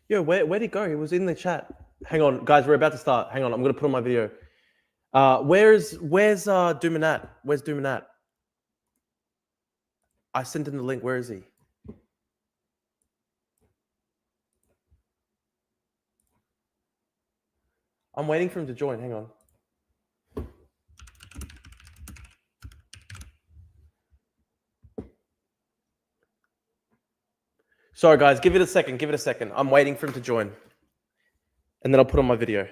Yo, where'd he go? He was in the chat. Hang on, guys, we're about to start. Hang on, I'm gonna put on my video. Where's Dumanat? Where's Dumanat? I sent him the link. Where is he? I'm waiting for him to join. Hang on. Sorry, guys. Give it a second. Give it a second. I'm waiting for him to join. And then I'll put on my video.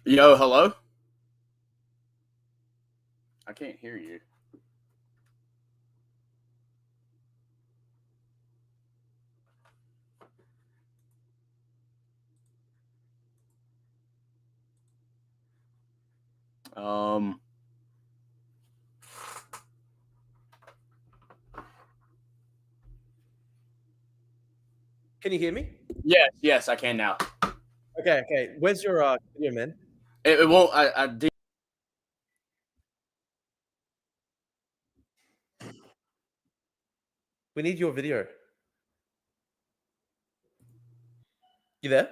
Yo, hello? I can't hear you. Can you hear me? Yes, I can now. Okay. Where's your video, man? It won't. I did. We need your video. You there?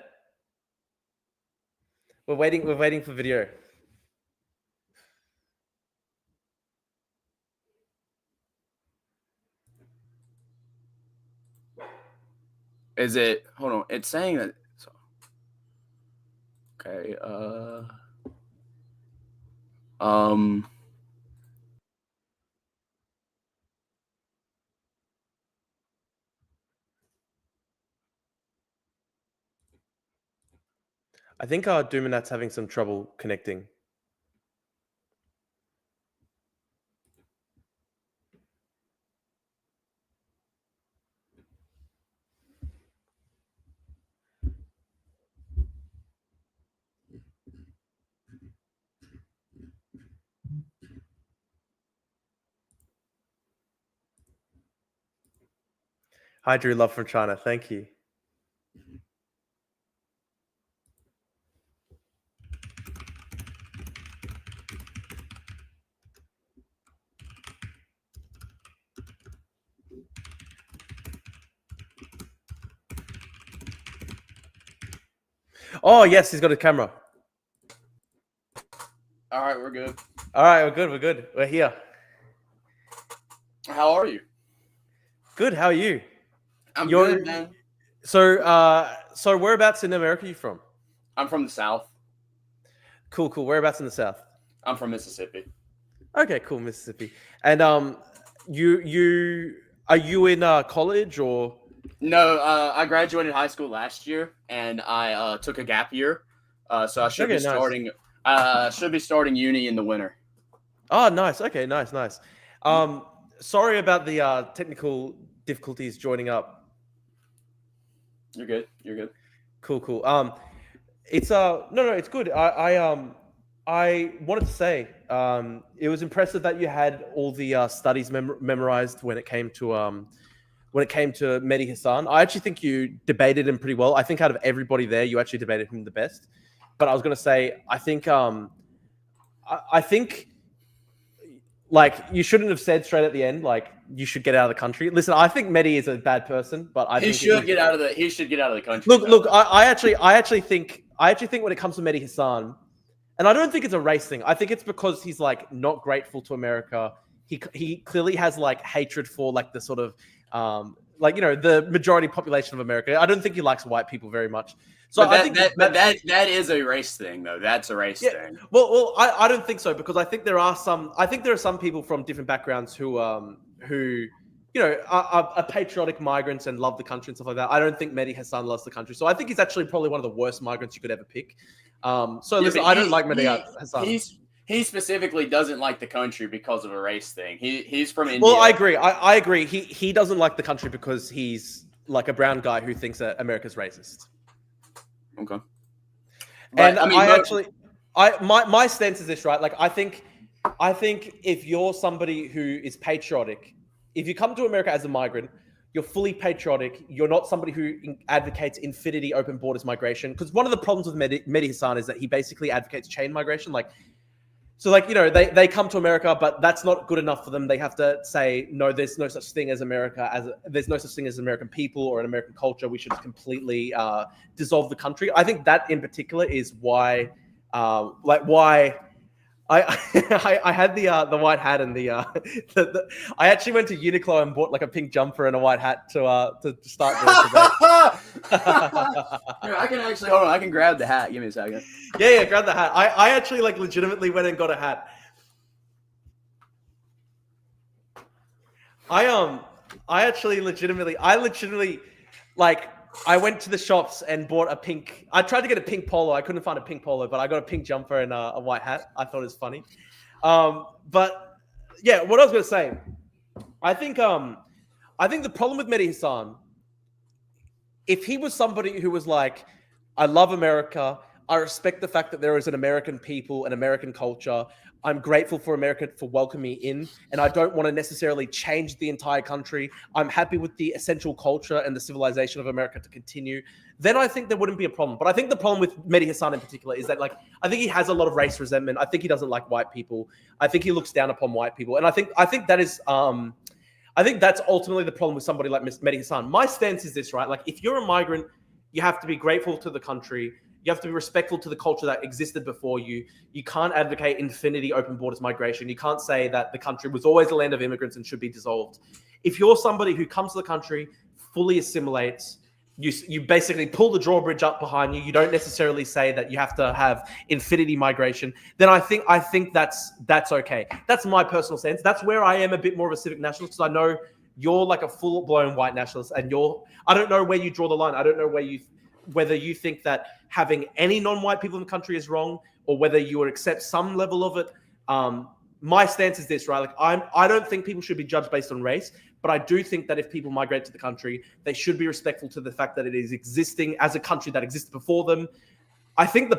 We're waiting for video. Is it? Hold on. It's saying that. So, okay. I think Dumanat's having some trouble connecting. Hi, Drew. Love from China. Thank you. Oh yes, he's got a camera. All right, we're good. All right, we're good. We're good. We're here. How are you? Good. How are you? I'm You're- good, man. So whereabouts in America are you from? I'm from the South. Cool. Whereabouts in the South? I'm from Mississippi. Okay, cool, Mississippi. And you are you in college or? No, I graduated high school last year, and I took a gap year. So I should Okay, be nice. starting. Should be starting uni in the winter. Oh, nice. Okay, nice. Sorry about the technical difficulties joining up. You're good. You're good. Cool. It's no, it's good. I wanted to say it was impressive that you had all the studies memorized when it came to Medhi Hasan. I actually think you debated him pretty well. I think out of everybody there, you actually debated him the best. But I was going to say, I think like you shouldn't have said straight at the end like you should get out of the country. Listen, I think Medhi is a bad person, but I He think should get out of the. He should get out of the country. Look. I actually think when it comes to Medhi Hasan, and I don't think it's a race thing. I think it's because he's like not grateful to America. He clearly has like hatred for like the sort of the majority population of America. I don't think he likes white people very much. So but I think that is a race thing, though. That's a race thing. Well, I don't think so because I think there are some people from different backgrounds who are patriotic migrants and love the country and stuff like that. I don't think Medhi Hasan loves the country, so I think he's actually probably one of the worst migrants you could ever pick. Listen, I don't like Medhi Hasan. He specifically doesn't like the country because of a race thing. He's from India. Well, I agree. I agree. He doesn't like the country because he's like a brown guy who thinks that America's racist. Okay. But, and my stance is this, right? Like I think if you're somebody who is patriotic, if you come to America as a migrant, you're fully patriotic. You're not somebody who advocates infinity open borders migration. Because one of the problems with Medhi Hasan is that he basically advocates chain migration. They come to America, but that's not good enough for them. They have to say, no, there's no such thing as America. There's no such thing as American people or an American culture. We should completely dissolve the country. I think that in particular is why I had the white hat and I actually went to Uniqlo and bought like a pink jumper and a white hat to start the debate. Here, I can actually hold on. I can grab the hat. Give me a second. Yeah, grab the hat. I actually like legitimately went and got a hat. I legitimately like I went to the shops and bought a pink. I tried to get a pink polo. I couldn't find a pink polo, but I got a pink jumper and a white hat. I thought it was funny. But yeah, what I was going to say, I think the problem with Medhi Hasan, if he was somebody who was like, I love America, I respect the fact that there is an American people, an American culture. I'm grateful for America for welcoming me in, and I don't want to necessarily change the entire country. I'm happy with the essential culture and the civilization of America to continue. Then I think there wouldn't be a problem. But I think the problem with Medhi Hasan in particular is that, like, I think he has a lot of race resentment. I think he doesn't like white people. I think he looks down upon white people, and I think that is, I think that's ultimately the problem with somebody like Medhi Hasan. My stance is this, right? Like, if you're a migrant, you have to be grateful to the country. You have to be respectful to the culture that existed before you. You can't advocate infinity open borders migration. You can't say that the country was always a land of immigrants and should be dissolved. If you're somebody who comes to the country, fully assimilates, you basically pull the drawbridge up behind you. You don't necessarily say that you have to have infinity migration. Then I think that's okay. That's my personal sense. That's where I am a bit more of a civic nationalist, because I know you're like a full-blown white nationalist, and I don't know where you draw the line. I don't know whether you think that having any non-white people in the country is wrong, or whether you would accept some level of it. My stance is this, right? Like, I don't think people should be judged based on race, but I do think that if people migrate to the country, they should be respectful to the fact that it is existing as a country that existed before them. I think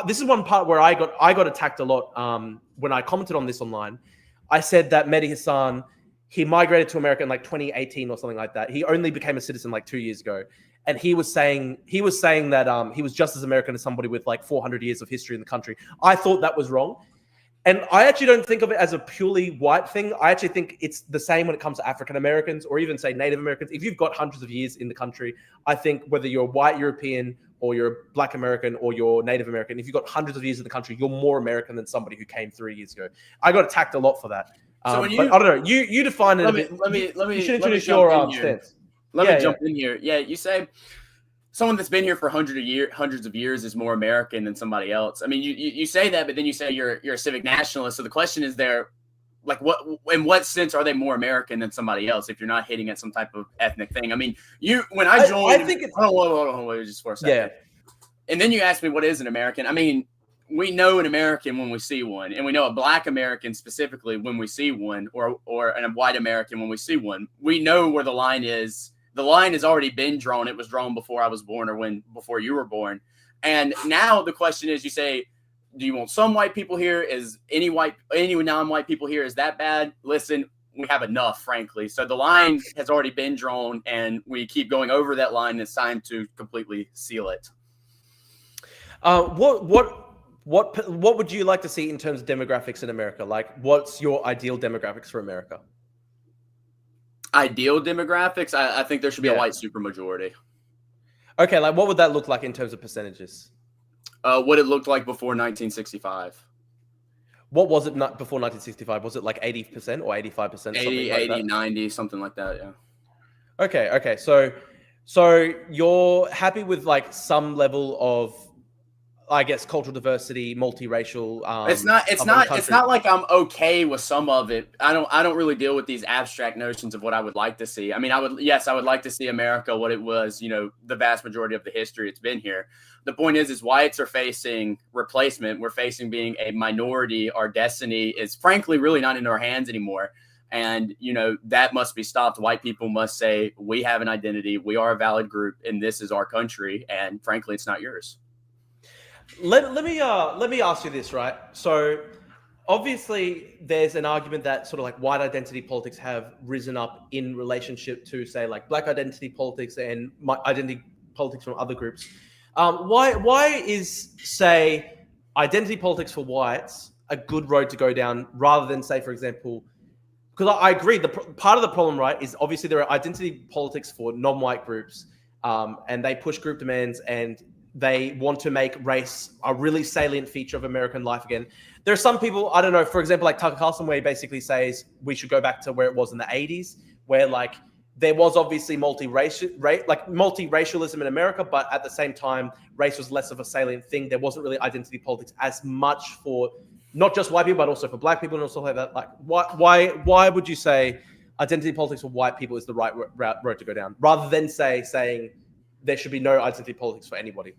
this is one part where I got attacked a lot when I commented on this online. I said that Medhi Hasan, he migrated to America in like 2018 or something like that. He only became a citizen like 2 years ago. And he was saying that he was just as American as somebody with like 400 years of history in the country. I thought that was wrong. And I actually don't think of it as a purely white thing. I actually think it's the same when it comes to African Americans or even, say, Native Americans. If you've got hundreds of years in the country, I think whether you're a white European or you're a Black American or you're Native American, if you've got hundreds of years in the country, you're more American than somebody who came 3 years ago. I got attacked a lot for that. So but I don't know. You define it a bit. Let me you should introduce your stance. Let me jump in here. Yeah, you say someone that's been here for hundreds of years is more American than somebody else. I mean, you say that, but then you say you're a civic nationalist. So the question is there, like, in what sense are they more American than somebody else if you're not hitting at some type of ethnic thing? I mean, when I joined, I think it's hold on, just for a second. Yeah. And then you ask me what is an American. I mean, we know an American when we see one, and we know a Black American specifically when we see one, or a white American when we see one. We know where the line is. The line has already been drawn. It was drawn before I was born or before you were born. And now the question is, you say, do you want some white people here? Is any non-white people here? Is that bad? Listen, we have enough, frankly. So the line has already been drawn, and we keep going over that line. And it's time to completely seal it. What would you like to see in terms of demographics in America? Like, what's your ideal demographics for America? Ideal demographics? I think there should be a white supermajority. Okay, like what would that look like in terms of percentages? What it looked like before 1965. What was it before 1965? Was it like 80% or 85%? 80, 90, something like that, yeah. Okay. So you're happy with like some level of, I guess, cultural diversity, multiracial. It's not like I'm okay with some of it. I don't really deal with these abstract notions of what I would like to see. I mean, I would like to see America what it was, the vast majority of the history it's been here. The point is whites are facing replacement. We're facing being a minority. Our destiny is frankly really not in our hands anymore. And, that must be stopped. White people must say, we have an identity. We are a valid group, and this is our country. And frankly, it's not yours. Let me ask you this, right? So obviously there's an argument that sort of like white identity politics have risen up in relationship to, say, like Black identity politics and identity politics from other groups. Why is, say, identity politics for whites a good road to go down rather than, say, for example, because I agree, part of the problem, right, is obviously there are identity politics for non-white groups, and they push group demands and they want to make race a really salient feature of American life again. There are some people, I don't know, for example, like Tucker Carlson, where he basically says we should go back to where it was in the 80s, where like there was obviously multiracialism in America, but at the same time, race was less of a salient thing. There wasn't really identity politics as much for not just white people, but also for Black people and also like that. Like, why would you say identity politics for white people is the right road to go down, rather than saying there should be no identity politics for anybody?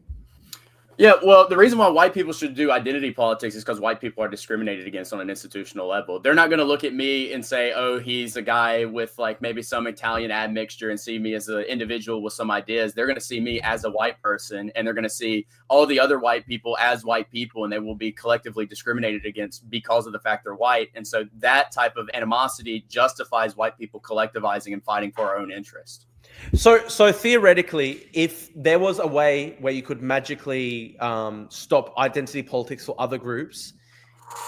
Yeah, well, the reason why white people should do identity politics is because white people are discriminated against on an institutional level. They're not going to look at me and say, oh, he's a guy with like maybe some Italian admixture and see me as an individual with some ideas. They're going to see me as a white person, and they're going to see all the other white people as white people, and they will be collectively discriminated against because of the fact they're white. And so that type of animosity justifies white people collectivizing and fighting for our own interest. So theoretically, if there was a way where you could magically stop identity politics for other groups,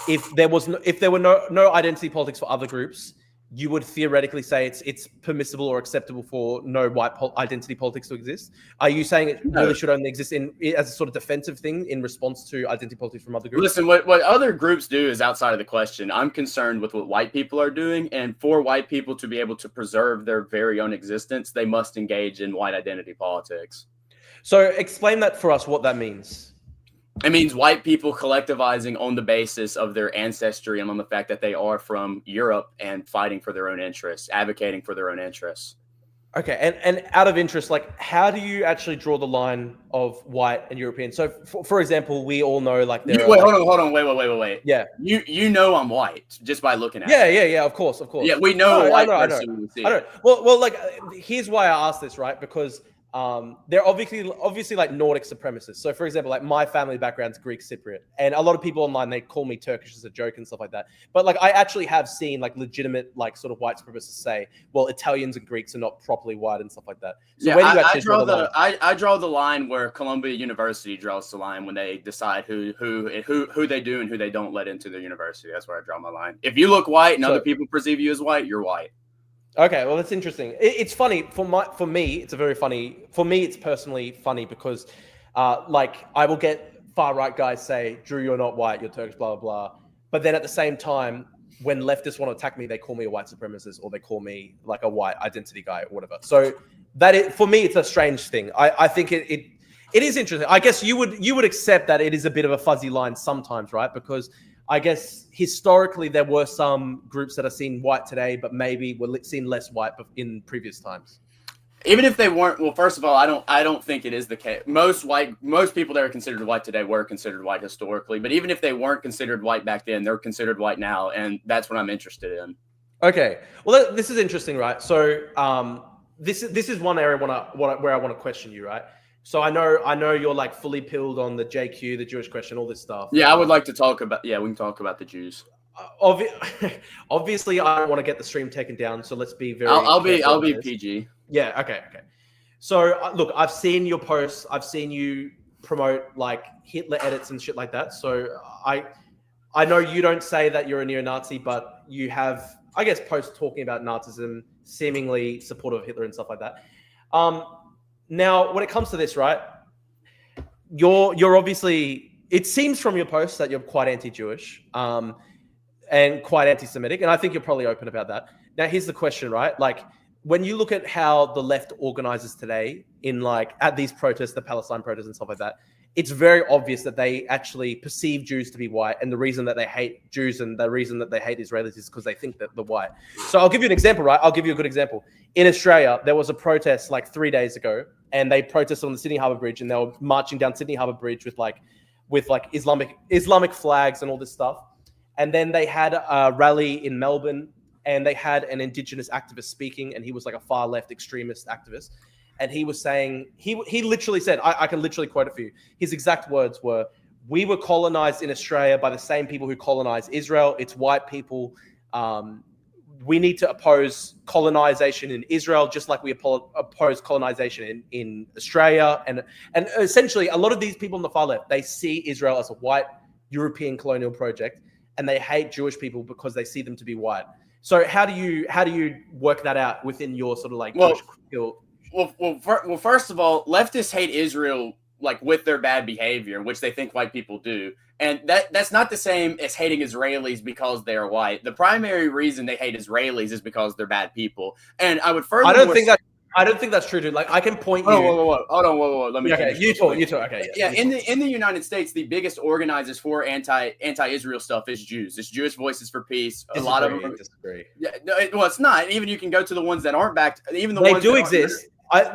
if there were no identity politics for other groups, you would theoretically say it's permissible or acceptable for no white identity politics to exist. Are you saying it really should only exist as a sort of defensive thing in response to identity politics from other groups? Listen, what other groups do is outside of the question. I'm concerned with what white people are doing, and for white people to be able to preserve their very own existence, they must engage in white identity politics. So explain that for us, what that means. It means white people collectivizing on the basis of their ancestry and on the fact that they are from Europe and fighting for their own interests, advocating for their own interests. Okay, and out of interest, like, how do you actually draw the line of white and European? So, for example, we all know, like, hold on, wait. Yeah, you know I'm white just by looking at it. Yeah, of course. Yeah, we know a white person. I know. Well, like, here's why I asked this, right? Because they're obviously like Nordic supremacists. So, for example, like my family background's Greek Cypriot, and a lot of people online they call me Turkish as a joke and stuff like that. But like I actually have seen like legitimate like sort of white supremacists say, well, Italians and Greeks are not properly white and stuff like that. So Yeah, where do you actually draw the line? I draw the line where Columbia University draws the line when they decide who they do and who they don't let into their university. That's where I draw my line. If you look white and other people perceive you as white, you're white. Okay, well, that's interesting. It's funny for me. It's it's personally funny because, like, I will get far right guys say, "Drew, you're not white. You're Turkish." Blah blah blah. But then at the same time, when leftists want to attack me, they call me a white supremacist or they call me like a white identity guy or whatever. So for me, it's a strange thing. I think it is interesting. I guess you would accept that it is a bit of a fuzzy line sometimes, right? Because I guess historically there were some groups that are seen white today, but maybe were seen less white in previous times. Even if they weren't, well, first of all, I don't think it is the case. Most people that are considered white today were considered white historically, but even if they weren't considered white back then, they're considered white now, and that's what I'm interested in. Okay, well, this is interesting, right? So, this is one area where I want to question you, right? So I know you're like fully pilled on the JQ, the Jewish question, all this stuff. Yeah, I would like to talk about. Yeah, we can talk about the Jews. Obviously, I don't want to get the stream taken down, so let's be very. I'll be PG. Yeah. Okay. So look, I've seen your posts. I've seen you promote like Hitler edits and shit like that. So I know you don't say that you're a neo-Nazi, but you have, I guess, posts talking about Nazism, seemingly supportive of Hitler and stuff like that. Now, when it comes to this, right, you're obviously, it seems from your posts that you're quite anti-Jewish and quite anti-Semitic, and I think you're probably open about that. Now, here's the question, right? Like, when you look at how the left organizes today in like at these protests, the Palestine protests and stuff like that, it's very obvious that they actually perceive Jews to be white, and the reason that they hate Jews and the reason that they hate Israelis is because they think that they're white. So I'll give you an example, right? I'll give you a good example. In Australia, there was a protest like 3 days ago, and they protested on the Sydney Harbour Bridge, and they were marching down Sydney Harbour Bridge with Islamic flags and all this stuff. And then they had a rally in Melbourne, and they had an Indigenous activist speaking, and he was like a far left extremist activist. And he was saying, he literally said, I can literally quote it for you. His exact words were, "We were colonized in Australia by the same people who colonized Israel. It's white people. We need to oppose colonization in Israel, just like we oppose colonization in Australia." And essentially, a lot of these people on the far left, they see Israel as a white European colonial project, and they hate Jewish people because they see them to be white. So how do you work that out within your sort of like Jewish Well, first of all, leftists hate Israel like with their bad behavior, which they think white people do. And that's not the same as hating Israelis because they're white. The primary reason they hate Israelis is because they're bad people. And I would further I don't think that's true, dude. Like, I can point you. Hold on. Let me. Okay, you talk. Okay. Yeah. In the United States, the biggest organizers for anti-Israel stuff is Jews. It's Jewish Voices for Peace. A lot of them disagree. Yeah. No, it's not. Even you can go to the ones that aren't backed. Even the they ones do exist.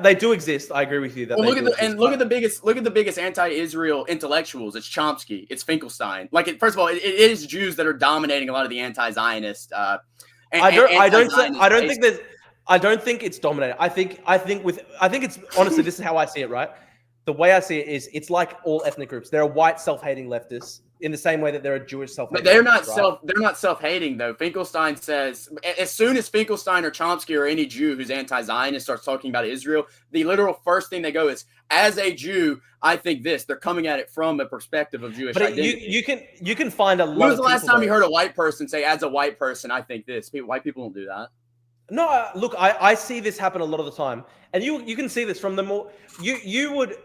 They do exist. I agree with you. That look at the biggest anti-Israel intellectuals. It's Chomsky. It's Finkelstein. Like, first of all, it is Jews that are dominating a lot of the anti-Zionist. I don't think it's dominated. I think it's honestly, this is how I see it, right? The way I see it is, it's like all ethnic groups. There are white self-hating leftists in the same way that there are Jewish self-hating. But they're not self-hating though. Finkelstein says, as soon as Finkelstein or Chomsky or any Jew who's anti-Zionist starts talking about Israel, the literal first thing they go is, as a Jew, I think this. They're coming at it from a perspective of Jewish identity. You can find a lot. When was the last time you heard a white person say, as a white person, I think this? White people don't do that. No, look, I see this happen a lot of the time, and you can see this from the more you would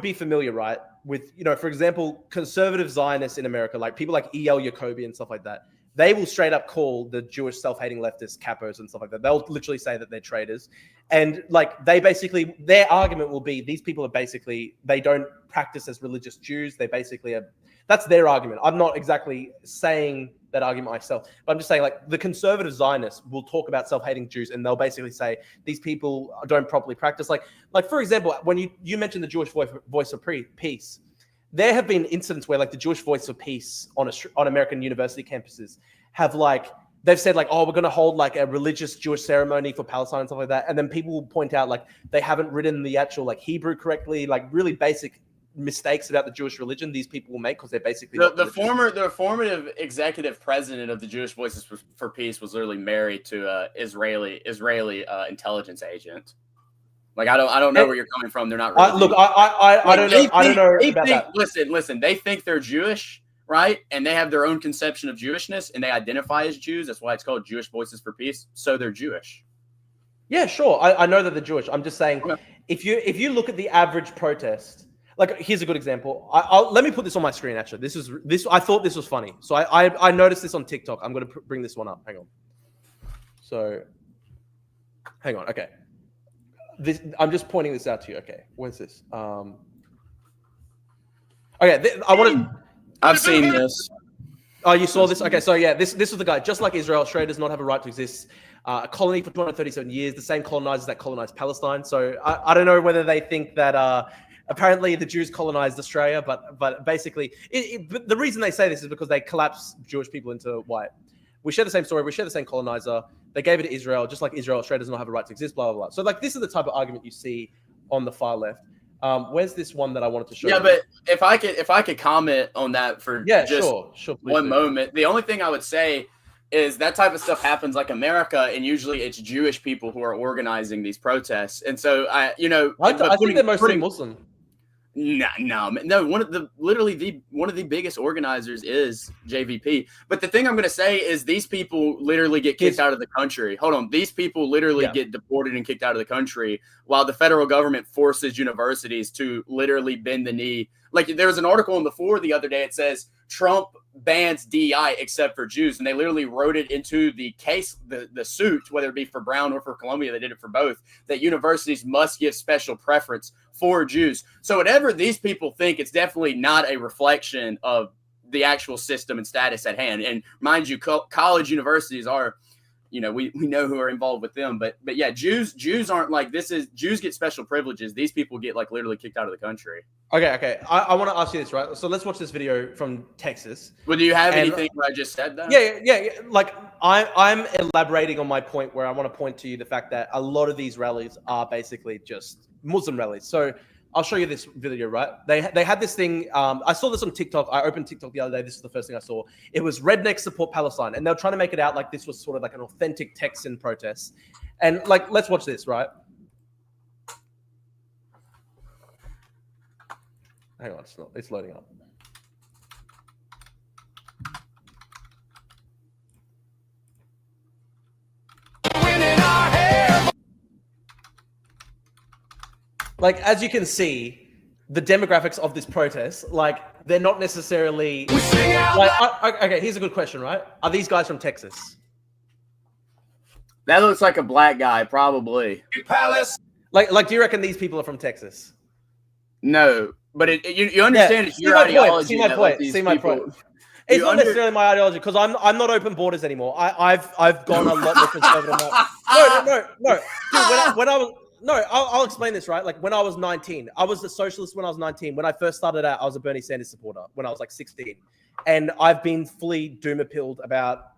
be familiar, right, with, you know, for example, conservative Zionists in America, like people like E.L. Jacoby and stuff like that. They will straight up call the Jewish self-hating leftists capos and stuff like that. They'll literally say that they're traitors, and like they basically, their argument will be, these people are basically, they don't practice as religious Jews. They basically are. That's their argument. I'm not exactly saying that argument myself, but I'm just saying, like, the conservative Zionists will talk about self-hating Jews, and they'll basically say these people don't properly practice. Like for example, when you mentioned the Jewish Voice of Peace, there have been incidents where like the Jewish Voice of Peace on American university campuses have like they've said like, oh, we're going to hold like a religious Jewish ceremony for Palestine and stuff like that. And then people will point out like they haven't written the actual like Hebrew correctly, like really basic mistakes about the Jewish religion these people will make because they're basically the formative executive president of the Jewish Voices for Peace was literally married to a Israeli intelligence agent. Like I don't know where you're coming from. They're not really look. I don't know. I don't know about that. Listen. They think they're Jewish, right? And they have their own conception of Jewishness, and they identify as Jews. That's why it's called Jewish Voices for Peace. So they're Jewish. Yeah, sure. I know that they're Jewish. I'm just saying, if you look at the average protest, like here's a good example. Let me put this on my screen. Actually, this I thought this was funny. So I noticed this on TikTok. I'm going to bring this one up. Hang on. So, hang on. Okay. I'm just pointing this out to you. Okay, where's this? Okay, I want to. I've seen this. Oh, you saw this? Okay, so yeah, this was the guy. Just like Israel, Australia does not have a right to exist. A colony for 237 years, the same colonizers that colonized Palestine. So I don't know whether they think that apparently the Jews colonized Australia, but basically, the reason they say this is because they collapse Jewish people into white. We share the same story. We share the same colonizer. They gave it to Israel, just like Israel, Australia does not have a right to exist, blah, blah, blah. So like this is the type of argument you see on the far left. Where's this one that I wanted to show you? But if I could comment on that for sure, one moment. The only thing I would say is that type of stuff happens like America, and usually it's Jewish people who are organizing these protests. And so I think they're mostly Muslim. No. One of the biggest organizers is JVP. But the thing I'm going to say is these people literally get kicked out of the country. Hold on. These people literally get deported and kicked out of the country while the federal government forces universities to literally bend the knee. Like there was an article in The Four the other day. It says Trump bans DEI except for Jews. And they literally wrote it into the case, the suit, whether it be for Brown or for Columbia, they did it for both, that universities must give special preference for Jews. So whatever these people think, it's definitely not a reflection of the actual system and status at hand. And mind you, college universities are, we know who are involved with them. But yeah, Jews aren't like this. Jews get special privileges. These people get like literally kicked out of the country. Okay. I want to ask you this, right? So let's watch this video from Texas. Well, do you have anything where I just said that? Yeah. Like I'm elaborating on my point where I want to point to you the fact that a lot of these rallies are basically just Muslim rallies. So I'll show you this video, right? They had this thing. I saw this on TikTok. I opened TikTok the other day. This is the first thing I saw. It was rednecks support Palestine. And they were trying to make it out like this was sort of like an authentic Texan protest. And like, let's watch this, right? Hang on, it's loading up. Like, as you can see, the demographics of this protest, like, they're not necessarily like, okay, here's a good question, right? Are these guys from Texas? That looks like a black guy, probably. Palace. Like, do you reckon these people are from Texas? No, but you understand it's your ideology. See my point. It's not necessarily my ideology because I'm not open borders anymore. I've gone a lot more conservative. No. Dude, when I was I'll explain this, right? Like when I was 19, I was a socialist when I was 19. When I first started out, I was a Bernie Sanders supporter when I was like 16. And I've been fully doom-pilled about,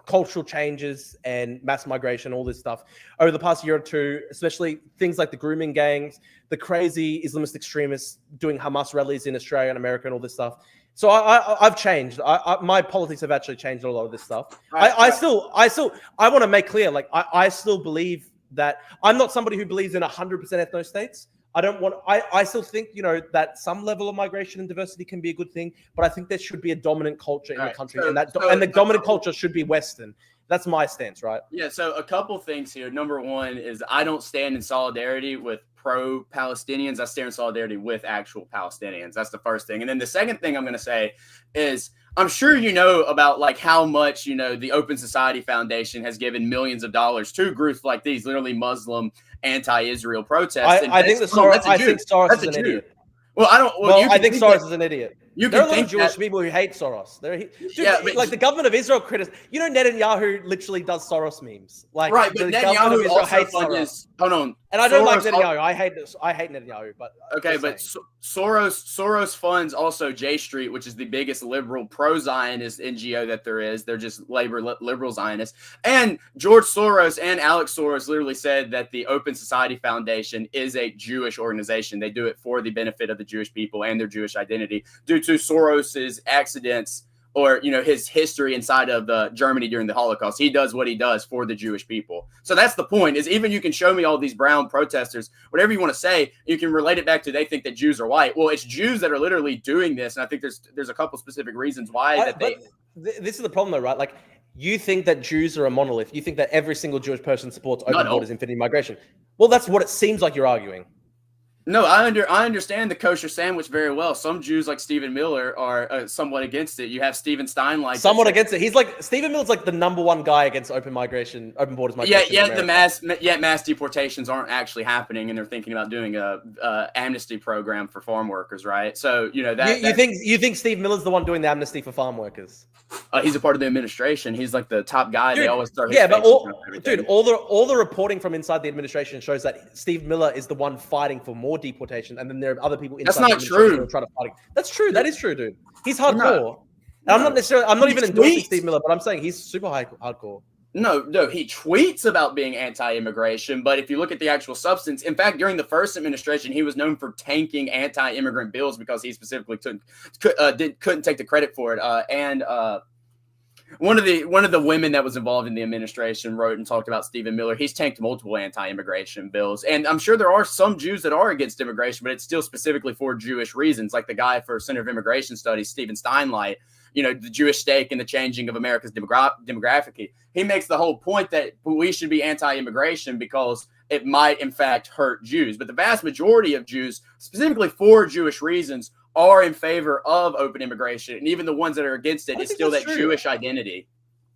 cultural changes and mass migration, all this stuff over the past year or two, especially things like the grooming gangs, the crazy Islamist extremists doing Hamas rallies in Australia and America and all this stuff. So I've changed. My politics have actually changed a lot of this stuff. I want to make clear, like I still believe that I'm not somebody who believes in 100% ethno states. I still think, that some level of migration and diversity can be a good thing, but I think there should be a dominant culture in the country, and the dominant culture should be Western. That's my stance, right? Yeah, so a couple things here. Number one is I don't stand in solidarity with pro-Palestinians. I stand in solidarity with actual Palestinians. That's the first thing. And then the second thing I'm going to say is I'm sure you know about like how much, the Open Society Foundation has given millions of dollars to groups like these, literally Muslim anti-Israel protests. I think Soros is an idiot. Well, I don't. Well, I think Soros is an idiot. You There are can a lot of think Jewish that, people who hate Soros. but Like the government of Israel Netanyahu literally does Soros memes. Like right, but the government of Netanyahu Israel also hates funded. Soros. Hold on, And I don't like Soros Netanyahu. I hate this. I hate Netanyahu. But okay, but Soros funds also J Street, which is the biggest liberal pro-Zionist NGO that there is. They're just liberal Zionists. And George Soros and Alex Soros literally said that the Open Society Foundation is a Jewish organization. They do it for the benefit of the Jewish people and their Jewish identity due to Soros's accidents or his history inside of Germany during the Holocaust. He does what he does for the Jewish people. So that's the point, is even you can show me all these brown protesters, whatever you want to say, you can relate it back to they think that Jews are white. Well, it's Jews that are literally doing this, and I think there's a couple specific reasons why this is the problem though, right? Like, you think that Jews are a monolith. You think that every single Jewish person supports open borders, infinite migration. Well, that's what it seems like you're arguing. No, I understand the kosher sandwich very well. Some Jews like Stephen Miller are somewhat against it. You have Stephen Steinlein somewhat against it. He's like Stephen Miller's like the #1 guy against open borders migration. Yeah, mass deportations aren't actually happening, and they're thinking about doing a amnesty program for farm workers, right? So you think Steve Miller's the one doing the amnesty for farm workers? He's a part of the administration. He's like the top guy. Dude, they always start. But all the reporting from inside the administration shows that Steve Miller is the one fighting for more deportation, and then there are other people inside. That's not true. Who are trying to fight. That's true. That is true, dude. He's hardcore. I'm not even endorsing Steve Miller, but I'm saying he's super hardcore. No, he tweets about being anti-immigration, but if you look at the actual substance, in fact, during the first administration, he was known for tanking anti-immigrant bills because he specifically couldn't take the credit for it. And one of the women that was involved in the administration wrote and talked about Stephen Miller. He's tanked multiple anti-immigration bills, and I'm sure there are some Jews that are against immigration, but it's still specifically for Jewish reasons, like the guy for Center of Immigration Studies, Stephen Steinlein. The Jewish stake in the changing of America's demographic. He makes the whole point that we should be anti-immigration because it might, in fact, hurt Jews. But the vast majority of Jews, specifically for Jewish reasons, are in favor of open immigration. And even the ones that are against it, it's still that Jewish identity.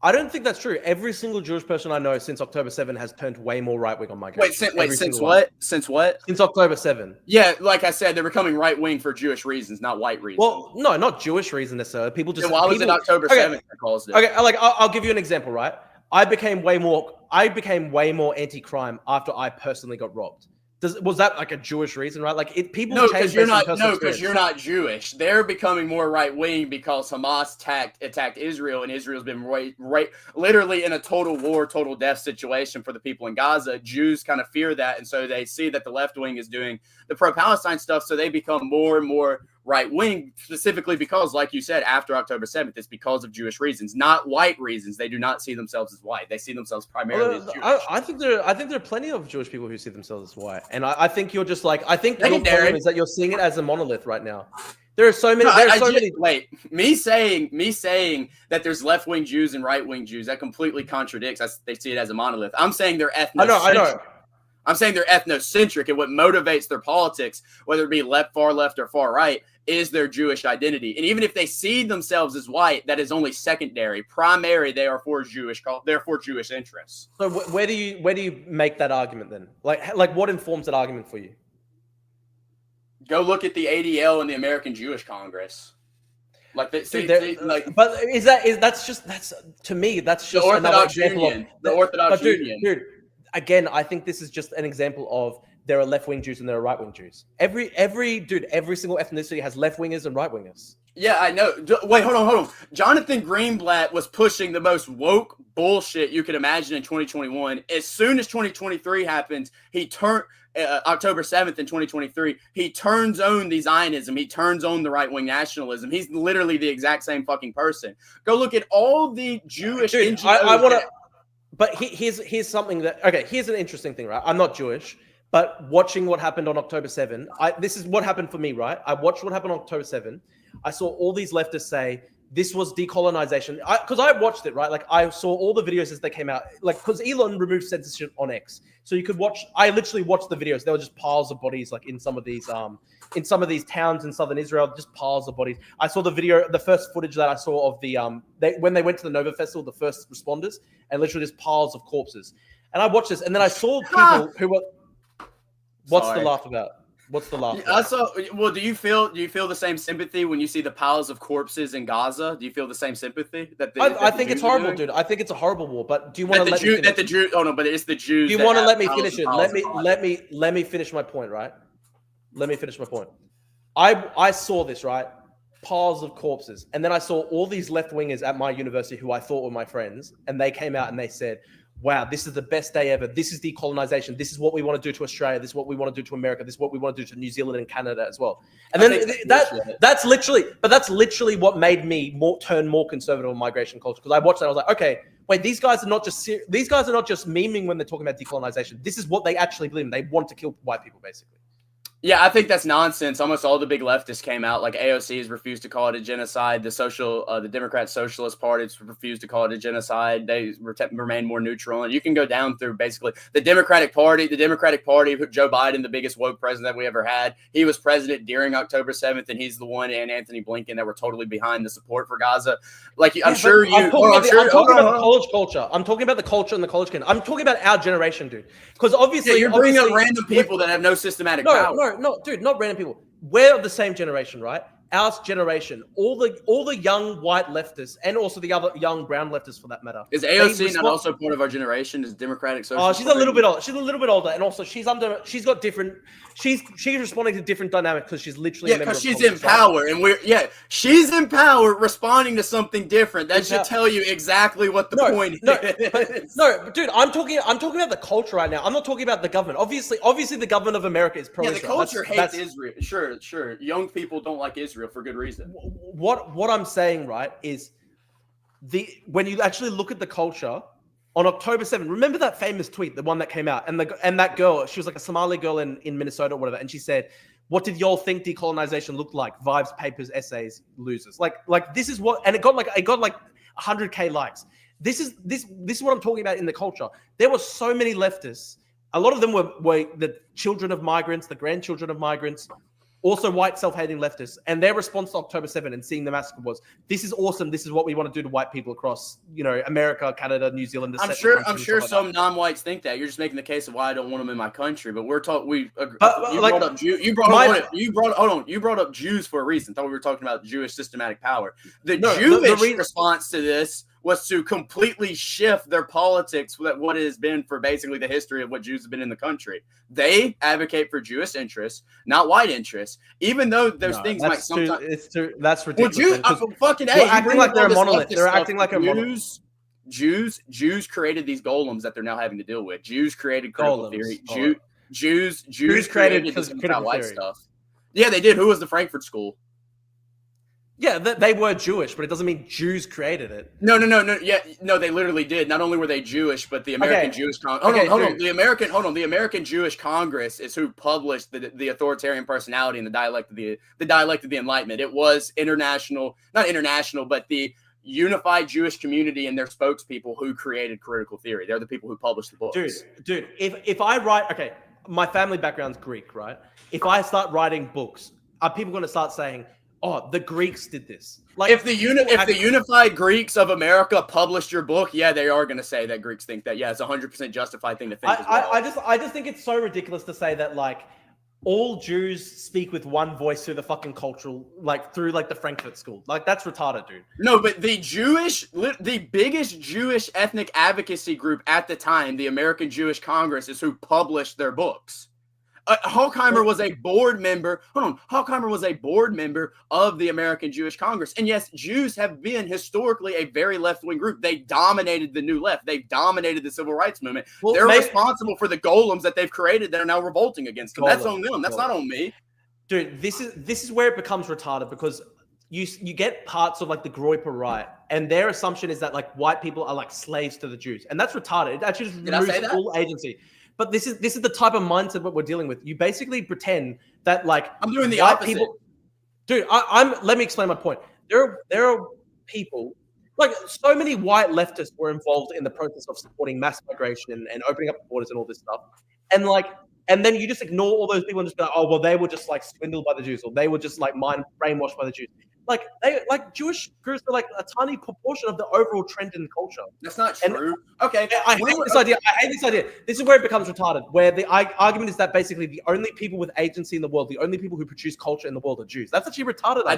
I don't think that's true. Every single Jewish person I know since October 7 has turned way more right-wing on migration. Since what? Since what? Since October 7. Yeah, like I said, they're becoming right-wing for Jewish reasons, not white reasons. Well, no, not Jewish reasons necessarily. People just... why was it October 7th that caused it? Okay, I'll give you an example, right? I became way more anti-crime after I personally got robbed. Was that like a Jewish reason, right? Like people change. Because you're not Jewish. They're becoming more right wing because Hamas attacked Israel, and Israel's been literally in a total war, total death situation for the people in Gaza. Jews kind of fear that, and so they see that the left wing is doing the pro-Palestine stuff, so they become more and more right wing, specifically because, like you said, after October 7th, it's because of Jewish reasons, not white reasons. They do not see themselves as white. They see themselves primarily as Jewish. I think there are plenty of Jewish people who see themselves as white, and I think you're just like, I think your problem is that you're seeing it as a monolith right now. There are so many. Wait, me saying that there's left wing Jews and right wing Jews, that completely contradicts. They see it as a monolith. I'm saying they're ethnocentric. I know. I'm saying they're ethnocentric, and what motivates their politics, whether it be far left or far right, is their Jewish identity. And even if they see themselves as white, that is only secondary. Primary, they are for Jewish interests. So where do you make that argument then? Like what informs that argument for you? Go look at the ADL and the American Jewish Congress. Like that's to me that's just the Orthodox Union. The Orthodox Union. Dude, again, I think this is just an example of there are left-wing Jews and there are right-wing Jews. Every single ethnicity has left-wingers and right-wingers. Yeah, I know. Wait, hold on. Jonathan Greenblatt was pushing the most woke bullshit you could imagine in 2021. As soon as 2023 happens, he turned October 7th in 2023. He turns on the Zionism. He turns on the right-wing nationalism. He's literally the exact same fucking person. Go look at all the Jewish NGOs. I want to. But here's something here's an interesting thing, right? I'm not Jewish, but watching what happened on October 7, this is what happened for me, right? I watched what happened on October 7. I saw all these leftists say this was decolonization. Because I watched it, right? Like I saw all the videos as they came out. Like because Elon removed censorship on X, so you could watch. I literally watched the videos. There were just piles of bodies, like in some of these towns in southern Israel, just piles of bodies. I saw the first footage that I saw of the when they went to the Nova Festival, the first responders, and literally just piles of corpses. And I watched this, and then I saw people who were. What's the laugh about? What's the laugh? Well, do you feel the same sympathy when you see the piles of corpses in Gaza? Do you feel the same sympathy I think it's horrible, dude. I think it's a horrible war. But do you want to let me finish? That the Jew? Oh no, but it's the Jews. Do you want to let me finish it? Let me finish my point, right? Let me finish my point. I saw this, right? Piles of corpses, and then I saw all these left wingers at my university who I thought were my friends, and they came out and they said, wow, this is the best day ever. This is decolonization. This is what we want to do to Australia. This is what we want to do to America. This is what we want to do to New Zealand and Canada as well. And then that's literally what made me turn more conservative on migration culture. Because I watched that, I was like, okay, wait, these guys are not just memeing when they're talking about decolonization. This is what they actually believe in. They want to kill white people, basically. Yeah, I think that's nonsense. Almost all the big leftists came out. Like AOC has refused to call it a genocide. The Democrat Socialist Party refused to call it a genocide. They remain more neutral. And you can go down through basically the Democratic Party. The Democratic Party, Joe Biden, the biggest woke president that we ever had. He was president during October 7th, and he's the one, and Anthony Blinken, that were totally behind the support for Gaza. Like, I'm talking about the college culture. I'm talking about the culture and the college kid. I'm talking about our generation, dude. Because obviously, you're bringing up random people that have no systematic power. No, dude, not random people. We're of the same generation, right? Our generation, all the young white leftists, and also the other young brown leftists, for that matter. Is AOC not also part of our generation? Is Democratic Socialist? Oh, she's a little bit older. She's a little bit older, and also she's got different. She's responding to different dynamics because she's literally because she's in power, and she's in power, responding to something different. That should tell you exactly what the point is. But dude, I'm talking about the culture right now. I'm not talking about the government. Obviously, the government of America is pro-Israel. Yeah, the culture hates Israel. Sure. Young people don't like Israel for good reason. What I'm saying, right, is when you actually look at the culture on October 7th, remember that famous tweet, the one that came out, and that girl, she was like a Somali girl in Minnesota or whatever, and she said, "What did y'all think decolonization looked like? Vibes, papers, essays, losers." Like this is what, and it got like 100K likes. This is what I'm talking about in the culture. There were so many leftists. A lot of them were the children of migrants, the grandchildren of migrants, also white self-hating leftists, and their response to October 7th and seeing the massacre was, "This is awesome. This is what we want to do to white people across, America, Canada, New Zealand." I'm sure some non-whites think that. You're just making the case of why I don't want them in my country. But we're talking. You brought up Jews for a reason. Thought we were talking about Jewish systematic power. The Jewish response to this was to completely shift their politics, what it has been for basically the history of what Jews have been in the country. They advocate for Jewish interests, not white interests, even though those things might sometimes... That's ridiculous. They're acting like they're a monolith. They're acting like a monolith. Jews created these golems that they're now having to deal with. Jews created critical theory. Jews created this critical white stuff. Yeah, they did. Who was the Frankfurt School? Yeah, they were Jewish, but it doesn't mean Jews created it. No. Yeah, no, they literally did. Not only were they Jewish, but the American Jewish The American Jewish Congress is who published the authoritarian personality and the dialect of the Enlightenment. It was not international, but the unified Jewish community and their spokespeople who created critical theory. They're the people who published the books. Dude, if I write, my family background's Greek, right? If I start writing books, are people going to start saying, "Oh, the Greeks did this"? Like, if the unified Greeks of America published your book, yeah, they are going to say that Greeks think that. Yeah, it's a 100% justified thing to think. I just think it's so ridiculous to say that like all Jews speak with one voice through the fucking cultural, like through like the Frankfurt School. Like that's retarded, dude. No, but the biggest Jewish ethnic advocacy group at the time, the American Jewish Congress, is who published their books. Horkheimer was a board member. Horkheimer was a board member of the American Jewish Congress. And yes, Jews have been historically a very left-wing group. They dominated the New Left. They dominated the civil rights movement. They're responsible for the golems that they've created that are now revolting against them. That's on them. That's not on me. Dude, this is where it becomes retarded because you get parts of like the Groyper right, and their assumption is that like white people are like slaves to the Jews, and that's retarded. It actually just removes all agency. But this is the type of mindset what we're dealing with. You basically pretend that like I'm doing the opposite. Dude, let me explain my point. There are people like so many white leftists were involved in the process of supporting mass migration and opening up the borders and all this stuff. And then you just ignore all those people and just be like, "Oh, well, they were just like swindled by the Jews, or they were just like mind brainwashed by the Jews." Jewish groups are like a tiny proportion of the overall trend in culture. That's not And true. Okay. I hate this idea. I hate this idea. This is where it becomes retarded, where the argument is that basically the only people with agency in the world, the only people who produce culture in the world are Jews. That's actually retarded. I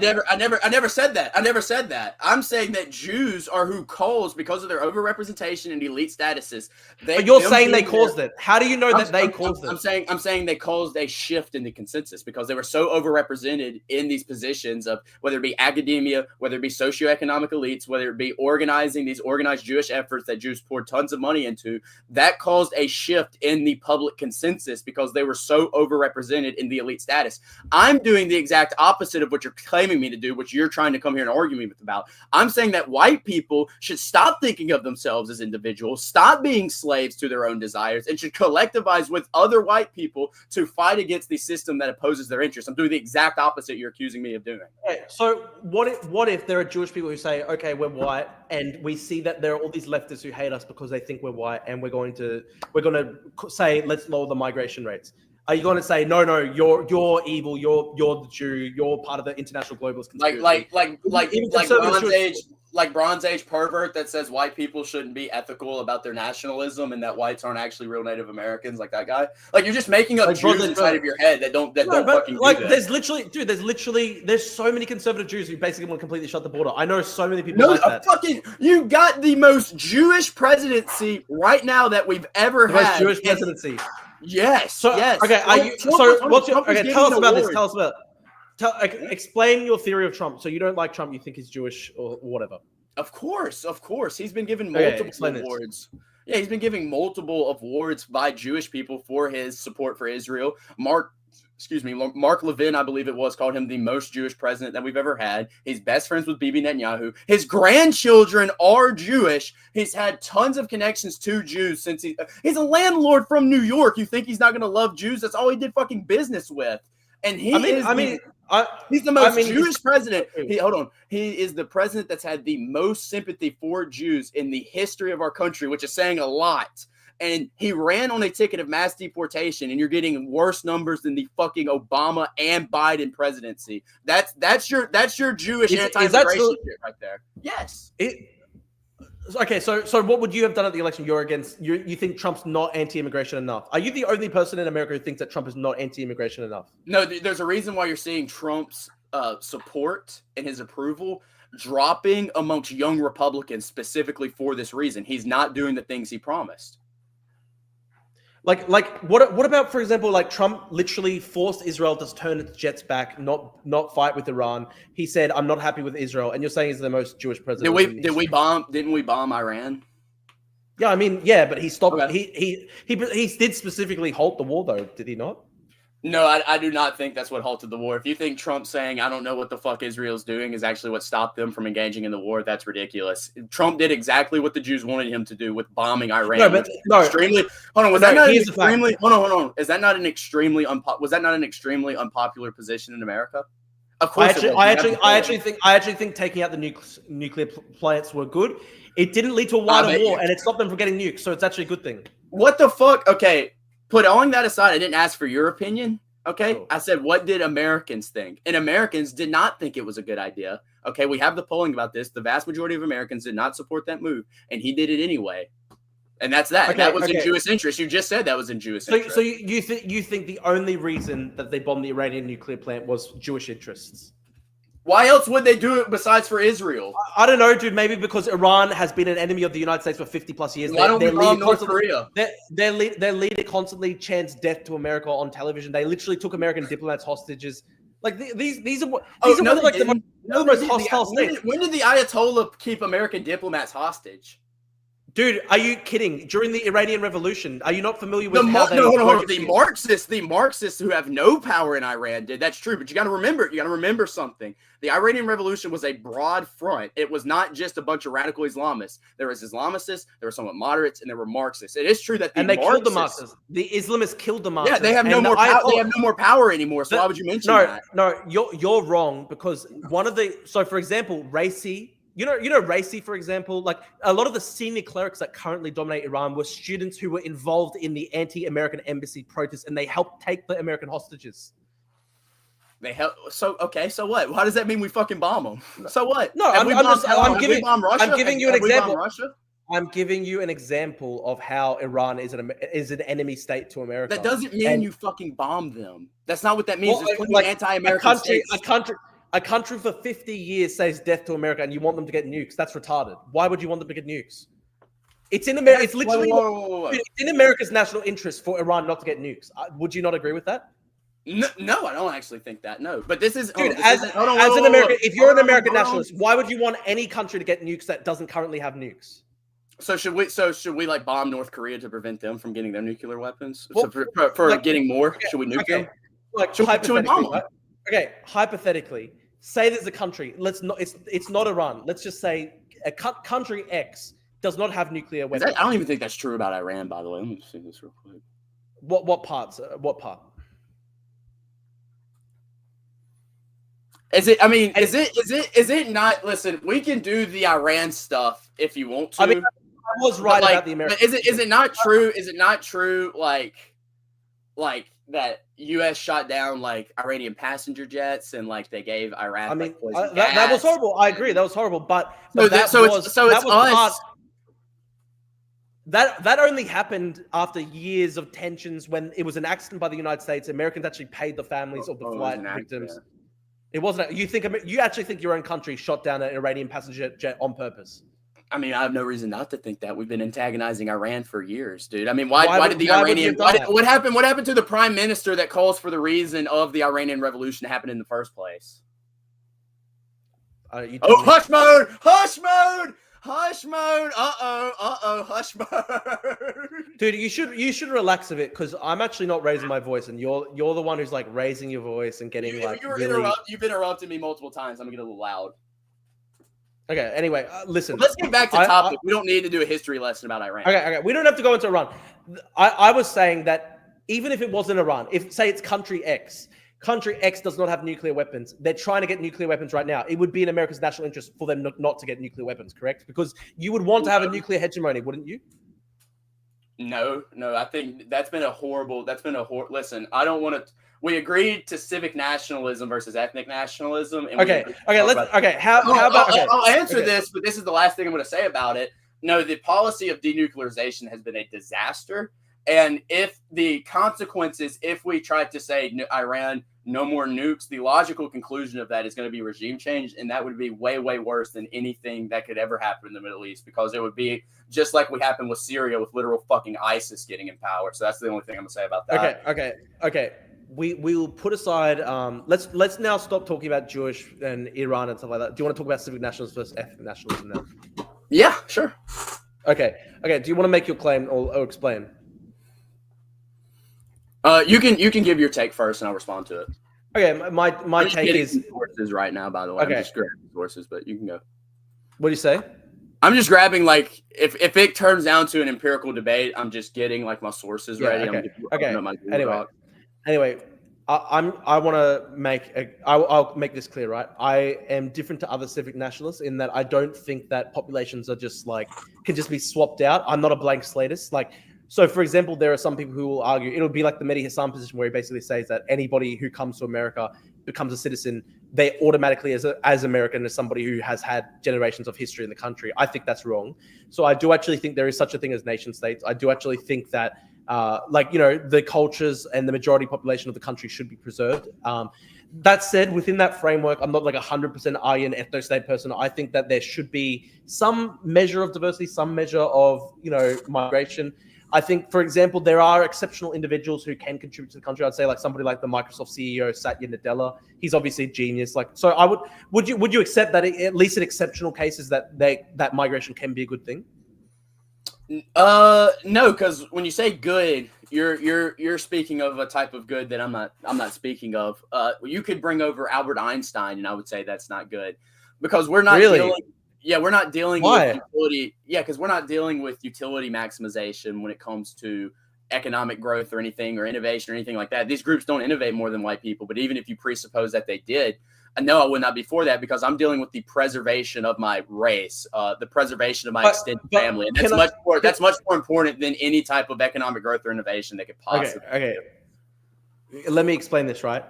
never said that. I never said that. I'm saying that Jews are who cause, because of their overrepresentation and elite statuses. But you're saying they caused it. How do you know that they caused it? I'm saying they caused a shift in the consensus because they were so overrepresented in these positions of whether it be academia, whether it be socioeconomic elites, whether it be organizing these organized Jewish efforts that Jews poured tons of money into. That caused a shift in the public consensus because they were so overrepresented in the elite status. I'm doing the exact opposite of what you're claiming me to do, which you're trying to come here and argue me about. I'm saying that white people should stop thinking of themselves as individuals, stop being slaves to their own desires, and should collectivize with other white people to fight against the system that opposes their interests. I'm doing the exact opposite you're accusing me of doing. Okay, so what if there are Jewish people who say, okay, we're white, and we see that there are all these leftists who hate us because they think we're white, and we're going to say, let's lower the migration rates. Are you going to say, no, you're evil, you're the Jew, you're part of the international globalist conspiracy? Like Bronze Age pervert that says white people shouldn't be ethical about their nationalism and that whites aren't actually real Native Americans, like that guy. Like you're just making up Jews inside of your head that don't fucking like do that. there's so many conservative Jews who basically want to completely shut the border. I know so many people like that. You got the most Jewish presidency right now that we've ever had. Most Jewish presidency. Yes. Okay. Tell us about this. Tell us about. Explain your theory of Trump. So you don't like Trump? You think he's Jewish or whatever? Of course. He's been given multiple awards. Yeah, he's been giving multiple awards by Jewish people for his support for Israel. Mark Levin, I believe it was, called him the most Jewish president that we've ever had. He's best friends with Bibi Netanyahu. His grandchildren are Jewish. He's had tons of connections to Jews since he's a landlord from New York. You think he's not going to love Jews? That's all he did fucking business with. And he's the most Jewish president. He is the president that's had the most sympathy for Jews in the history of our country, which is saying a lot. And he ran on a ticket of mass deportation, and you're getting worse numbers than the fucking Obama and Biden presidency. That's your Jewish anti-immigration shit right there. Yes. Okay, so what would you have done at the election? You think Trump's not anti-immigration enough? Are you the only person in America who thinks that Trump is not anti-immigration enough? No, there's a reason why you're seeing Trump's support and his approval dropping amongst young Republicans specifically for this reason. He's not doing the things he promised. Like what about, for example, like Trump literally forced Israel to turn its jets back, not fight with Iran. He said, "I'm not happy with Israel," and you're saying he's the most Jewish president. Didn't we bomb Iran? Yeah, I mean, yeah, but he stopped. Okay. He did specifically halt the war, though, did he not? No, I do not think that's what halted the war. If you think Trump saying, I don't know what the fuck Israel's doing is actually what stopped them from engaging in the war, that's ridiculous. Trump did exactly what the Jews wanted him to do with bombing Iran. Was that not an extremely unpopular position in America? Of course. I actually think taking out the nuclear plants were good. It didn't lead to a wider war, and it stopped them from getting nuked, so it's actually a good thing. What the fuck? Okay. Putting that aside, I didn't ask for your opinion, okay? Cool. I said, what did Americans think? And Americans did not think it was a good idea, okay? We have the polling about this. The vast majority of Americans did not support that move, and he did it anyway. And that's that. Okay, that was in Jewish interest. You just said that was in Jewish interest. So you think the only reason that they bombed the Iranian nuclear plant was Jewish interests? Why else would they do it besides for Israel? I don't know, dude. Maybe because Iran has been an enemy of the United States for 50 plus years. Why don't we bomb North Korea? Their leader constantly chants death to America on television. They literally took American diplomats hostages. Like these are the most hostile states. When did the Ayatollah keep American diplomats hostage? Dude, are you kidding? During the Iranian Revolution, are you not familiar with the Marxists who have no power in Iran did. That's true, but you got to remember something. The Iranian Revolution was a broad front. It was not just a bunch of radical Islamists. There was Islamicists, there were somewhat moderates, and there were Marxists. It is true that they killed the Marxists. The Islamists killed the Marxists. Yeah, they have no more power. They have no more power anymore. So why would you mention that? No, you're wrong because for example, Raisi. You know, Raisi, for example, like a lot of the senior clerics that currently dominate Iran were students who were involved in the anti-American embassy protests, and they helped take the American hostages. They help. So okay. So what? Why does that mean we fucking bomb them? So what? No, I'm giving you an example. Russia? I'm giving you an example of how Iran is an enemy state to America. That doesn't mean you fucking bomb them. That's not what that means. Well, There's plenty like, of anti-American states. A country for 50 years says death to America, and you want them to get nukes. That's retarded. Why would you want them to get nukes? It's in America. It's literally it's in America's national interest for Iran not to get nukes. Would you not agree with that? No, I don't actually think that. No, but this is as an American. If you're an American nationalist, why would you want any country to get nukes that doesn't currently have nukes? So should we like bomb North Korea to prevent them from getting their nuclear weapons? Well, so for like, getting more, should we nuke them? Like should we bomb them? Right? Okay, hypothetically, say there's a country. It's not Iran. Let's just say a country X does not have nuclear weapons. I don't even think that's true about Iran, by the way. Let me see this real quick. What parts? What part? Is it? I mean, is it not? Listen, we can do the Iran stuff if you want to. I mean, I was right about the American. Is it not true? Is it not true? Like that U.S. shot down like Iranian passenger jets and like they gave Iraq. I mean, like, that was horrible. I agree, that was horrible. But it's us. That only happened after years of tensions when it was an accident by the United States. Americans actually paid the families of the flight victims. Yeah. It wasn't. You actually think your own country shot down an Iranian passenger jet on purpose? I mean, I have no reason not to think that. We've been antagonizing Iran for years, dude. I mean, why did the Iranian? What happened? What happened to the prime minister that calls for the reason of the Iranian Revolution to happen in the first place? Hush mode! Hush mode! Hush mode! Hush mode! Dude, you should relax a bit because I'm actually not raising my voice, and you're the one who's like raising your voice and getting You've interrupted me multiple times. I'm gonna get a little loud. Okay. Anyway, listen. Let's get back to topic. We don't need to do a history lesson about Iran. Okay. We don't have to go into Iran. I was saying that even if it wasn't Iran, if say it's country X does not have nuclear weapons. They're trying to get nuclear weapons right now. It would be in America's national interest for them not to get nuclear weapons, correct? Because you would want to have a nuclear hegemony, wouldn't you? No. I think that's been a horrible. Listen, I don't want to. We agreed to civic nationalism versus ethnic nationalism. And How about? I'll answer this, but this is the last thing I'm going to say about it. No, the policy of denuclearization has been a disaster. And if the consequences, if we try to say Iran, no more nukes, the logical conclusion of that is going to be regime change. And that would be way, way worse than anything that could ever happen in the Middle East, because it would be just like what happened with Syria with literal fucking ISIS getting in power. So that's the only thing I'm going to say about that. Okay. We will put aside. Let's now stop talking about Jewish and Iran and stuff like that. Do you want to talk about civic nationalism versus ethnic nationalism now? Yeah, sure. Okay. Do you want to make your claim or explain? You can give your take first, and I'll respond to it. Okay, my take is sources right now. By the way, okay. I'm just grabbing sources, but you can go. What do you say? I'm just grabbing if it turns down to an empirical debate, I'm just getting like my sources ready. Okay. Anyway, I want to I'll make this clear, right? I am different to other civic nationalists in that I don't think that populations are just can just be swapped out. I'm not a blank slatist. So, for example, there are some people who will argue it'll be like the Medhi Hasan position, where he basically says that anybody who comes to America becomes a citizen, they automatically, as American, as somebody who has had generations of history in the country. I think that's wrong. So I do actually think there is such a thing as nation states. I do actually think that, the cultures and the majority population of the country should be preserved. That said, within that framework, I'm not 100% Aryan ethno-state person. I think that there should be some measure of diversity, some measure of, migration. I think, for example, there are exceptional individuals who can contribute to the country. I'd say somebody like the Microsoft CEO, Satya Nadella. He's obviously a genius. So would you accept that at least in exceptional cases that migration can be a good thing? No, because when you say good, you're speaking of a type of good that I'm not speaking of. You could bring over Albert Einstein, and I would say that's not good, because we're not really. We're not dealing Why? with utility. Yeah, because we're not dealing with utility maximization when it comes to economic growth or anything, or innovation or anything like that. These groups don't innovate more than white people. But even if you presuppose that they did, no, I would not be for that, because I'm dealing with the preservation of my race, the preservation of my extended family, and that's much more important than any type of economic growth or innovation that could possibly. Okay. Let me explain this, right?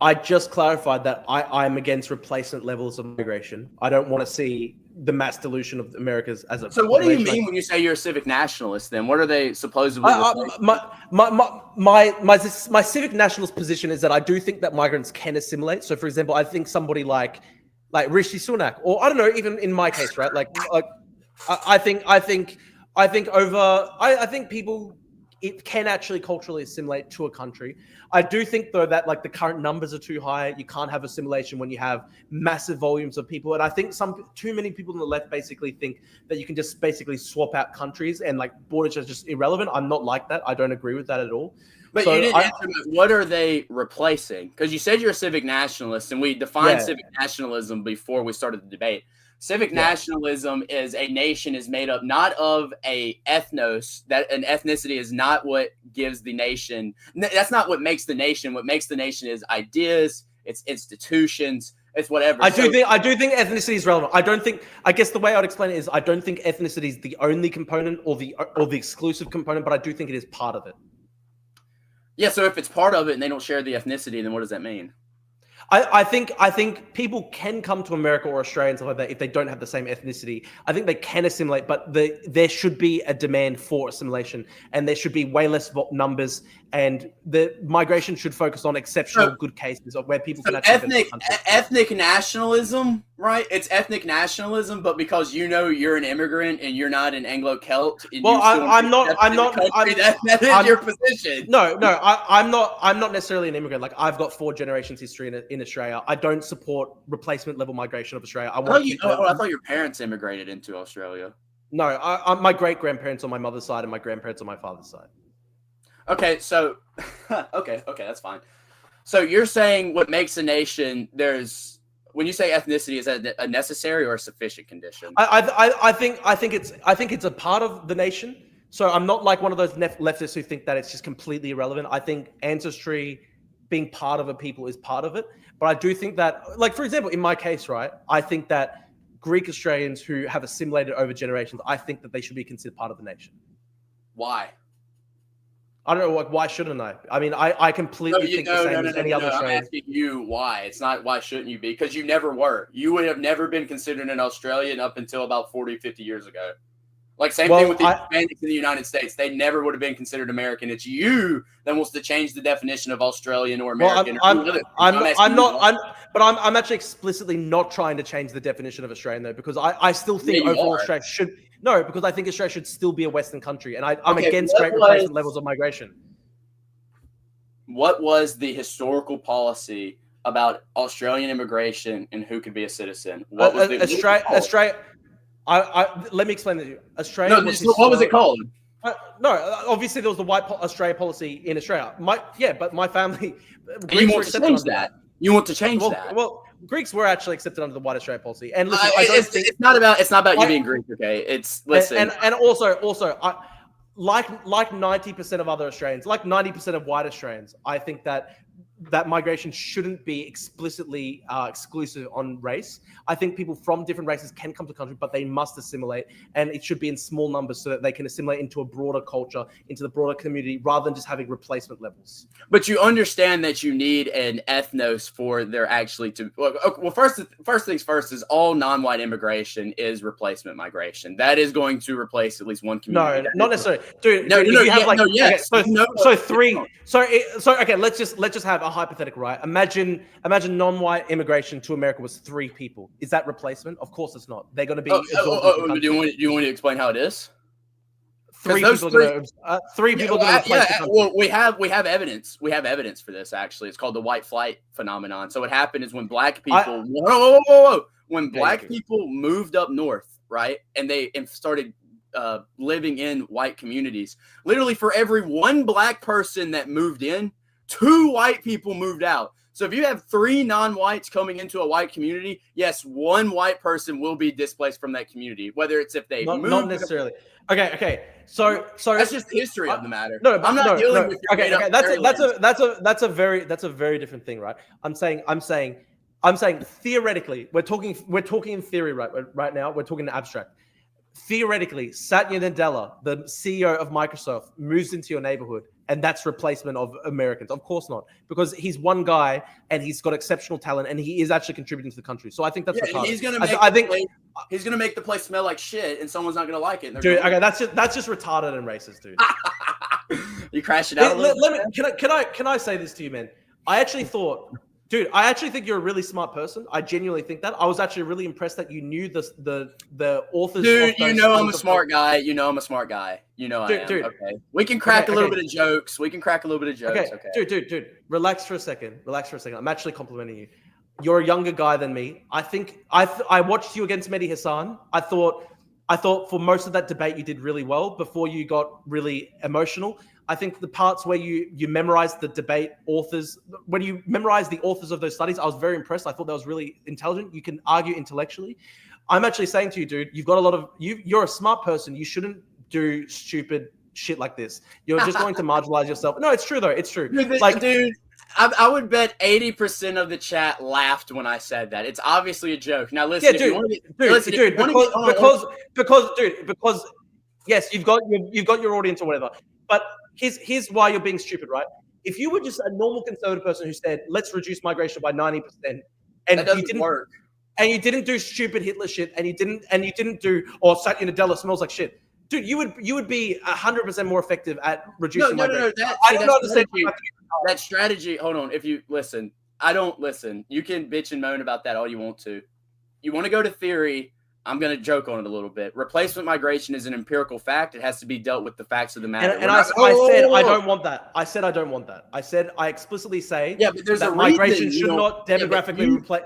I just clarified that I'm against replacement levels of migration. I don't want to see the mass dilution of Americas as a So what do you population. mean when you say you're a civic nationalist? Then what are they supposedly? My civic nationalist position is that I do think that migrants can assimilate. So, for example, I think somebody like Rishi Sunak, or I don't know, even in my case, right? I think people it can actually culturally assimilate to a country. I do think though that like the current numbers are too high. You can't have assimilation when you have massive volumes of people. And I think too many people on the left basically think that you can just basically swap out countries and like borders are just irrelevant. I'm not like that. I don't agree with that at all. But So you didn't answer me. What are they replacing? Because you said you're a civic nationalist, and we defined civic nationalism before we started the debate. Civic nationalism is a nation is made up not of a ethnos, that an ethnicity is not what gives the nation. That's not what makes the nation. What makes the nation is ideas, it's institutions, it's whatever. I do think ethnicity is relevant. I guess the way I'd explain it is I don't think ethnicity is the only component or the exclusive component, but I do think it is part of it. Yeah, so if it's part of it and they don't share the ethnicity, then what does that mean? I think people can come to America or Australia and stuff like that if they don't have the same ethnicity. I think they can assimilate, but there should be a demand for assimilation, and there should be way less numbers, and the migration should focus on exceptional good cases of where people can actually ethnic nationalism, right? It's ethnic nationalism, but because you're an immigrant and you're not an Anglo-Celt. Well, that is your position. No, I'm not necessarily an immigrant. Like I've got 4 generations history in Australia. I don't support replacement level migration of Australia. I thought your parents immigrated into Australia. No, my great grandparents on my mother's side and my grandparents on my father's side. Okay, so okay, that's fine. So you're saying what makes a nation? When you say ethnicity, is that a necessary or a sufficient condition? I think it's a part of the nation. So I'm not like one of those leftists who think that it's just completely irrelevant. I think ancestry, being part of a people, is part of it. But I do think that, like for example, in my case, right, I think that Greek Australians who have assimilated over generations, I think that they should be considered part of the nation. Why? I don't know. Like, why shouldn't I? I mean, I completely think the same as any other Australian. I'm asking you why. It's not why shouldn't you be? Because you never were. You would have never been considered an Australian up until about 40, 50 years ago. Like same thing with the Hispanics in the United States. They never would have been considered American. It's you that wants to change the definition of Australian or American. I'm actually explicitly not trying to change the definition of Australian though, because I still think overall Australia should. No, because I think Australia should still be a Western country, and I'm against great replacement levels of migration. What was the historical policy about Australian immigration and who could be a citizen? What was Australia? Let me explain that to you. Australia. No, what was it called? No, obviously there was the white Australia policy in Australia. But my family. You want to change that. You want to change that. Well, Greeks were actually accepted under the white Australia policy, and listen, it's not about you being Greek, okay? It's listen, and also, like 90% of other Australians, like 90% of white Australians, I think that migration shouldn't be explicitly exclusive on race. I think people from different races can come to the country, but they must assimilate, and it should be in small numbers so that they can assimilate into a broader culture, into the broader community, rather than just having replacement levels. But you understand that you need an ethnos for there actually to. Well, first things first is all non-white immigration is replacement migration. That is going to replace at least one community. No, not necessarily, dude. Okay, let's just have a hypothetical, right? Imagine non-white immigration to America was 3 people. Is that replacement? Of course it's not. They're going to be. Do you want to explain how it is? 3 people. 3 people. Well, we have evidence. We have evidence for this. Actually, it's called the white flight phenomenon. So what happened is when black people, when black people moved up north, right, and they started living in white communities. Literally, for every 1 black person that moved in, 2 white people moved out. So if you have 3 non-whites coming into a white community, yes, 1 white person will be displaced from that community, whether it's if they move. Not necessarily. Okay. So that's just the history of the matter. No, I'm not dealing with your okay. That's a very different thing, right? I'm saying theoretically, we're talking in theory right now. We're talking in abstract. theoretically, Satya Nadella, the CEO of Microsoft, moves into your neighborhood, and that's replacement of Americans. Of course not, because he's one guy and he's got exceptional talent, and he is actually contributing to the country. So I think that's retarded. He's gonna make he's gonna make the place smell like shit, and someone's not gonna like it. Dude, okay, that's just retarded and racist, dude. You crash it out. Can I say this to you, man? I actually think you're a really smart person. I genuinely think that. I was actually really impressed that you knew the authors. Dude, you know I'm a smart guy. You know I'm a smart guy. You know I am. Dude. Okay. We can crack a little bit of jokes. Okay. Dude. Relax for a second. I'm actually complimenting you. You're a younger guy than me. I think I watched you against Medhi Hasan. I thought for most of that debate you did really well before you got really emotional. I think the parts where you memorized the debate authors, when you memorized the authors of those studies, I was very impressed. I thought that was really intelligent. You can argue intellectually. I'm actually saying to you, dude, you're a smart person. You shouldn't do stupid shit like this. You're just going to marginalize yourself. No, it's true though. It's true. Dude, I would bet 80% of the chat laughed when I said that. It's obviously a joke. Now listen, because yes, you've got your audience or whatever. But here's why you're being stupid, right? If you were just a normal conservative person who said, let's reduce migration by 90%, and that doesn't work. And you didn't do stupid Hitler shit, and you didn't do, or Satya Nadella smells like shit. Dude, you would be 100% more effective at reducing migration. I don't understand that strategy. Hold on. If you listen, I don't listen. You can bitch and moan about that all you want to. You want to go to theory, I'm going to joke on it a little bit. Replacement migration is an empirical fact. It has to be dealt with the facts of the matter. And I said I don't want that. I said I explicitly say but there's that migration should not demographically replace.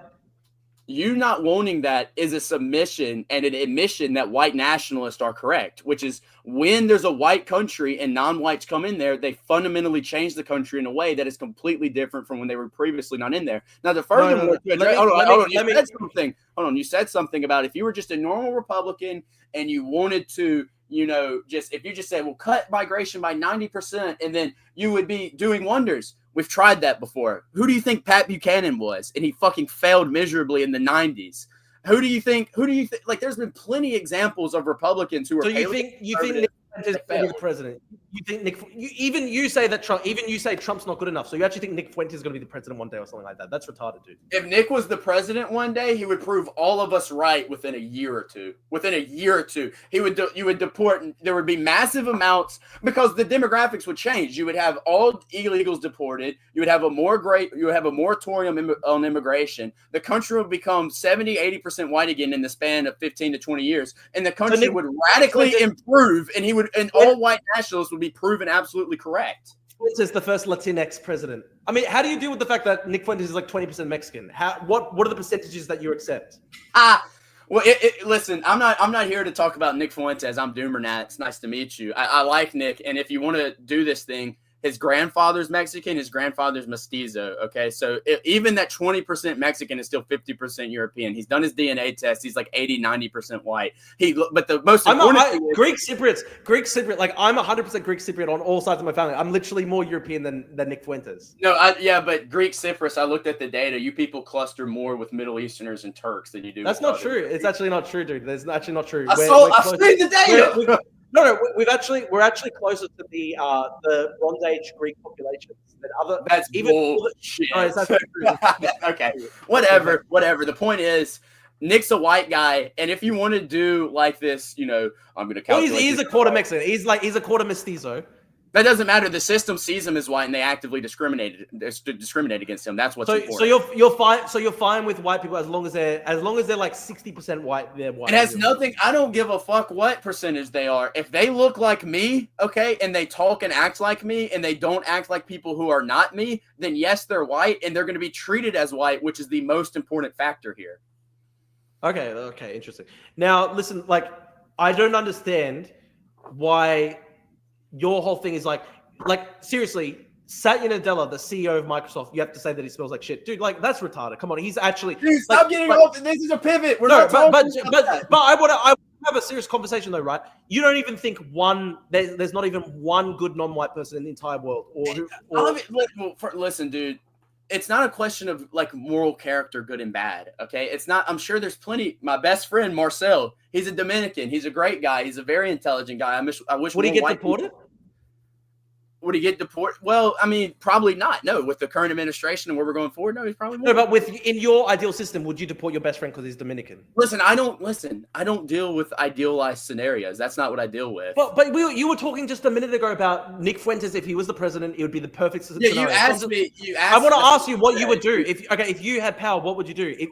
You not wanting that is a submission and an admission that white nationalists are correct, which is when there's a white country and non-whites come in there, they fundamentally change the country in a way that is completely different from when they were previously not in there. Now, the furthermore, you said something about if you were just a normal Republican and you wanted to, if you just said, well, cut migration by 90%, and then you would be doing wonders. We've tried that before. Who do you think Pat Buchanan was? And he fucking failed miserably in the 90s. Who do you think? Like, there's been plenty examples of Republicans who are. So you think Nick Fuentes is going to be the president? You think you say that Trump? Even you say Trump's not good enough. So you actually think Nick Fuentes is going to be the president one day or something like that? That's retarded, dude. If Nick was the president one day, he would prove all of us right within a year or two. You would deport. There would be massive amounts because the demographics would change. You would have all illegals deported. You would have a moratorium on immigration. The country would become 70-80% white again in the span of 15 to 20 years, and the country would radically improve. And all white nationalists would be proven absolutely correct. Fuentes is the first Latinx president. I mean, how do you deal with the fact that Nick Fuentes is like 20% Mexican? What are the percentages that you accept? Well, listen, I'm not here to talk about Nick Fuentes. I'm Doomer Nat. It's nice to meet you. I like Nick, and if you want to do this thing, his grandfather's Mexican, his grandfather's mestizo. Okay, so even that 20% Mexican is still 50% European. He's done his DNA test. He's like 80-90% white. But the most important thing is Greek Cypriot. Like, I'm 100% Greek Cypriot on all sides of my family. I'm literally more European than Nick Fuentes. No, but Greek Cyprus. I looked at the data. You people cluster more with Middle Easterners and Turks than you do. That's not true. It's actually not true, dude. That's actually not true. I've seen the data. We're actually closer to the Bronze Age Greek populations than other. That's even bullshit. Okay, whatever. The point is, Nick's a white guy, and if you want to do like this, I'm going to calculate. Well, he's a quarter Mexican. He's a quarter mestizo. That doesn't matter. The system sees him as white, and they actively discriminate against him. That's what's important. So you're fine with white people as long as they're like 60% white. They're white. It has nothing. I don't give a fuck what percentage they are. If they look like me, okay, and they talk and act like me, and they don't act like people who are not me, then yes, they're white, and they're going to be treated as white, which is the most important factor here. Okay, interesting. Now, listen, like, I don't understand why your whole thing is like seriously, Satya Nadella, the CEO of Microsoft, you have to say that he smells like shit, dude. Like, that's retarded. Come on, he's actually. Dude, stop getting off. This is a pivot. But I want to have a serious conversation though, right? You don't even think there's not even one good non-white person in the entire world, listen, dude. it's not a question of like moral character, good and bad. Okay. It's not, I'm sure there's plenty. My best friend, Marcel, he's a Dominican. He's a great guy. He's a very intelligent guy. I wish Would he more get white deported? people. Would he get deported? Well, I mean, probably not. No, with the current administration and where we're going forward, no, he's probably No, won't. but in your ideal system, would you deport your best friend because he's Dominican? Listen. I don't deal with idealized scenarios. That's not what I deal with. But you were talking just a minute ago about Nick Fuentes. If he was the president, it would be the perfect Yeah, scenario. you asked me. I want to ask you what you would do if you had power. What would you do? If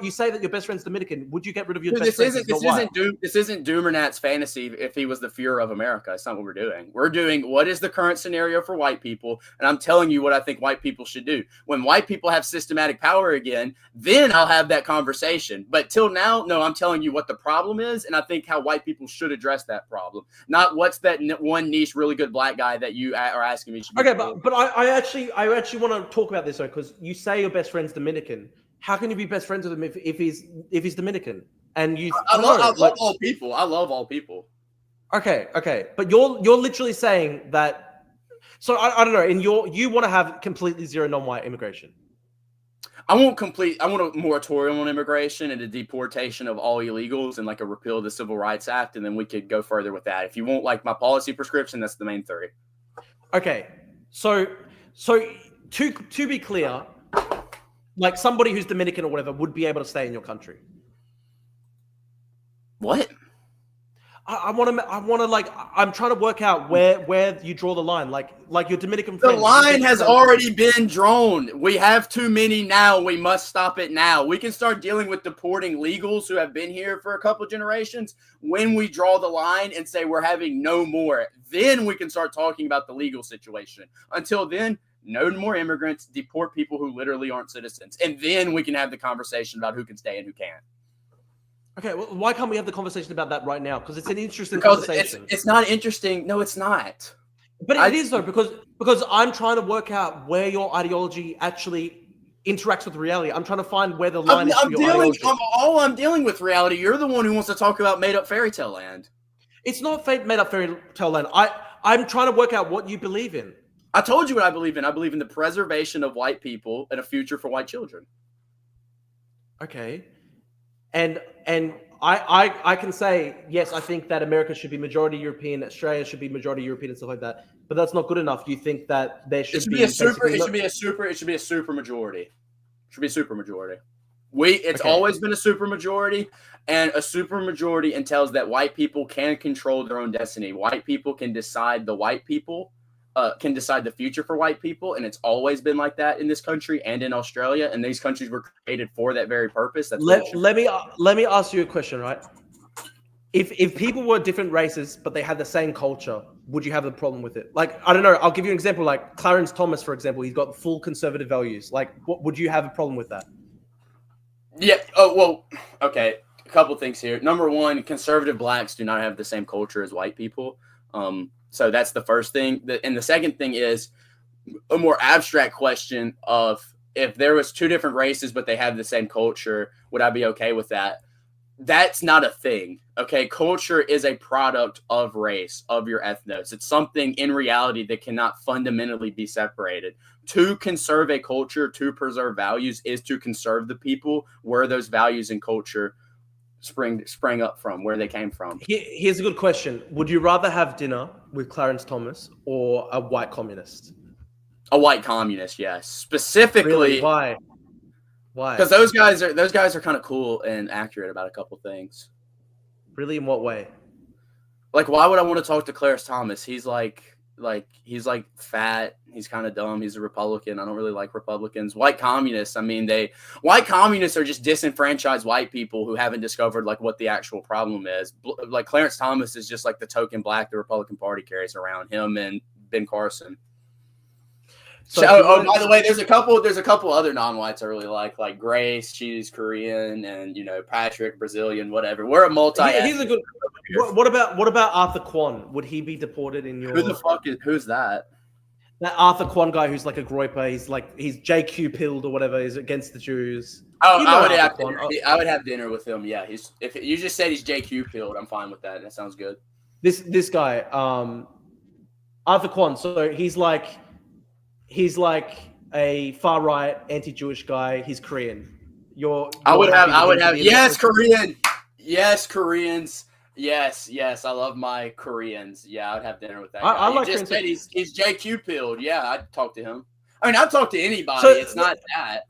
you say that your best friend's Dominican, would you get rid of your best friend? This isn't Doomernatt's fantasy. If he was the Fuhrer of America, it's not what we're doing. We're doing what is the current scenario for white people, and I'm telling you what I think white people should do. When white people have systematic power again, then I'll have that conversation. But till now, no, I'm telling you what the problem is, and I think how white people should address that problem. Not what's that one niche, really good black guy that you are asking me. Okay, but I actually want to talk about this though, because you say your best friend's Dominican. How can you be best friends with him if he's Dominican? And I love all people. I love all people. Okay, but you're literally saying that. So I don't know. You want to have completely zero non-white immigration. I want a moratorium on immigration and a deportation of all illegals and like a repeal of the Civil Rights Act, and then we could go further with that. If you want like my policy prescription, that's the main three. Okay, so to be clear, like somebody who's Dominican or whatever would be able to stay in your country. What? I want to like, I'm trying to work out where you draw the line. Like your Dominican friend. The line has already been drawn. We have too many now. We must stop it now. We can start dealing with deporting legals who have been here for a couple of generations when we draw the line and say we're having no more. Then we can start talking about the legal situation. Until then, no more immigrants, deport people who literally aren't citizens. And then we can have the conversation about who can stay and who can't. Okay, well, why can't we have the conversation about that right now? Because it's an interesting conversation. It's not interesting. No, it's not. But it is though, because I'm trying to work out where your ideology actually interacts with reality. I'm trying to find where the line is for your ideology. I'm dealing with reality. You're the one who wants to talk about made-up fairy tale land. It's not made-up fairy tale land. I'm trying to work out what you believe in. I told you what I believe in. I believe in the preservation of white people and a future for white children. Okay. And I can say, yes, I think that America should be majority European, Australia should be majority European and stuff like that. But that's not good enough. You think that there should be a super majority. It should be a super majority. It's always been a super majority, and a super majority entails that white people can control their own destiny. White people can decide can decide the future for white people, and it's always been like that in this country and in Australia, and these countries were created for that very purpose. Let me ask you a question, right? If people were different races but they had the same culture, would you have a problem with it? Like, I don't know, I'll give you an example, like Clarence Thomas, for example. He's got full conservative values. Like, would you have a problem with that? Yeah. Oh, well, okay. A couple things here. Number one, conservative blacks do not have the same culture as white people. So that's the first thing. And the second thing is a more abstract question of if there was two different races, but they have the same culture, would I be okay with that? That's not a thing. Okay. Culture is a product of race, of your ethnos. It's something in reality that cannot fundamentally be separated. To conserve a culture, to preserve values, is to conserve the people where those values and culture sprang up from, where they came from. Here's a good question. Would you rather have dinner with Clarence Thomas or a white communist? A white communist, yes. Specifically, really? Why? Because those guys are kind of cool and accurate about a couple things. Really? In what way? Like, why would I want to talk to Clarence Thomas? He's he's fat. He's kind of dumb. He's a Republican. I don't really like Republicans. White communists. I mean, white communists are just disenfranchised white people who haven't discovered like what the actual problem is. Like Clarence Thomas is just like the token black the Republican Party carries around, him and Ben Carson. So, by the way, there's a couple other non-whites I really like Grace, she's Korean, and Patrick, Brazilian, whatever. We're a multi. He's a good. What about Arthur Kwan? Would he be deported in your? Who's that? That Arthur Kwan guy who's like a groiper. He's JQ pilled or whatever. He's against the Jews. Oh, I would have dinner with him. Yeah, if you just said he's JQ pilled, I'm fine with that. That sounds good. This guy, Arthur Kwan. So he's like a far right anti-Jewish guy. He's Korean. I would happy with have, him to be in yes, that Korean. Yes, Koreans. Yes, I love my Koreans. Yeah, I'd have dinner with that guy. I You like just said Koreans. he's JQ pilled. Yeah, I'd talk to him. I mean, I'd talk to anybody. So It's not that.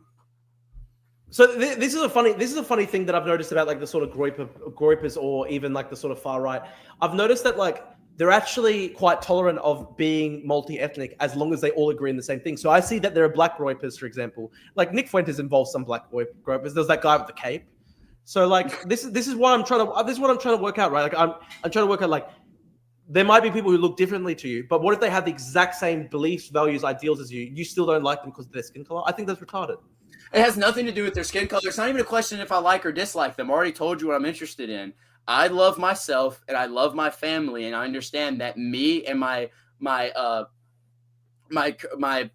So this is a funny thing that I've noticed about like the sort of groypers or even like the sort of far right. I've noticed that like they're actually quite tolerant of being multi-ethnic as long as they all agree in the same thing. So I see that there are black groypers, for example, like Nick Fuentes involves some black groypers. There's that guy with the cape. So like this is what I'm trying to work out, right? Like I'm trying to work out like there might be people who look differently to you, but what if they have the exact same beliefs, values, ideals as you? You still don't like them because of their skin color? I think that's retarded. It has nothing to do with their skin color. It's not even a question if I like or dislike them. I already told you what I'm interested in. I love myself and I love my family, and I understand that me and my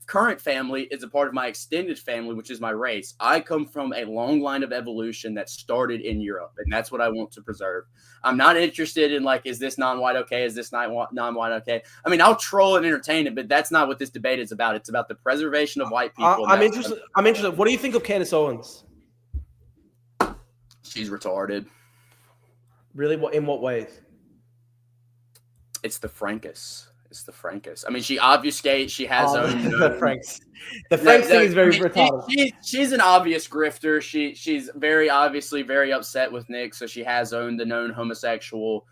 current family is a part of my extended family, which is my race. I come from a long line of evolution that started in Europe, and that's what I want to preserve. I'm not interested in like, is this non-white okay? Is this non-white okay? I mean, I'll troll and entertain it, but that's not what this debate is about. It's about the preservation of white people. I'm interested. What do you think of Candace Owens? She's retarded. Really? What? In what ways? It's the frankest. I mean, she obfuscates. She has own. The Franks. The Franks thing is very retarded. She's an obvious grifter. She's very obviously very upset with Nick, so she has owned the known homosexual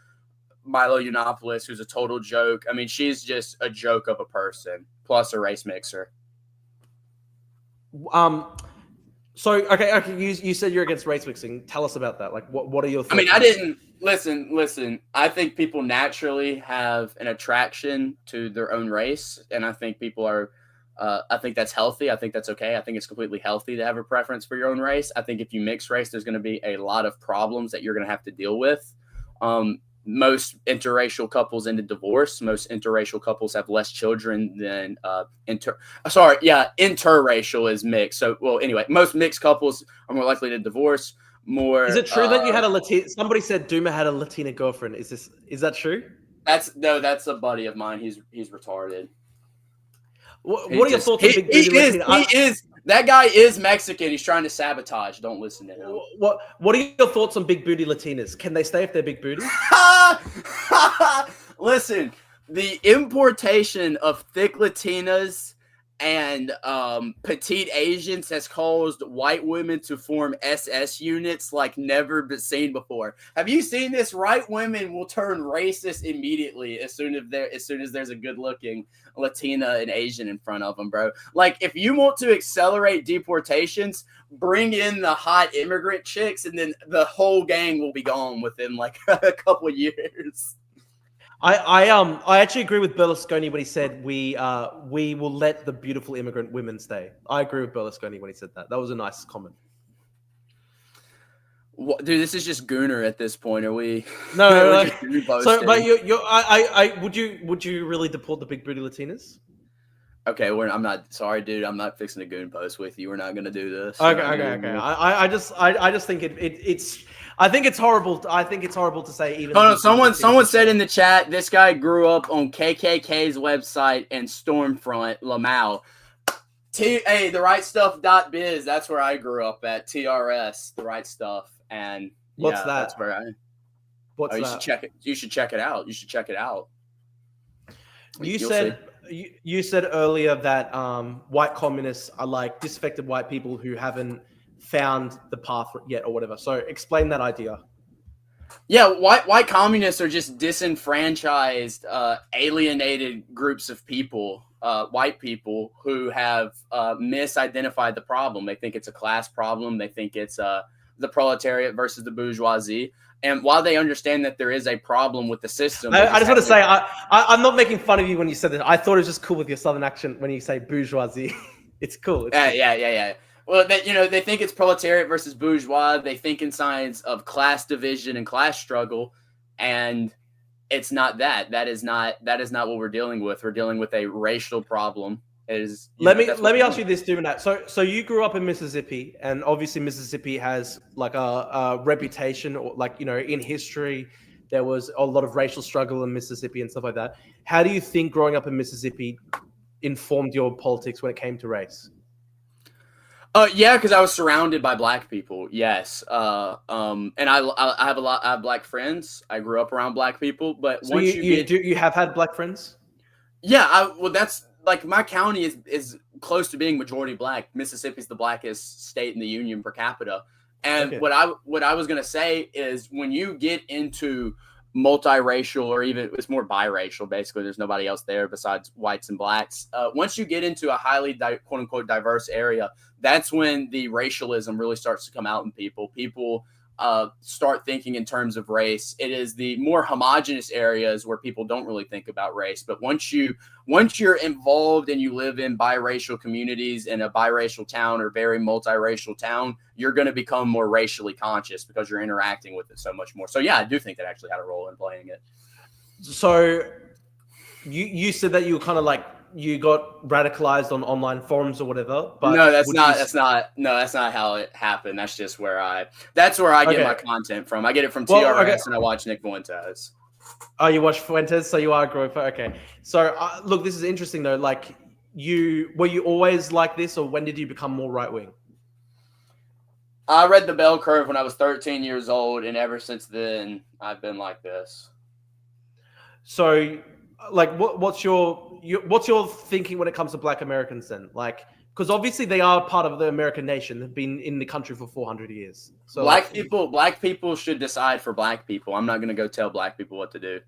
Milo Yiannopoulos, who's a total joke. I mean, she's just a joke of a person, plus a race mixer. So okay. You said you're against race mixing. Tell us about that. Like, what are your thoughts? I mean, I didn't listen. I think people naturally have an attraction to their own race, and I think people are. I think that's healthy. I think that's okay. I think it's completely healthy to have a preference for your own race. I think if you mix race, there's going to be a lot of problems that you're going to have to deal with. Most interracial couples end in divorce. Most interracial couples have less children than interracial is mixed. So, well, anyway, most mixed couples are more likely to divorce. More. Is it true that you had a Latina? Somebody said Duma had a Latina girlfriend. Is that true? That's a buddy of mine. He's retarded. What are your thoughts on Big Booty Latina? That guy is Mexican. He's trying to sabotage. Don't listen to him. What are your thoughts on big booty Latinas? Can they stay if they're big booty? Listen, the importation of thick Latinas and petite Asians has caused white women to form SS units like never been seen before. Have you seen this? White women will turn racist immediately as soon as there's a good-looking Latina and Asian in front of them, bro. Like, if you want to accelerate deportations, bring in the hot immigrant chicks, and then the whole gang will be gone within like a couple of years. I actually agree with Berlusconi when he said we will let the beautiful immigrant women stay. I agree with Berlusconi when he said that. That was a nice comment. What, dude, this is just Gooner at this point. Are we? No. So, but would you really deport the big booty Latinas? Okay, I'm not sorry, dude. I'm not fixing a goon post with you. We're not gonna do this. Okay. I just think it's. I think it's horrible. I think it's horrible to say. Even someone said in the chat, this guy grew up on KKK's website and Stormfront Lamau. Hey, the right stuff.biz. That's where I grew up at. TRS, the right stuff. And what's that? That's where I. What's that? You should check it. You should check it out. You said earlier that white communists are like disaffected white people who haven't found the path yet or whatever. So explain that idea. Yeah, white communists are just disenfranchised, alienated groups of people, white people who have misidentified the problem. They think it's a class problem. They think it's the proletariat versus the bourgeoisie. And while they understand that there is a problem with the system, I just want to say I'm not making fun of you when you said that. I thought it was just cool with your southern accent when you say bourgeoisie. It's cool. Yeah. Well, they think it's proletariat versus bourgeois. They think in science of class division and class struggle, and it's not that. That is not what we're dealing with. We're dealing with a racial problem. Let me ask you this, Dumanat. So you grew up in Mississippi, and obviously Mississippi has like a reputation, or like, in history, there was a lot of racial struggle in Mississippi and stuff like that. How do you think growing up in Mississippi informed your politics when it came to race? Yeah, because I was surrounded by black people. Yes. And I have I have black friends. I grew up around black people, but So once you have had black friends? yeah, well, that's like my county is close to being majority black. Mississippi's the blackest state in the union per capita. And Okay. what I was gonna say is when you get into multiracial, or even it's more biracial, basically, there's nobody else there besides whites and blacks. Once you get into a highly quote unquote diverse area, that's when the racialism really starts to come out in people. People start thinking in terms of race. It is the more homogenous areas where people don't really think about race. But once you're involved and you live in biracial communities in a biracial town or very multiracial town, you're going to become more racially conscious because you're interacting with it so much more. So yeah, I do think that actually had a role in playing it. So you said that you were kind of like you got radicalized on online forums or whatever, but no, that's not how it happened. That's just where I get my content from. I get it from TRS and I watch Nick Fuentes. Oh, you watch Fuentes, so you are a grouper. Okay. So look, this is interesting though. Like were you always like this, or when did you become more right wing? I read the bell curve when I was 13 years old, and ever since then I've been like this. So like what's your thinking when it comes to black Americans then? Like, because obviously they are part of the American nation. They've been in the country for 400 years. So black people should decide for black people. I'm not going to go tell black people what to do.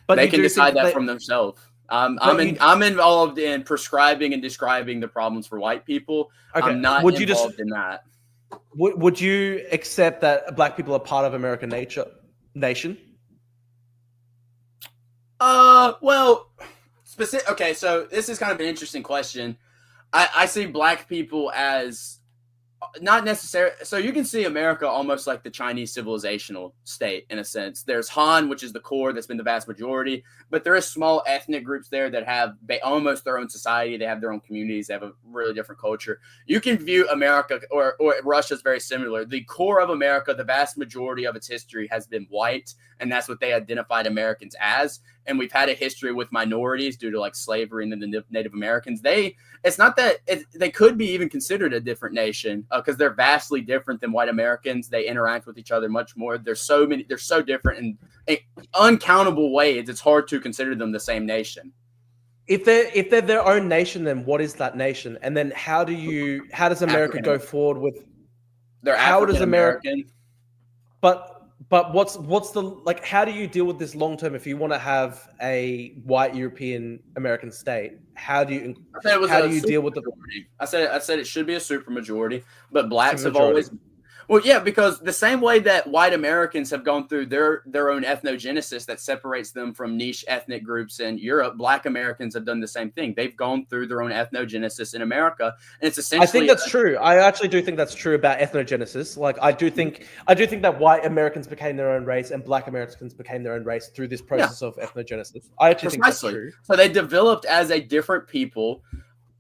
But they can decide that from themselves. I'm involved in prescribing and describing the problems for white people. Okay. I'm not involved in that. Would you accept that black people are part of American nation? Well, specific. Okay, so this is kind of an interesting question. I see black people as not necessarily. So you can see America almost like the Chinese civilizational state in a sense. There's Han, which is the core that's been the vast majority, but there is small ethnic groups there that have almost their own society. They have their own communities. They have a really different culture. You can view America or Russia is very similar. The core of America, the vast majority of its history has been white, and that's what they identified Americans as. And we've had a history with minorities due to like slavery and then the Native Americans. It's not that they could be even considered a different nation because they're vastly different than white Americans. They interact with each other much more. They're so different in uncountable ways. It's hard to consider them the same nation. If they're their own nation, then what is that nation? And then how does America go forward with? They're African American. But what's the like? How do you deal with this long term if you want to have a white European American state? How do you deal with the? I said it should be a supermajority, but blacks have always. Well, yeah, because the same way that white Americans have gone through their own ethnogenesis that separates them from niche ethnic groups in Europe, black Americans have done the same thing. They've gone through their own ethnogenesis in America, and it's essentially. I think that's true. I actually do think that's true about ethnogenesis. Like, I do think that white Americans became their own race and black Americans became their own race through this process of ethnogenesis. I actually think that's true. So they developed as a different people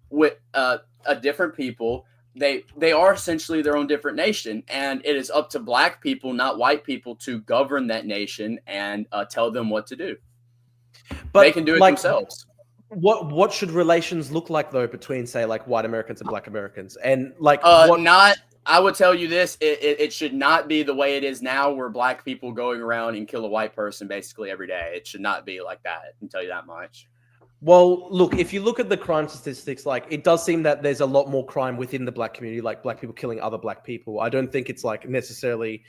with a different people. They are essentially their own different nation, and it is up to black people, not white people, to govern that nation and tell them what to do. But they can do it themselves. What should relations look like though between, say, like white Americans and black Americans, and like I would tell you this: it should not be the way it is now, where black people going around and kill a white person basically every day. It should not be like that. I can tell you that much. Well, look, if you look at the crime statistics, like it does seem that there's a lot more crime within the black community, like black people killing other black people. I don't think it's necessarily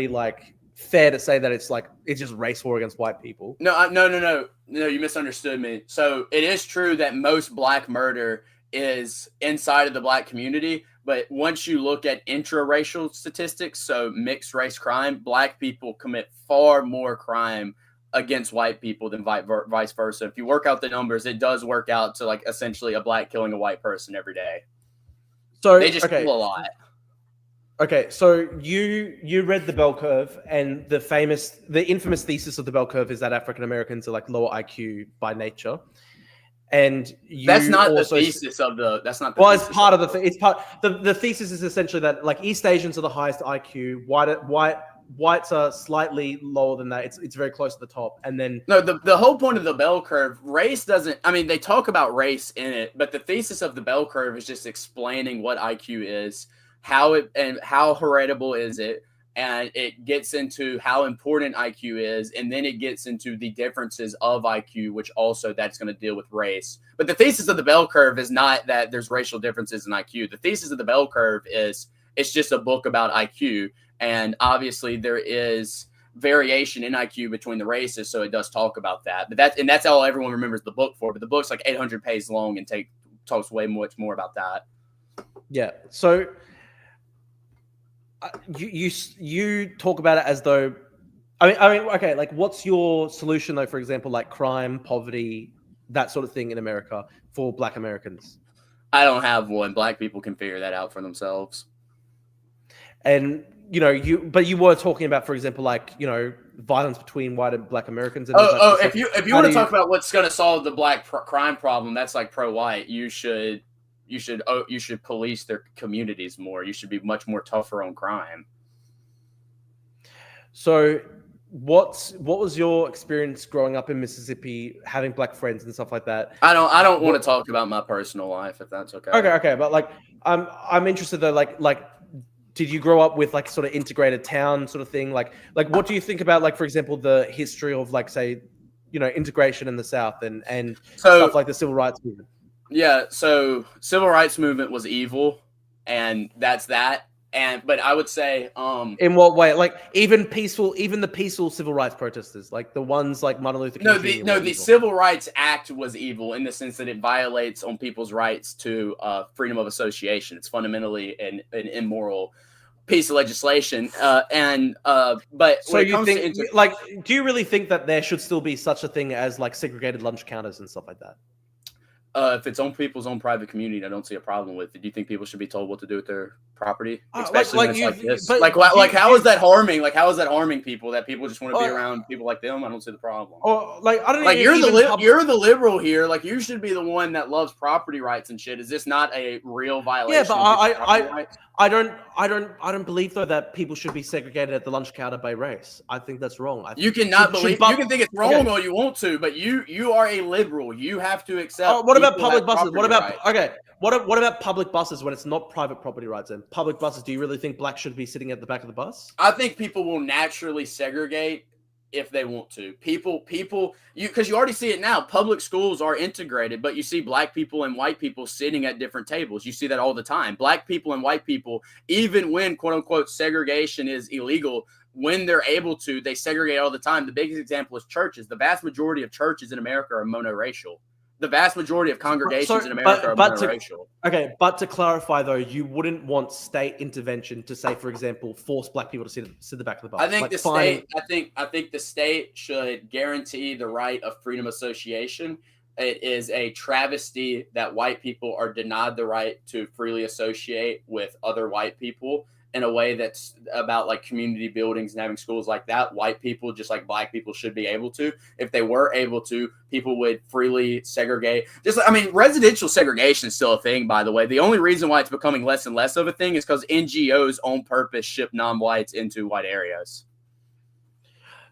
like fair to say that it's just race war against white people. No, you misunderstood me. So it is true that most black murder is inside of the black community, but once you look at intraracial statistics, so mixed race crime, black people commit far more crime against white people than vice versa. If you work out the numbers, it does work out to like essentially a black killing a white person every day. So they just kill a lot. Okay, so you read the bell curve, and the infamous thesis of the bell curve is that African Americans are like lower IQ by nature. And that's not the thesis of the. That's not. Well, it's part of the. It's part. The thesis is essentially that like East Asians are the highest IQ. whites are slightly lower than that. It's very close to the top, and then no, the whole point of the bell curve, race doesn't. I mean, they talk about race in it, but the thesis of the bell curve is just explaining what IQ is, how heritable is it, and it gets into how important IQ is, and then it gets into the differences of IQ, which also that's going to deal with race. But the thesis of the bell curve is not that there's racial differences in IQ. The thesis of the bell curve is it's just a book about IQ, and obviously there is variation in IQ between the races, so it does talk about that. But that's all everyone remembers the book for. But the book's like 800 pages long and talks way much more about that. Yeah. So you talk about it as though, I mean, okay, like what's your solution though? For example, like crime, poverty, that sort of thing in America for Black Americans. I don't have one. Black people can figure that out for themselves. And but you were talking about, for example, like violence between white and Black Americans. And if you want to talk about what's going to solve the Black crime problem, that's like pro-white. You should police their communities more. You should be much more tougher on crime. So, what was your experience growing up in Mississippi, having Black friends and stuff like that? I don't want to talk about my personal life, if that's okay. Okay, but like I'm interested though, like. Did you grow up with like sort of integrated town sort of thing? Like what do you think about, like, for example, the history of, like, say, integration in the South and stuff like the civil rights movement? Yeah. So civil rights movement was evil, and that's that. But I would say, in what way? Like even the peaceful civil rights protesters, like the ones like Martin Luther King. The Civil Rights Act was evil in the sense that it violates on people's rights to freedom of association. It's fundamentally an immoral piece of legislation. But so you think, do you really think that there should still be such a thing as like segregated lunch counters and stuff like that? If it's on people's own private community, I don't see a problem with it. Do you think people should be told what to do with their property? Especially like this. How is that harming? Like, how is that harming people? That people just want to be around people like them? I don't see the problem. Or like, I don't know. Like, you're the liberal here. Like, you should be the one that loves property rights and shit. Is this not a real violation? Yeah, but I don't believe though that people should be segregated at the lunch counter by race. I think that's wrong. You can think it's wrong all you want to, but you are a liberal. You have to accept. What about public buses? What about public buses when it's not private property rights? And public buses, do you really think Blacks should be sitting at the back of the bus? I think people will naturally segregate if they want to. Because you already see it now. Public schools are integrated, but you see Black people and white people sitting at different tables. You see that all the time. Black people and white people, even when quote unquote segregation is illegal, when they're able to, they segregate all the time. The biggest example is churches. The vast majority of churches in America are monoracial. The vast majority of congregations in America are monoracial. But to clarify, though, you wouldn't want state intervention to, say, for example, force Black people to sit at the back of the bus. I think I think the state should guarantee the right of freedom of association. It is a travesty that white people are denied the right to freely associate with other white people in a way that's about like community buildings and having schools like that. White people, just like Black people, should be able to. If they were able to, people would freely segregate. Residential segregation is still a thing, by the way. The only reason why it's becoming less and less of a thing is because NGOs on purpose ship non-whites into white areas.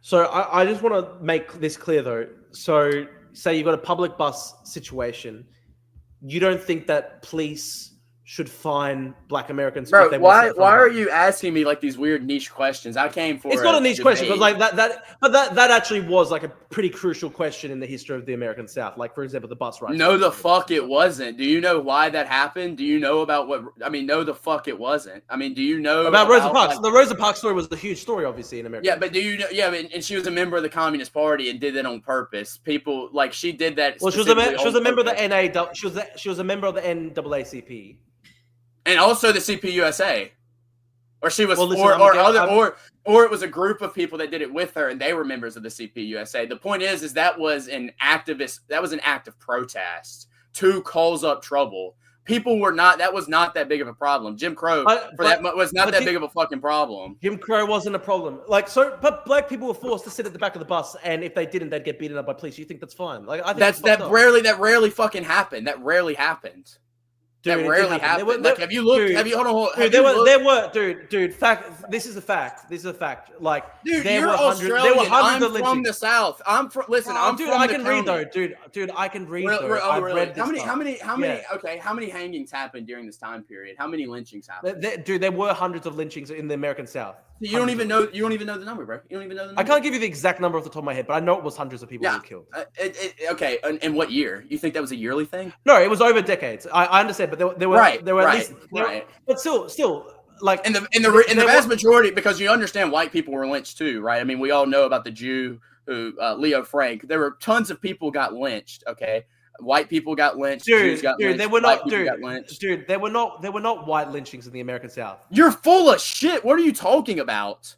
So I just want to make this clear, though. So say you've got a public bus situation. You don't think that police should fine Black Americans? Bro, why are you asking me like these weird niche questions? I came for it's not a niche question, but like that actually was like a pretty crucial question in the history of the American South. Like, for example, the bus ride. No, the fuck it wasn't. Do you know why that happened? Do you know about what? I mean, no, the fuck it wasn't. I mean, do you know about Rosa Parks? Like, the Rosa Parks story was a huge story, obviously, in America. Yeah, but do you know? Yeah, and she was a member of the Communist Party and did that on purpose. People like she did that. Well, she was a member of the NA. She was a member of the NAACP. And also the CPUSA, or she was, or it was a group of people that did it with her, and they were members of the CPUSA. The point is that was an act of protest to cause up trouble. People were not. That was not that big of a problem. Jim Crow was not that big of a fucking problem. Jim Crow wasn't a problem. But Black people were forced to sit at the back of the bus, and if they didn't, they'd get beaten up by police. You think that's fine? Like, I think that rarely fucking happened. That rarely happened. Dude, that it did rarely happen. happen. Like, have you looked? Dude, Have you hold on? dude, there were, dude. Fact. This is a fact. This is a fact. Like, Dude, there you're were hundreds. Australian. There were hundreds I'm of from lynchings. the South. I'm from. Listen, I'm dude, from I the can county. read though, dude. I can read though. Oh, I've really? read this How many? Yeah. Okay, how many hangings happened during this time period? How many lynchings happened? Dude, there were hundreds of lynchings in the American South. You don't even know. You don't even know the number, bro. You don't even know the number. I can't give you the exact number off the top of my head, but I know it was hundreds of people who were killed. Okay, and what year? You think that was a yearly thing? No, it was over decades. I understand, but there were at least but still like in the vast majority, because you understand white people were lynched too, right? I mean, we all know about the Jew who Leo Frank. There were tons of people got lynched. Okay. White people got lynched. Jews got lynched. They were not. Dude, there were not white lynchings in the American South. You're full of shit. What are you talking about?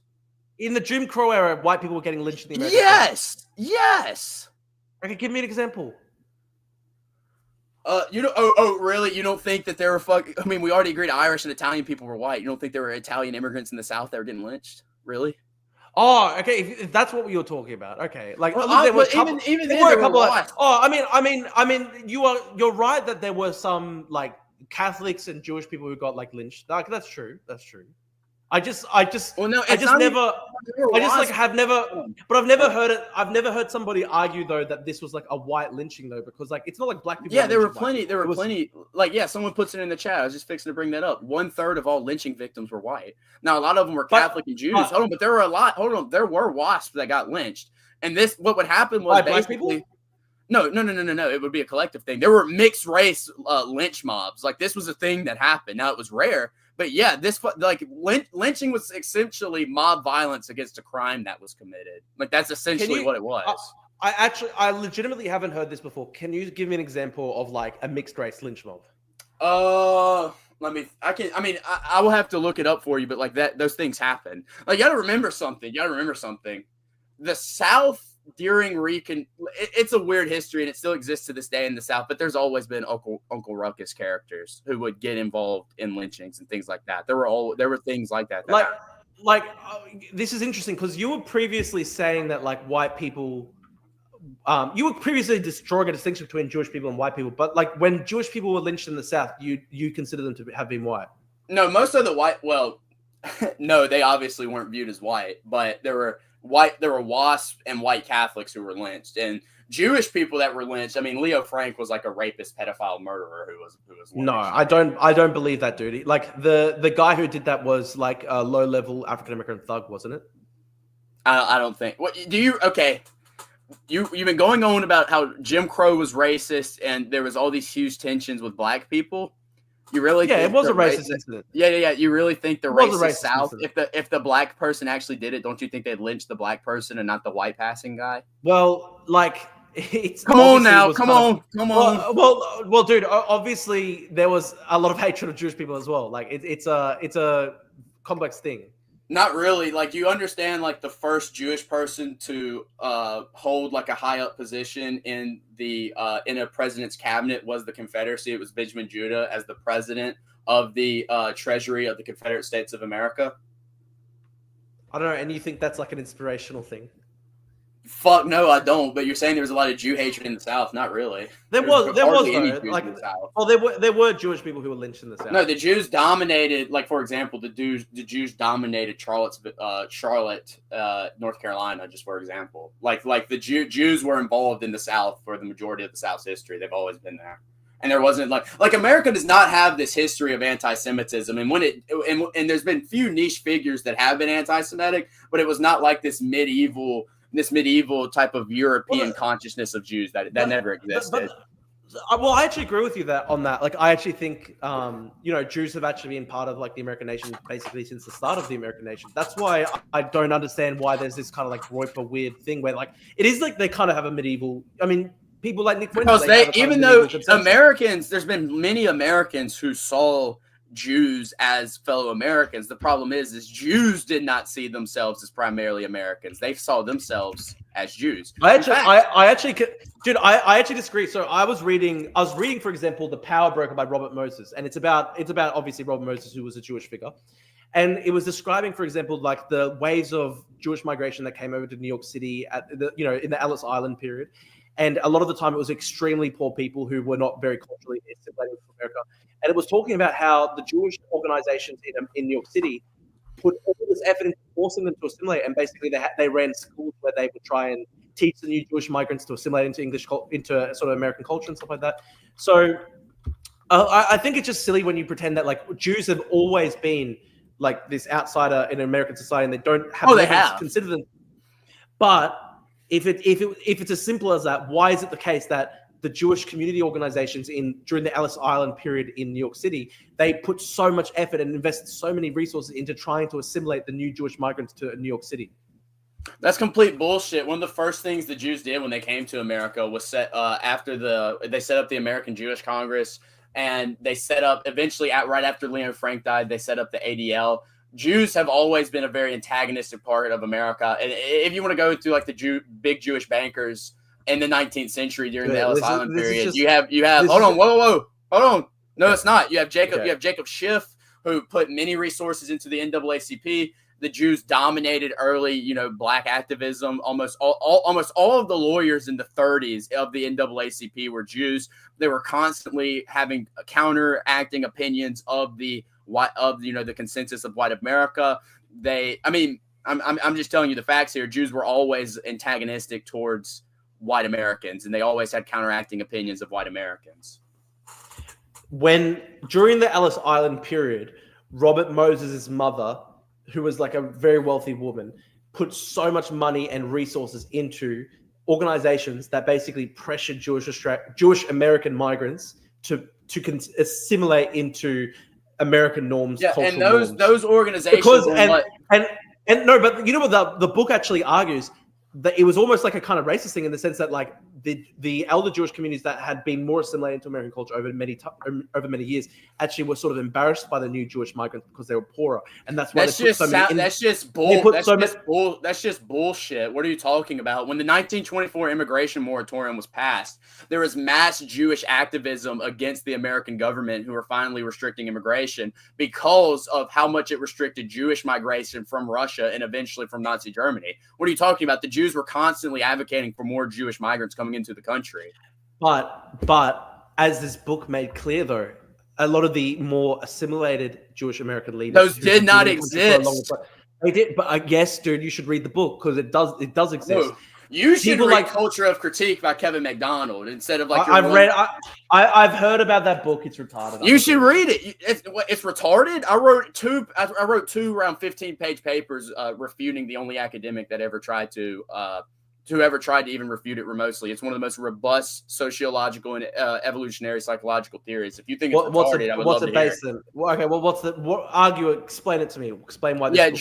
In the Jim Crow era, white people were getting lynched in the American South. Yes. Okay, give me an example. Really? You don't think that there were I mean, we already agreed Irish and Italian people were white. You don't think there were Italian immigrants in the South that were getting lynched? Really? Oh, okay. If that's what you're talking about, okay. Like, there were a couple. I mean, you're right that there were some like Catholics and Jewish people who got like lynched. Like, that's true. That's true. I've never heard it. I've never heard somebody argue though that this was like a white lynching though, because like it's not like black people. Yeah, there were plenty. Like, yeah, someone puts it in the chat. I was just fixing to bring that up. 1/3 of all lynching victims were white. Now, a lot of them were Catholic and Jews. But there were a lot. There were WASPs that got lynched. And what would happen was basically. No. It would be a collective thing. There were mixed race lynch mobs. Like, this was a thing that happened. Now, it was rare. But yeah, lynching was essentially mob violence against a crime that was committed. Like, that's essentially what it was. I legitimately haven't heard this before. Can you give me an example of like a mixed race lynch mob? I will have to look it up for you, but like those things happen. Like, you got to remember something. The South during it's a weird history and it still exists to this day in the South, but there's always been Uncle Ruckus characters who would get involved in lynchings and things like that. There were things like that. This is interesting because you were previously saying that like white people, you were previously drawing a distinction between Jewish people and white people, but like when Jewish people were lynched in the South, you consider them to have been white. No, most of the white, no, they obviously weren't viewed as white, but there were WASP and white Catholics who were lynched, and Jewish people that were lynched. I mean, Leo Frank was like a rapist, pedophile, murderer who was lynched. No, I don't believe that, dude. Like the guy who did that was like a low level African American thug, wasn't it? I don't think. What do you? Okay, you've been going on about how Jim Crow was racist and there was all these huge tensions with black people. You really? Yeah, it was a racist incident. Yeah. You really think the racist South, if the black person actually did it, don't you think they'd lynch the black person and not the white passing guy? Well, like it's come on, dude. Obviously, there was a lot of hatred of Jewish people as well. Like it's a complex thing. Not really. Like, you understand, like, the first Jewish person to hold like a high up position in a president's cabinet was the Confederacy. It was Benjamin Judah as the president of the Treasury of the Confederate States of America. I don't know. And you think that's like an inspirational thing? Fuck no, I don't. But you're saying there was a lot of Jew hatred in the South. Not really. There was there were Jewish people who were lynched in the South. No, the Jews dominated. Like, for example, the Jews dominated Charlotte, North Carolina, just for example. Like the Jews were involved in the South for the majority of the South's history. They've always been there. And there wasn't like America does not have this history of anti-Semitism. And and there's been few niche figures that have been anti-Semitic, but it was not like this medieval type of European consciousness of Jews that never existed. Well, I actually agree with you on that. Like, I actually think, Jews have actually been part of like the American nation basically since the start of the American nation. That's why I don't understand why there's this kind of like Reuper weird thing where like it is like they kind of have a medieval. I mean, people like Nick because even though Americans, there's been many Americans who saw Jews as fellow Americans. The problem is Jews did not see themselves as primarily Americans. They saw themselves as Jews. I actually disagree. So I was reading, for example, The Power Broker by Robert Moses, and it's about obviously Robert Moses, who was a Jewish figure, and it was describing, for example, like the waves of Jewish migration that came over to New York City in the Ellis Island period. and a lot of the time it was extremely poor people who were not very culturally assimilated to America. And it was talking about how the Jewish organizations in New York City put all this effort into forcing them to assimilate, and basically they ran schools where they would try and teach the new Jewish migrants to assimilate into into sort of American culture and stuff like that. So I think it's just silly when you pretend that like Jews have always been like this outsider in American society and they don't have to consider them. But if it's as simple as that, why is it the case that the Jewish community organizations during the Ellis Island period in New York City, they put so much effort and invested so many resources into trying to assimilate the new Jewish migrants to New York City? That's complete bullshit. One of the first things the Jews did when they came to America was they set up the American Jewish Congress, and they set up eventually right after Leo Frank died, they set up the ADL. Jews have always been a very antagonistic part of America. And if you want to go through like the big Jewish bankers in the 19th century during the Ellis Island period, you have hold on. No, it's not. You have Jacob Schiff, who put many resources into the NAACP. The Jews dominated early, black activism. Almost all of the lawyers in the 30s of the NAACP were Jews. They were constantly having counteracting opinions of the consensus of white America. I'm just telling you the facts here. Jews were always antagonistic towards white Americans, and they always had counteracting opinions of white Americans. During the Ellis Island period, Robert Moses' mother, who was like a very wealthy woman, put so much money and resources into organizations that basically pressured Jewish American migrants to assimilate into American norms. Yeah, and those organizations but you know what the book actually argues, that it was almost like a kind of racist thing in the sense that like the elder Jewish communities that had been more assimilated into American culture over many years actually were sort of embarrassed by the new Jewish migrants because they were poorer, and that's why that's just bullshit. What are you talking about? When the 1924 immigration moratorium was passed, there was mass Jewish activism against the American government, who were finally restricting immigration because of how much it restricted Jewish migration from Russia and eventually from Nazi Germany. What are you talking about? The Jews were constantly advocating for more Jewish migrants coming into the country. But as this book made clear, though, a lot of the more assimilated Jewish American leaders, those did not exist. They did, but I guess, dude, you should read the book because it does exist. No, you should read Culture of Critique by Kevin MacDonald instead of like. I've heard about that book. It's retarded. You should read it. It's retarded. I wrote two around 15-page papers refuting the only academic that ever tried to even refute it remotely. It's one of the most robust sociological and evolutionary psychological theories. If you think it's retarded, I would love to hear it. Explain it to me. Explain why this book is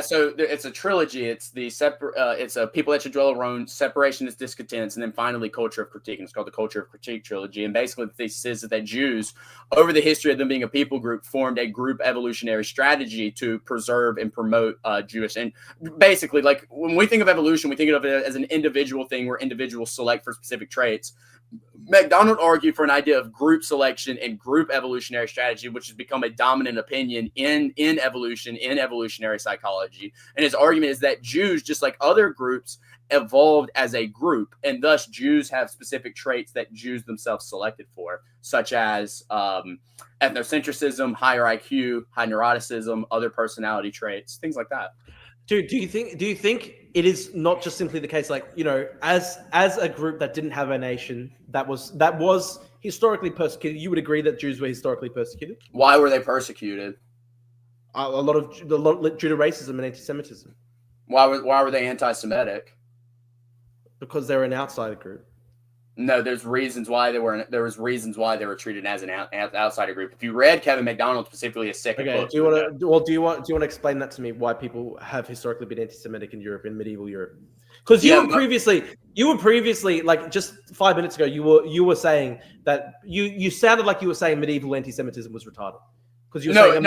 so it's a trilogy. It's it's a People That Should Dwell Alone, Separationist Discontents, and then finally Culture of Critique. And it's called the Culture of Critique trilogy. And basically the thesis is that Jews, over the history of them being a people group, formed a group evolutionary strategy to preserve and promote Jewish. And basically, like when we think of evolution, we think of it as an individual thing where individuals select for specific traits. MacDonald argued for an idea of group selection and group evolutionary strategy, which has become a dominant opinion in evolution, in evolutionary psychology. And his argument is that Jews, just like other groups, evolved as a group, and thus Jews have specific traits that Jews themselves selected for, such as ethnocentrism, higher IQ, high neuroticism, other personality traits, things like that. Dude, do you think it is not just simply the case, like, as a group that didn't have a nation that was historically persecuted, you would agree that Jews were historically persecuted? Why were they persecuted? A lot due to racism and anti-Semitism. Why were they anti-Semitic? Because they were an outsider group. No, there's reasons why they were. There was reasons why they were treated as an outsider group. If you read Kevin MacDonald, specifically his second book, do you want to explain that to me? Why people have historically been anti-Semitic in Europe, in medieval Europe? Because you were previously, like just 5 minutes ago, you were saying that you sounded like you were saying medieval anti-Semitism was retarded. Because you were saying it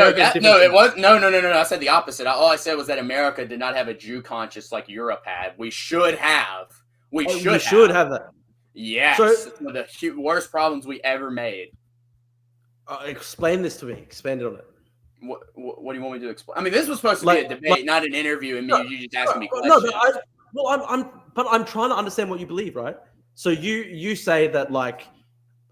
was no. I said the opposite. All I said was that America did not have a Jew conscience like Europe had. We should have. We should have that. Yes, so, one of the worst problems we ever made. Explain this to me. Expand it on it. What do you want me to explain? I mean, this was supposed to be a debate, not an interview, and you just asking me questions. I'm trying to understand what you believe, right? So you say that, like,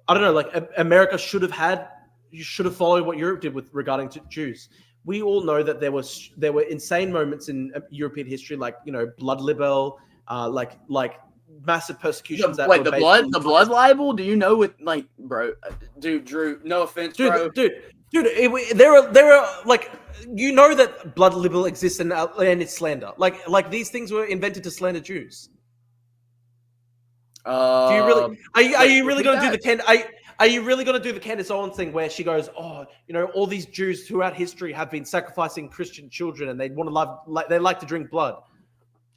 I don't know, like America should have followed what Europe did with regarding to Jews. We all know that there were insane moments in European history, like, you know, blood libel, like massive persecutions that were The based blood on the blood libel. Do you know what, like, bro? Dude, Drew. No offense, bro. dude. There are like, you know that blood libel exists and it's slander. Like these things were invented to slander Jews. Do you really? Are you really going to do the Ken? Are you really going to do the Candace Owens thing where she goes, "Oh, you know, all these Jews throughout history have been sacrificing Christian children, and they want to love, like, they like to drink blood."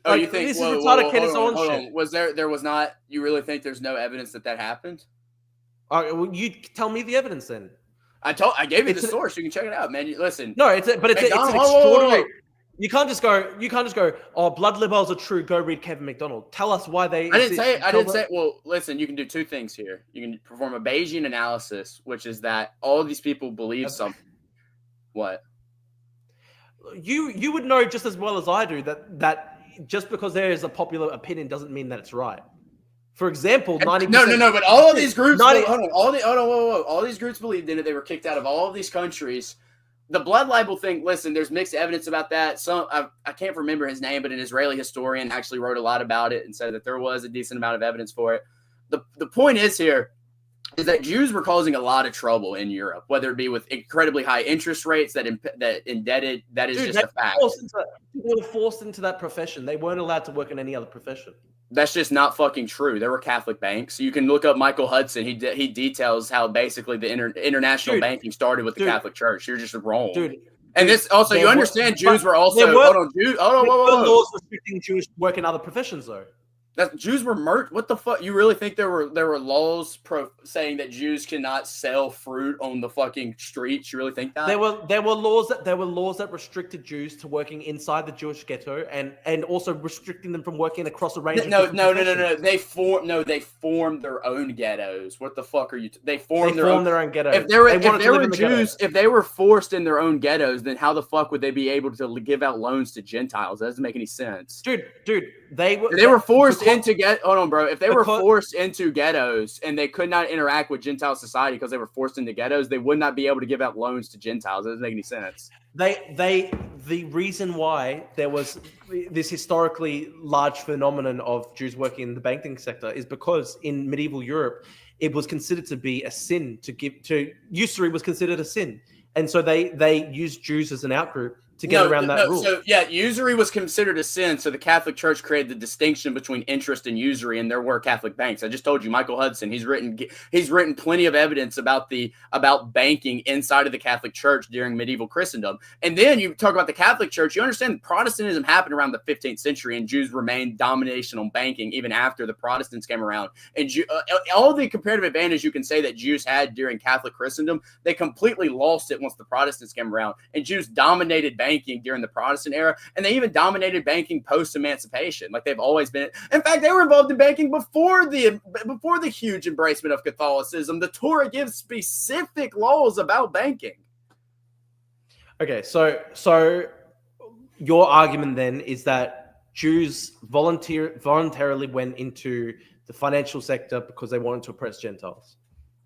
Oh, Like, you think? this is Whoa, retarded Candace Owens hold shit. on. Was there was not? You really think there's no evidence that happened? All right, well, you tell me the evidence then. I gave you the source. You can check it out, man. Listen. No, it's an extraordinary. You can't just go. Oh, blood libels are true. Go read Kevin McDonald. Tell us why they. I didn't say. Well, listen. You can do two things here. You can perform a Bayesian analysis, which is that all of these people believe something. What? You would know just as well as I do that just because there is a popular opinion doesn't mean that it's right. For example, 90%. No. But all of these groups. All these groups believed in it. They were kicked out of all of these countries. The blood libel thing, listen, there's mixed evidence about that. Some I can't remember his name, but an Israeli historian actually wrote a lot about it and said that there was a decent amount of evidence for it. The point is here is that Jews were causing a lot of trouble in Europe, whether it be with incredibly high interest rates that indebted. That is just a fact. They were forced into that profession. They weren't allowed to work in any other profession. That's just not fucking true. There were Catholic banks. You can look up Michael Hudson. He details how basically the international banking started with the Catholic Church. You're just wrong. Dude. And this also, you understand Jews were also, laws restricting Jewish work in other professions, though. That Jews were What the fuck? You really think there were laws saying that Jews cannot sell fruit on the fucking streets? You really think that? There were laws that restricted Jews to working inside the Jewish ghetto and also restricting them from working across a range of different professions. They formed their own ghettos. What the fuck are you? They formed their own ghettos. If they were forced in their own ghettos, then how the fuck would they be able to give out loans to Gentiles? That doesn't make any sense, dude. They were forced hold on, bro. If they were forced into ghettos and they could not interact with Gentile society because they were forced into ghettos, they would not be able to give out loans to Gentiles. That doesn't make any sense. The reason why there was this historically large phenomenon of Jews working in the banking sector is because in medieval Europe, it was considered to be a sin usury was considered a sin. And so they used Jews as an outgroup to get around that rule. So yeah, usury was considered a sin. So the Catholic Church created the distinction between interest and usury, and there were Catholic banks. I just told you, Michael Hudson. He's written plenty of evidence about banking inside of the Catholic Church during medieval Christendom. And then you talk about the Catholic Church. You understand Protestantism happened around the 15th century, and Jews remained domination on banking even after the Protestants came around. And all the comparative advantage you can say that Jews had during Catholic Christendom, they completely lost it once the Protestants came around, and Jews dominated banking during the Protestant era, and they even dominated banking post-emancipation, like they've always been. In fact, they were involved in banking before the huge embracement of Catholicism. The Torah gives specific laws about banking. Okay, so your argument then is that Jews voluntarily went into the financial sector because they wanted to oppress Gentiles.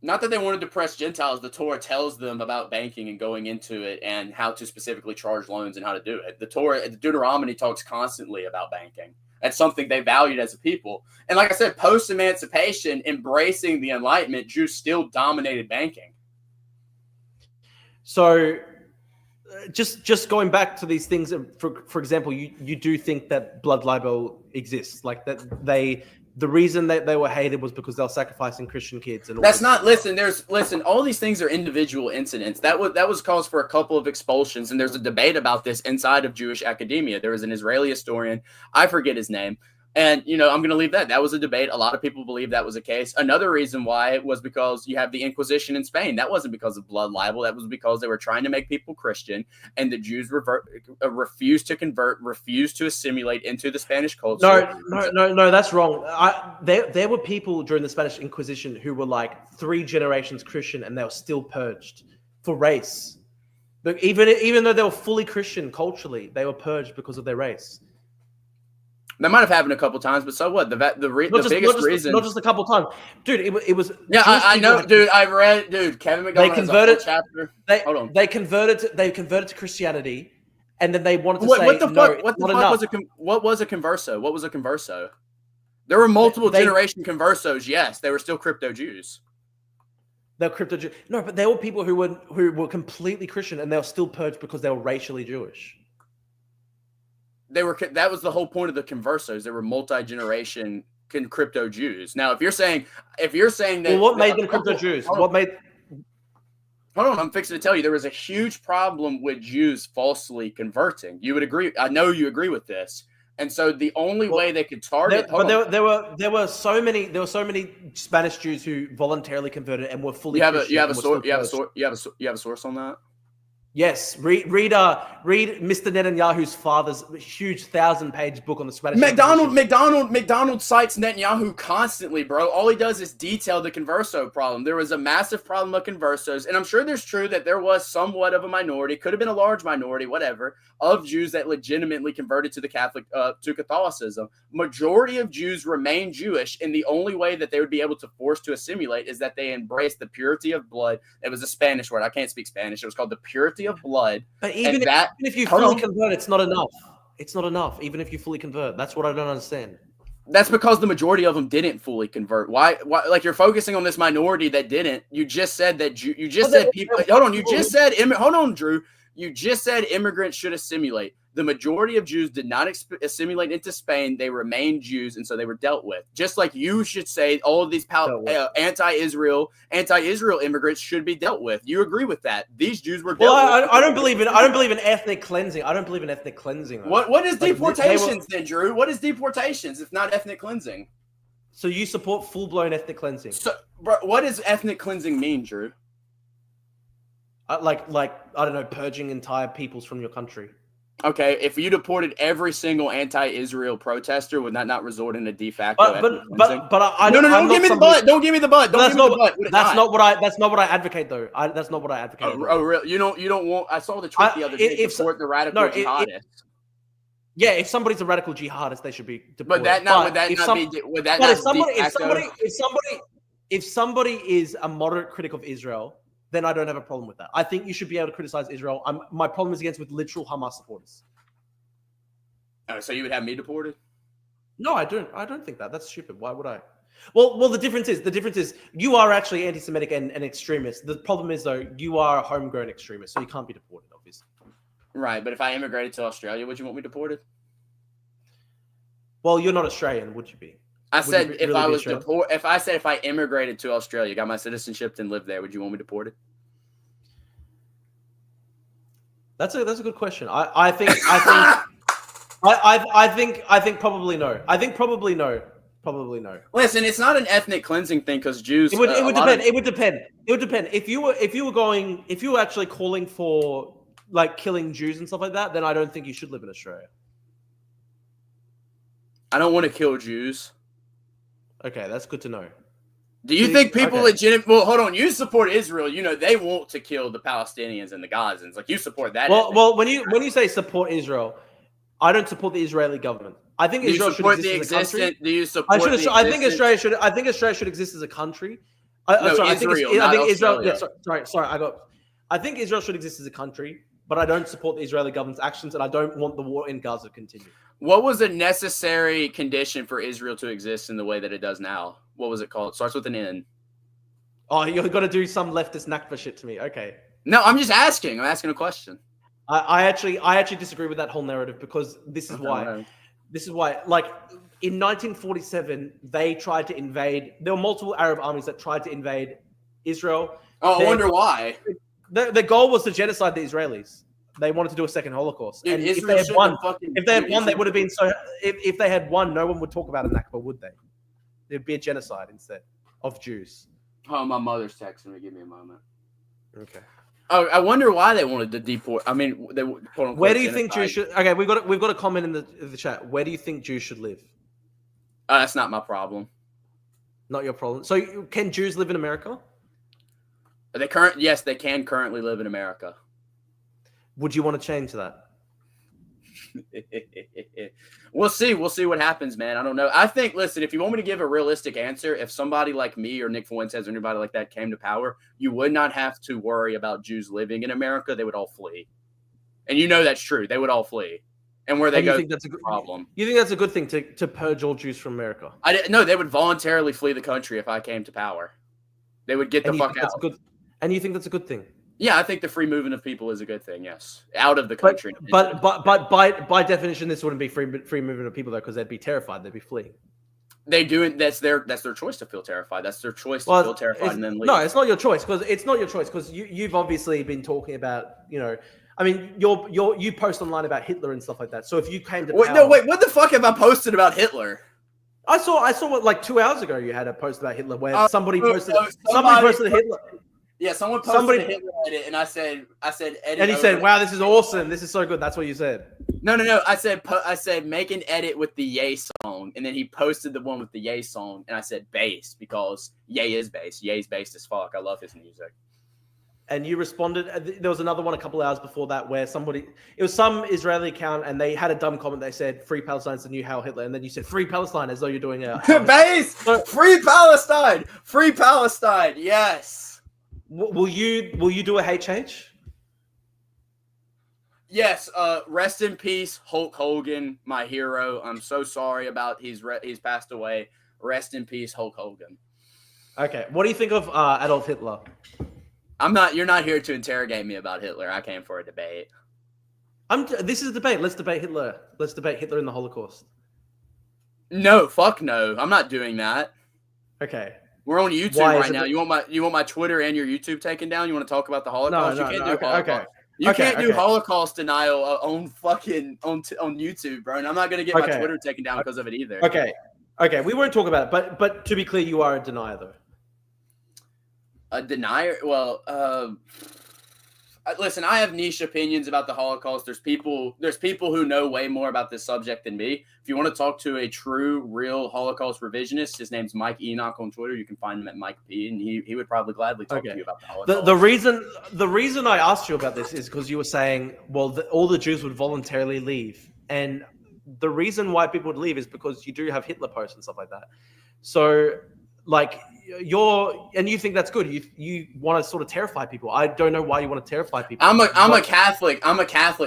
Not that they wanted to oppress Gentiles. The Torah tells them about banking and going into it and how to specifically charge loans and how to do it. The Torah, the Deuteronomy talks constantly about banking. That's something they valued as a people. And like I said, post-emancipation, embracing the Enlightenment, Jews still dominated banking. So just going back to these things, for example, you do think that blood libel exists, like that the reason that they were hated was because they were sacrificing Christian kids. And that's not. Listen, all these things are individual incidents. That was cause for a couple of expulsions, and there's a debate about this inside of Jewish academia. There was an Israeli historian, I forget his name, and I'm going to leave that. That was a debate. A lot of people believe that was the case. Another reason why was because you have the Inquisition in Spain. That wasn't because of blood libel. That was because they were trying to make people Christian, and the Jews refused to convert, refused to assimilate into the Spanish culture. No, that's wrong. There were people during the Spanish Inquisition who were like 3 generations Christian, and they were still purged for race. But even though they were fully Christian culturally, they were purged because of their race. That might have happened a couple times, but so what? The biggest reason, not just a couple times, dude. It was. Yeah, I know, dude. I read, dude. Kevin McDonald They converted. has a whole chapter. Hold on. They converted to Christianity, and then they wanted to What, say, what the no, fuck? What the not fuck enough. was a converso? What was a converso? There were multiple generation conversos. Yes, they were still crypto Jews. They're crypto Jews. No, but they were people who were completely Christian, and they were still purged because they were racially Jewish. That was the whole point of the conversos. They were multi-generation crypto Jews. Now, if you're saying that, well, what made them crypto Jews? What made? Hold on, I'm fixing to tell you. There was a huge problem with Jews falsely converting. You would agree. I know you agree with this. And so the only way they could target, there were so many Spanish Jews who voluntarily converted and were fully. You have a source on that? Yes, read Mr. Netanyahu's father's huge 1,000-page book on the Spanish. McDonald cites Netanyahu constantly, bro. All he does is detail the converso problem. There was a massive problem of conversos, and I'm sure there's true that there was somewhat of a minority, could have been a large minority, whatever, of Jews that legitimately converted to to Catholicism. Majority of Jews remain Jewish, and the only way that they would be able to force to assimilate is that they embrace the purity of blood. It was a Spanish word. I can't speak Spanish. It was called the purity of blood. But even if you fully convert, it's not enough. It's not enough. Even if you fully convert, that's what I don't understand. That's because the majority of them didn't fully convert. Why? Like, you're focusing on this minority that didn't. You just said that. You just said people. Hold on. You just said. Hold on, Drew. You just said immigrants should assimilate. The majority of Jews did not assimilate into Spain. They remained Jews, and so they were dealt with. Just like you should say all of these anti-Israel immigrants should be dealt with. You agree with that? These Jews were dealt with. I don't believe in ethnic cleansing. I don't believe in ethnic cleansing. What is deportations then, Drew? What is deportations if not ethnic cleansing? So you support full-blown ethnic cleansing? So, bro, what does ethnic cleansing mean, Drew? Like I don't know, purging entire peoples from your country. Okay, if you deported every single anti-Israel protester, would that not resort in a de facto? Don't give me the butt. Don't give me the butt. Don't give me the butt. That's not what I advocate, though. That's not what I advocate. Oh, really? You don't want? I saw the tweet the other day. Support the radical jihadists. Yeah, if somebody's a radical jihadist, they should be deported. If somebody is a moderate critic of Israel, then I don't have a problem with that. I think you should be able to criticize Israel. My problem is with literal Hamas supporters. Oh, so you would have me deported? No, I don't. I don't think that. That's stupid. Why would I? Well, the difference is you are actually anti-Semitic and extremist. The problem is, though, you are a homegrown extremist, so you can't be deported, obviously. Right, but if I immigrated to Australia, would you want me deported? Well, you're not Australian, would you be? I said if I was deported. If I immigrated to Australia, got my citizenship, and lived there, would you want me deported? That's a good question. I think probably no. I think probably no. Probably no. Listen, it's not an ethnic cleansing thing because Jews. It would depend. It would depend. If you were actually calling for like killing Jews and stuff like that, then I don't think you should live in Australia. I don't want to kill Jews. Okay, that's good to know. Do you think people well, hold on. You support Israel. You know they want to kill the Palestinians and the Gazans. Like, you support that. Well, when you say support Israel, I don't support the Israeli government. I think Israel should exist as a country. Do you support I think Australia should exist as a country. I think Israel should exist as a country, but I don't support the Israeli government's actions, and I don't want the war in Gaza to continue. What was a necessary condition for Israel to exist in the way that it does now? What was it called? It starts with an N. Oh, you're going to do some leftist Nakba shit to me. Okay. No, I'm just asking. I'm asking a question. I actually disagree with that whole narrative because this is why. This is why. Like, in 1947, they tried to invade. There were multiple Arab armies that tried to invade Israel. Oh, I wonder why. The goal was to genocide the Israelis. They wanted to do a second Holocaust. Dude, and if they had won, they would have been so. If they had won, no one would talk about a Nakba, would they? There'd be a genocide instead of Jews. Oh, my mother's texting me. Give me a moment. Okay. Oh, I wonder why they wanted to deport. I mean, they quote unquote. Where do you think Jews should? Okay, we've got a comment in the chat. Where do you think Jews should live? That's not my problem. Not your problem. So, can Jews live in America? Yes, they can currently live in America. Would you want to change that? We'll see. We'll see what happens, man. I don't know. I think, listen, if you want me to give a realistic answer, if somebody like me or Nick Fuentes or anybody like that came to power, you would not have to worry about Jews living in America. They would all flee. And you know that's true. They would all flee. And where they go, think that's a good problem. You think that's a good thing to purge all Jews from America? No, they would voluntarily flee the country if I came to power. They would get the fuck out. And you think that's a good thing? Yeah, I think the free movement of people is a good thing. Yes, out of the country. But by definition, this wouldn't be free movement of people though, because they'd be terrified. They'd be fleeing. They do it. That's their choice to feel terrified. That's their choice to feel terrified and then leave. No, it's not your choice because you've obviously been talking about, I mean, you post online about Hitler and stuff like that. So if you came to power, what the fuck have I posted about Hitler? I saw what, like 2 hours ago you had a post about Hitler where somebody posted Hitler. Yeah, someone posted a Hitler edit, and I said edit. And he said, "Wow, this is awesome. This is so good." That's what you said. No. I said make an edit with the Ye song, and then he posted the one with the Ye song, and I said bass because Ye is bass. Ye's bass as fuck. I love his music. And you responded. There was another one a couple hours before that where it was some Israeli account, and they had a dumb comment. They said, "Free Palestine's the new Heil Hitler," and then you said, "Free Palestine," as though you're doing a base. Free Palestine. Free Palestine. Yes. Will you do a HH? Yes. Rest in peace, Hulk Hogan, my hero. I'm so sorry about he's passed away. Rest in peace, Hulk Hogan. Okay. What do you think of Adolf Hitler? You're not here to interrogate me about Hitler. I came for a debate. This is a debate. Let's debate Hitler. Let's debate Hitler in the Holocaust. No, fuck no. I'm not doing that. Okay. We're on YouTube right now. You want my Twitter and your YouTube taken down? You want to talk about the Holocaust? No, you can't do Holocaust. Okay. You can't do Holocaust denial on YouTube, bro. And I'm not gonna get my Twitter taken down because of it either. Okay. We won't talk about it, but to be clear, you are a denier though. A denier? Well, listen, I have niche opinions about the Holocaust. There's people who know way more about this subject than me. If you want to talk to a true, real Holocaust revisionist, his name's Mike Enoch on Twitter. You can find him at Mike P, and he would probably gladly talk to you about the Holocaust. The reason I asked you about this is because you were saying, well, all the Jews would voluntarily leave, and the reason why people would leave is because you do have Hitler posts and stuff like that. So, like, you think that's good. You want to sort of terrify people. I don't know why you want to terrify people. I'm a Catholic,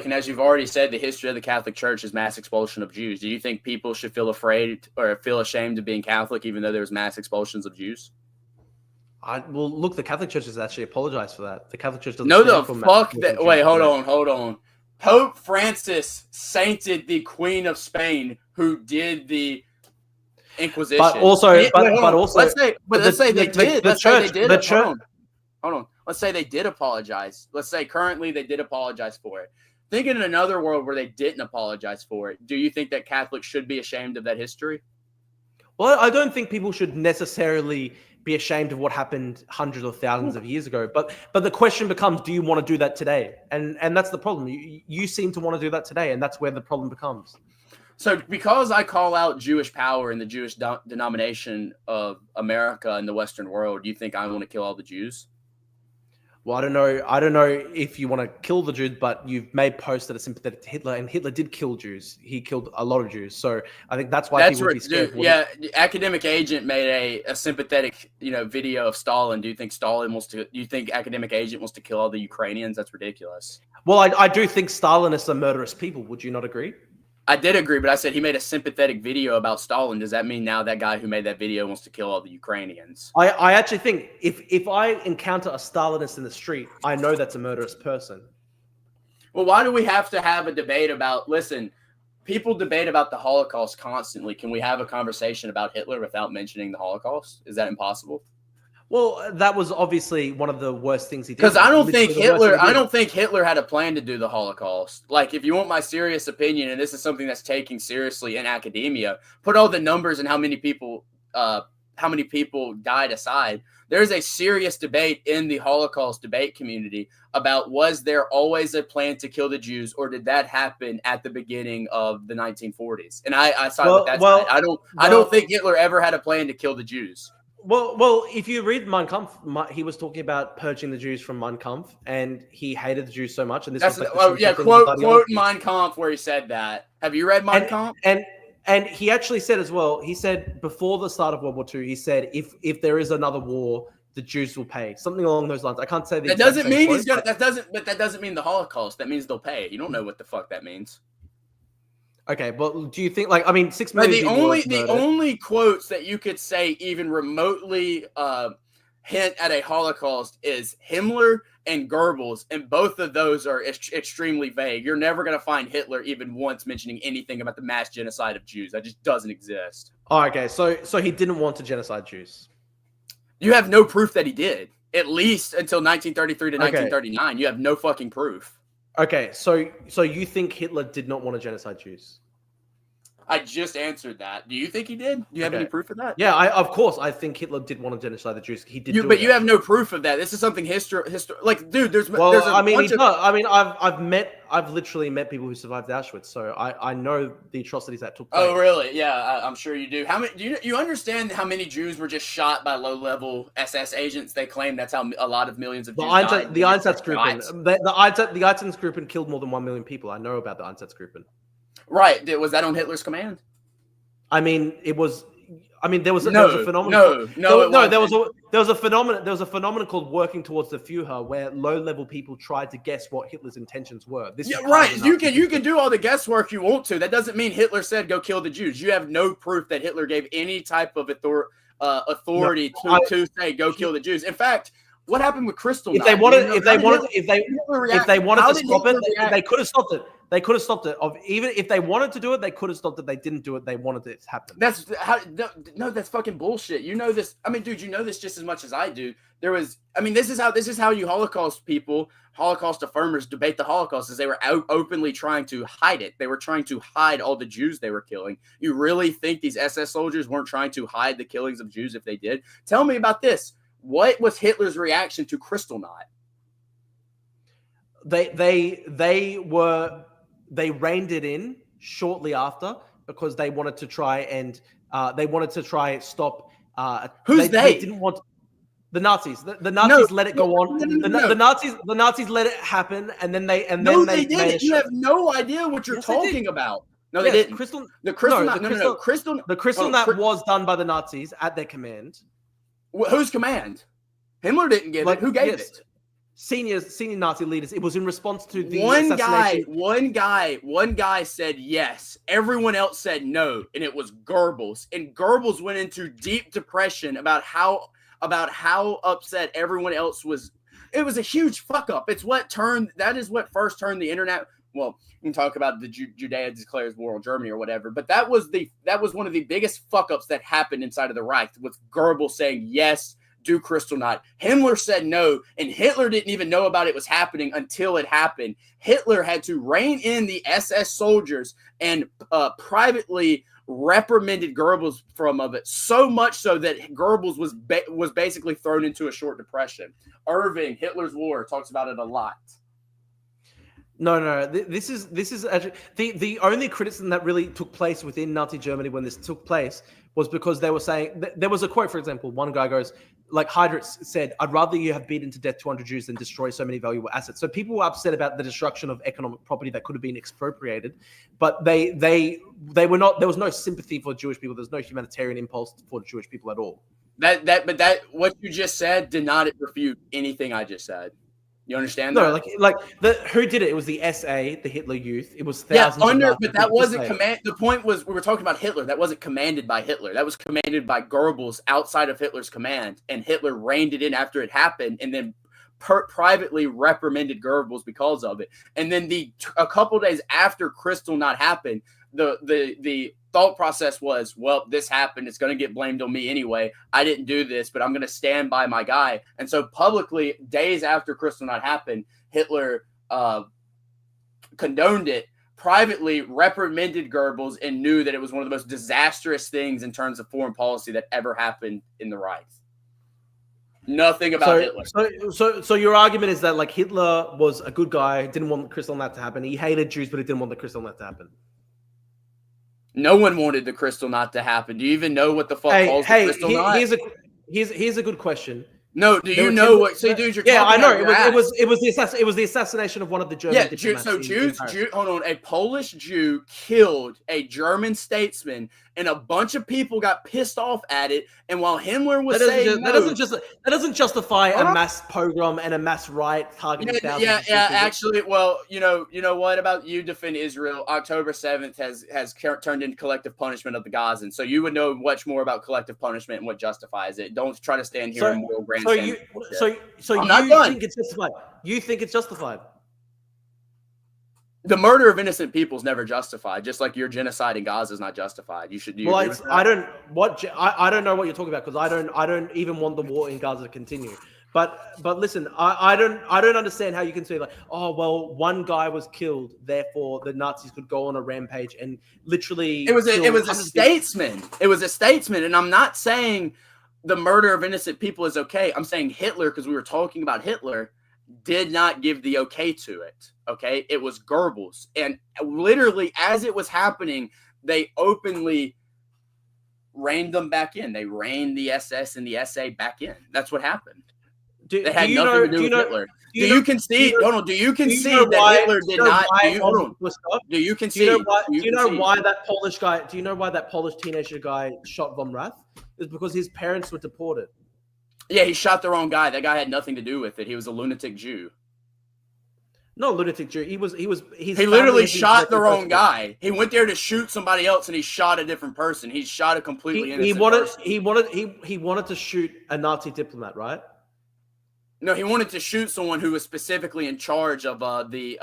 and as you've already said, the history of the Catholic Church is mass expulsion of Jews. Do you think people should feel afraid or feel ashamed of being Catholic, even though there was mass expulsions of Jews? Well, look, the Catholic Church has actually apologized for that. The Catholic Church doesn't. No, the fuck that. Wait, hold on. Pope Francis sainted the Queen of Spain, who did the Inquisition. But also, let's say they did. Hold on. Let's say they did apologize. Let's say currently they did apologize for it. Thinking in another world where they didn't apologize for it, do you think that Catholics should be ashamed of that history? Well, I don't think people should necessarily be ashamed of what happened hundreds or thousands of years ago. But the question becomes, do you want to do that today? And that's the problem. You seem to want to do that today, and that's where the problem becomes. So because I call out Jewish power in the Jewish denomination of America and the Western world, do you think I want to kill all the Jews? Well, I don't know if you want to kill the Jews, but you've made posts that are sympathetic to Hitler, and Hitler did kill Jews. He killed a lot of Jews. So I think that's why people would be scared. The Academic Agent made a sympathetic, video of Stalin. Do you think Academic Agent wants to kill all the Ukrainians? That's ridiculous. Well, I do think Stalinists are murderous people. Would you not agree? I did agree, but I said he made a sympathetic video about Stalin. Does that mean now that guy who made that video wants to kill all the Ukrainians? I actually think if I encounter a Stalinist in the street, I know that's a murderous person. Well, why do we have to have a debate about, listen, people debate about the Holocaust constantly. Can we have a conversation about Hitler without mentioning the Holocaust? Is that impossible? Well, that was obviously one of the worst things he did. Because I don't think Hitler had a plan to do the Holocaust. Like, if you want my serious opinion, and this is something that's taken seriously in academia, put all the numbers and how many people died aside. There's a serious debate in the Holocaust debate community about, was there always a plan to kill the Jews, or did that happen at the beginning of the 1940s? And I side with that side. I don't think Hitler ever had a plan to kill the Jews. Well, if you read Mein Kampf, he was talking about purging the Jews from Mein Kampf, and he hated the Jews so much, and this was like the central thing of his quote ideology. Mein Kampf where he said that. Have you read Mein Kampf? And he actually said as well. He said before the start of World War II, he said if there is another war, the Jews will pay, something along those lines. I can't say the that exact doesn't same mean quote, he's gonna. That doesn't mean the Holocaust. That means they'll pay. You don't know what the fuck that means. Okay, but do you think 6 But million people the only quotes that you could say even remotely hint at a Holocaust is Himmler and Goebbels, and both of those are extremely vague. You're never going to find Hitler even once mentioning anything about the mass genocide of Jews. That just doesn't exist. Oh, okay, so he didn't want to genocide Jews. You have no proof that he did. At least until 1933 to 1939, you have no fucking proof. Okay, so you think Hitler did not want to genocide Jews? I just answered that. Do you think he did? Do you have any proof of that? Yeah, of course, I think Hitler did want to genocide the Jews. He did, but you have no proof of that. This is something like, dude. There's I've literally met people who survived Auschwitz, so I know the atrocities that took place. Oh, really? Yeah, I'm sure you do. How many? Do you understand how many Jews were just shot by low-level SS agents? They claim that's how a lot of millions of Jews died. The Einsatzgruppen, the Einsatzgruppen killed more than 1 million people. I know about the Einsatzgruppen. Right. Was that on Hitler's command? I mean, it was. I mean, there was a phenomenon. There was a phenomenon called working towards the Führer, where low-level people tried to guess what Hitler's intentions were. You can do all the guesswork you want to. That doesn't mean Hitler said go kill the Jews. You have no proof that Hitler gave any type of authority to say go kill the Jews. In fact, what happened with Kristallnacht? If they wanted to stop it, they could have stopped it. They could have stopped it. Even if they wanted to do it, they could have stopped it. They didn't do it. They wanted it to happen. That's fucking bullshit. You know this. I mean, dude, you know this just as much as I do. This is how you Holocaust people, Holocaust affirmers debate the Holocaust, is they were out openly trying to hide it. They were trying to hide all the Jews they were killing. You really think these SS soldiers weren't trying to hide the killings of Jews if they did? Tell me about this. What was Hitler's reaction to Kristallnacht? They reined it in shortly after because they wanted to try stop. They didn't want the Nazis. The Nazis let it go on. The Nazis let it happen, and then they didn't. You have no idea what you're talking about. No, they didn't. The Kristallnacht was done by the Nazis at their command. Whose command? Himmler didn't give it. Who gave it? Senior Nazi leaders. It was in response to the assassination. One guy said yes. Everyone else said no, and it was Goebbels. And Goebbels went into deep depression about how upset everyone else was. It was a huge fuck up. That is what first turned the internet. Well, you can talk about the Judea declares war on Germany or whatever, but that was one of the biggest fuck ups that happened inside of the Reich, with Goebbels saying yes, do Kristallnacht. Himmler said no, and Hitler didn't even know about it was happening until it happened. Hitler had to rein in the SS soldiers and privately reprimanded Goebbels from it, so much so that Goebbels was basically thrown into a short depression. Irving, Hitler's War, talks about it a lot. No. This is actually the only criticism that really took place within Nazi Germany when this took place was because they were saying there was a quote, for example, one guy goes, like Heydrich said, "I'd rather you have beaten to death 200 Jews than destroy so many valuable assets." So people were upset about the destruction of economic property that could have been expropriated, but they were not. There was no sympathy for Jewish people. There's no humanitarian impulse for Jewish people at all. But what you just said did not refute anything I just said. You understand that? No, who did it? It was the SA, the Hitler Youth. It was thousands. But that wasn't command. The point was we were talking about Hitler. That wasn't commanded by Hitler. That was commanded by Goebbels outside of Hitler's command, and Hitler reined it in after it happened, and then privately reprimanded Goebbels because of it. And then a couple days after Kristallnacht happened, the thought process was, well, this happened. It's going to get blamed on me anyway. I didn't do this, but I'm going to stand by my guy. And so publicly, days after Kristallnacht happened, Hitler condoned it, privately reprimanded Goebbels, and knew that it was one of the most disastrous things in terms of foreign policy that ever happened in the Reich. Nothing about Hitler. So your argument is that like Hitler was a good guy, didn't want Kristallnacht to happen. He hated Jews, but he didn't want the Kristallnacht to happen. No one wanted the Kristallnacht to happen. Do you even know what the fuck calls the Kristallnacht? Here's a good question. No, do you know what? So, dude, you're yeah, I talking know. about It was the assassination of one of the German diplomats. So in hold on. A Polish Jew killed a German statesman, and a bunch of people got pissed off at it. And while Himmler was that doesn't justify a mass pogrom and a mass riot targeting thousands of people. Actually, well, you know what about you defend Israel? October 7th has turned into collective punishment of the Gazans, so you would know much more about collective punishment and what justifies it. Don't try to stand here and moral grandstand. So you think it's justified? You think it's justified? The murder of innocent people is never justified, just like your genocide in Gaza is not justified. I don't know what you're talking about, because I don't even want the war in Gaza to continue. But listen, I don't understand how you can say, like, oh well, one guy was killed, therefore the Nazis could go on a rampage and literally it was a statesman. It was a statesman, and I'm not saying the murder of innocent people is okay. I'm saying Hitler, because we were talking about Hitler, did not give the okay to it. Okay, it was Goebbels, and literally as it was happening, they openly reined them back in. They reined the SS and the SA back in. That's what happened. They had nothing to do with Hitler. Do you concede that Hitler did not? Do you concede? Do you know why that Polish guy? Do you know why that Polish teenager guy shot von Rath? It's because his parents were deported. Yeah, he shot the wrong guy. That guy had nothing to do with it. He was a lunatic Jew. No, lunatic Jew. He literally shot the wrong guy. He went there to shoot somebody else, and he shot a different person. He shot a completely innocent person. He wanted to shoot a Nazi diplomat, right? No, he wanted to shoot someone who was specifically in charge of the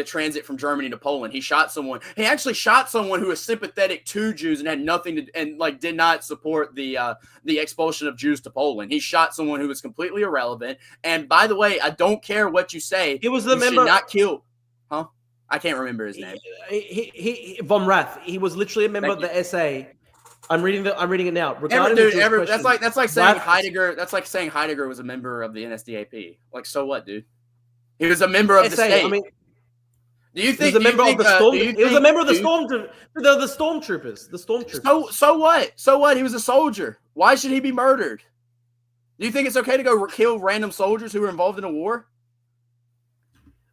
transit from Germany to Poland. He shot someone. He actually shot someone who was sympathetic to Jews and had nothing to, and like did not support the expulsion of Jews to Poland. He shot someone who was completely irrelevant. And by the way, I don't care what you say. He was the member. Should not kill. Huh? I can't remember his name. He von Rath. He was literally a member of the SA. I'm reading it now. That's like saying Heidegger. That's like saying Heidegger was a member of the NSDAP. Like, so what, dude? He was a member of the state. I mean, do you think he was a member of the storm? He was a member of the stormtroopers. The stormtroopers. So what? So what? He was a soldier. Why should he be murdered? Do you think it's okay to go kill random soldiers who were involved in a war?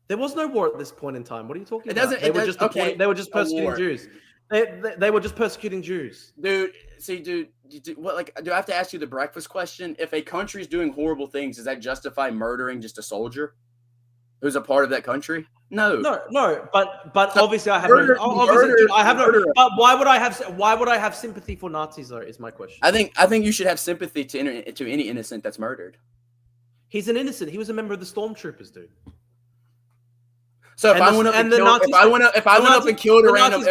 There was no war at this point in time. What are you talking about? They were just persecuting Jews. They were just persecuting Jews. Dude, what? Like, do I have to ask you the breakfast question? If a country is doing horrible things, does that justify murdering just a soldier who's a part of that country? No. But so obviously I have no. But why would I have sympathy for Nazis, though? Is my question. I think you should have sympathy to any innocent that's murdered. He's an innocent. He was a member of the stormtroopers, dude. So if I went up and killed a random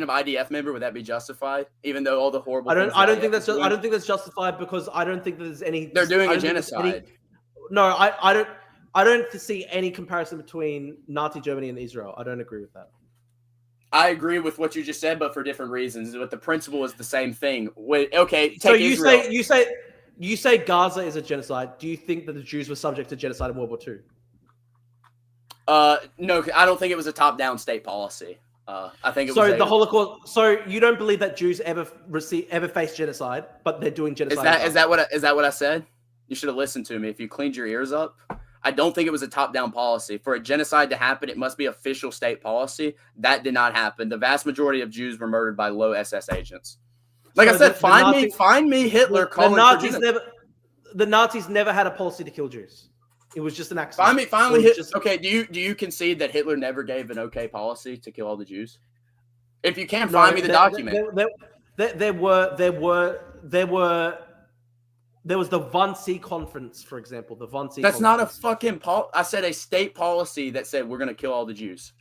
IDF member, would that be justified? Even though all the horrible. I don't think that's justified, because I don't think there's any. They're doing a genocide. I don't see any comparison between Nazi Germany and Israel. I don't agree with that. I agree with what you just said, but for different reasons. But the principle is the same thing. Okay, so you say Gaza is a genocide. Do you think that the Jews were subject to genocide in World War II? No, I don't think it was a top-down state policy. I think it was the Holocaust. So you don't believe that Jews ever faced genocide, but they're doing genocide. Is that what I said? You should have listened to me. If you cleaned your ears up, I don't think it was a top-down policy. For a genocide to happen, it must be official state policy. That did not happen. The vast majority of Jews were murdered by low SS agents. Like I said, find me Hitler calling for genocide. The Nazis never had a policy to kill Jews. It was just an accident. Okay, do you concede that Hitler never gave an okay policy to kill all the Jews? If you can't find me the document. There was the Wannsee Conference, for example. The Wannsee. That's not a fucking I said a state policy that said we're going to kill all the Jews.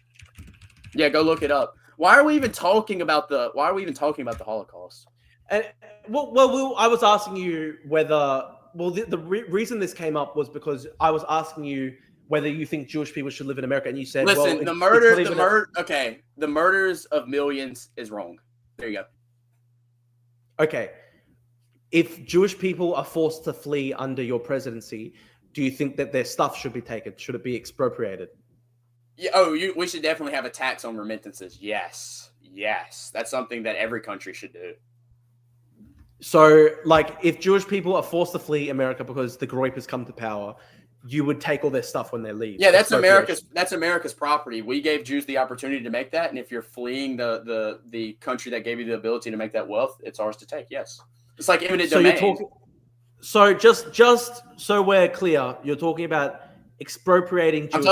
Yeah, go look it up. Why are we even talking about the Holocaust? I was asking you whether. Well, the reason this came up was because I was asking you whether you think Jewish people should live in America, and you said, "Listen, the murders of millions is wrong." There you go. Okay, if Jewish people are forced to flee under your presidency, do you think that their stuff should be taken? Should it be expropriated? Yeah. We should definitely have a tax on remittances. Yes, that's something that every country should do. So, like, if Jewish people are forced to flee America because the Groypers come to power, you would take all their stuff when they leave. Yeah, that's America's property. We gave Jews the opportunity to make that, and if you're fleeing the country that gave you the ability to make that wealth, it's ours to take. Yes, it's like eminent domain. So just so we're clear, you're talking about expropriating Jewish people.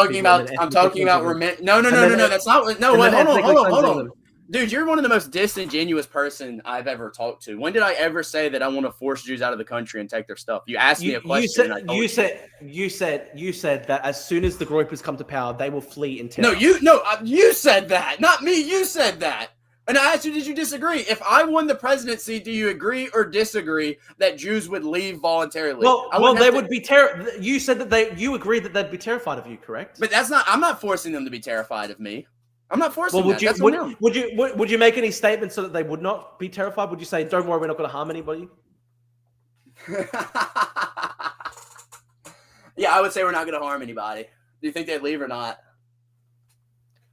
I'm talking about No. That's not. No, wait, hold on. Dude, you're one of the most disingenuous person I've ever talked to. When did I ever say that I want to force Jews out of the country and take their stuff? You asked me a question. You said that as soon as the Groypers come to power, they will flee in terror. You said that, not me. You said that. And I asked you, did you disagree? If I won the presidency, do you agree or disagree that Jews would leave voluntarily? Well, they would be terrified. You said that you agreed that they'd be terrified of you, correct? But that's not. I'm not forcing them to be terrified of me. I'm not forcing that. Would you make any statements so that they would not be terrified? Would you say, "Don't worry, we're not going to harm anybody"? Yeah, I would say we're not going to harm anybody. Do you think they'd leave or not?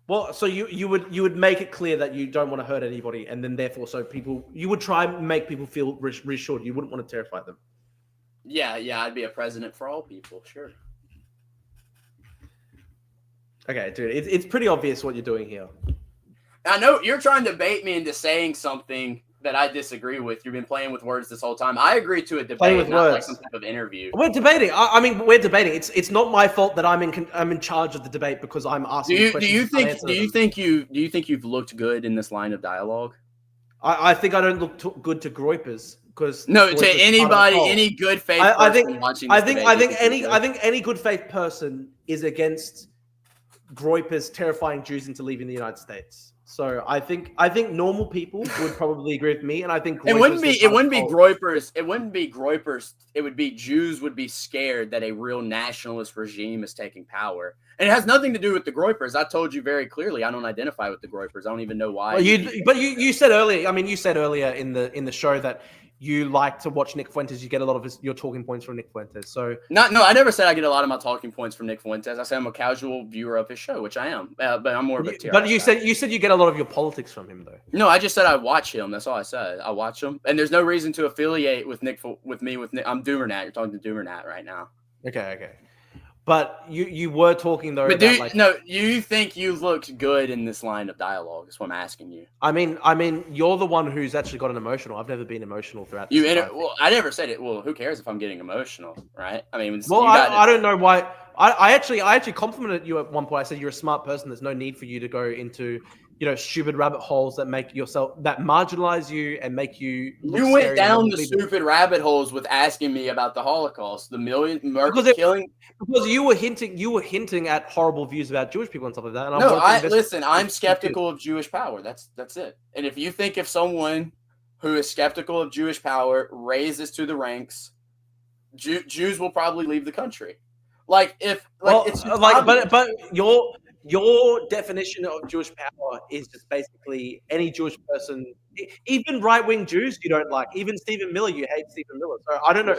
Well, so you would make it clear that you don't want to hurt anybody, and then therefore, you would try and make people feel reassured. You wouldn't want to terrify them. Yeah, I'd be a president for all people, sure. Okay, dude, it's pretty obvious what you're doing here. I know you're trying to bait me into saying something that I disagree with. You've been playing with words this whole time. I agree to a debate, not like some type of interview. We're debating. I mean, we're debating. It's not my fault that I'm in charge of the debate because I'm asking questions. Do you think you've looked good in this line of dialogue? I think I don't look good to Groypers because to anybody, any good faith person watching this debate. I think any good faith person is against Groypers terrifying Jews into leaving the United States. So I think normal people would probably agree with me, and I think it wouldn't be Groypers. It wouldn't be Groypers. It would be Jews would be scared that a real nationalist regime is taking power, and it has nothing to do with the Groypers. I told you very clearly I don't identify with the Groypers. I don't even know why. Well, you said earlier. I mean, you said earlier in the show that you like to watch Nick Fuentes. You get a lot of your talking points from Nick Fuentes. So I never said I get a lot of my talking points from Nick Fuentes. I said I'm a casual viewer of his show, which I am. But I'm more of a But you said you get a lot of your politics from him, though. No, I just said I watch him. That's all I said. I watch him, and there's no reason to affiliate with Nick. I'm Doomernat. You're talking to Doomernat right now. Okay. But you were talking though. But you think you looked good in this line of dialogue? Is what I'm asking you. I mean, you're the one who's actually gotten emotional. I've never been emotional throughout. I never said it. Well, who cares if I'm getting emotional, right? I mean, I don't know why. I actually complimented you at one point. I said you're a smart person. There's no need for you to go into stupid rabbit holes that marginalize you and make you. You went down the stupid rabbit holes with asking me about the Holocaust, the killing. Because you were hinting at horrible views about Jewish people and stuff like that. And listen. I'm skeptical of Jewish power. That's it. And if someone who is skeptical of Jewish power raises to the ranks, Jews will probably leave the country. But your definition of Jewish power is just basically any Jewish person, even right-wing Jews you don't like, even Stephen Miller, you hate Stephen Miller. So I don't know.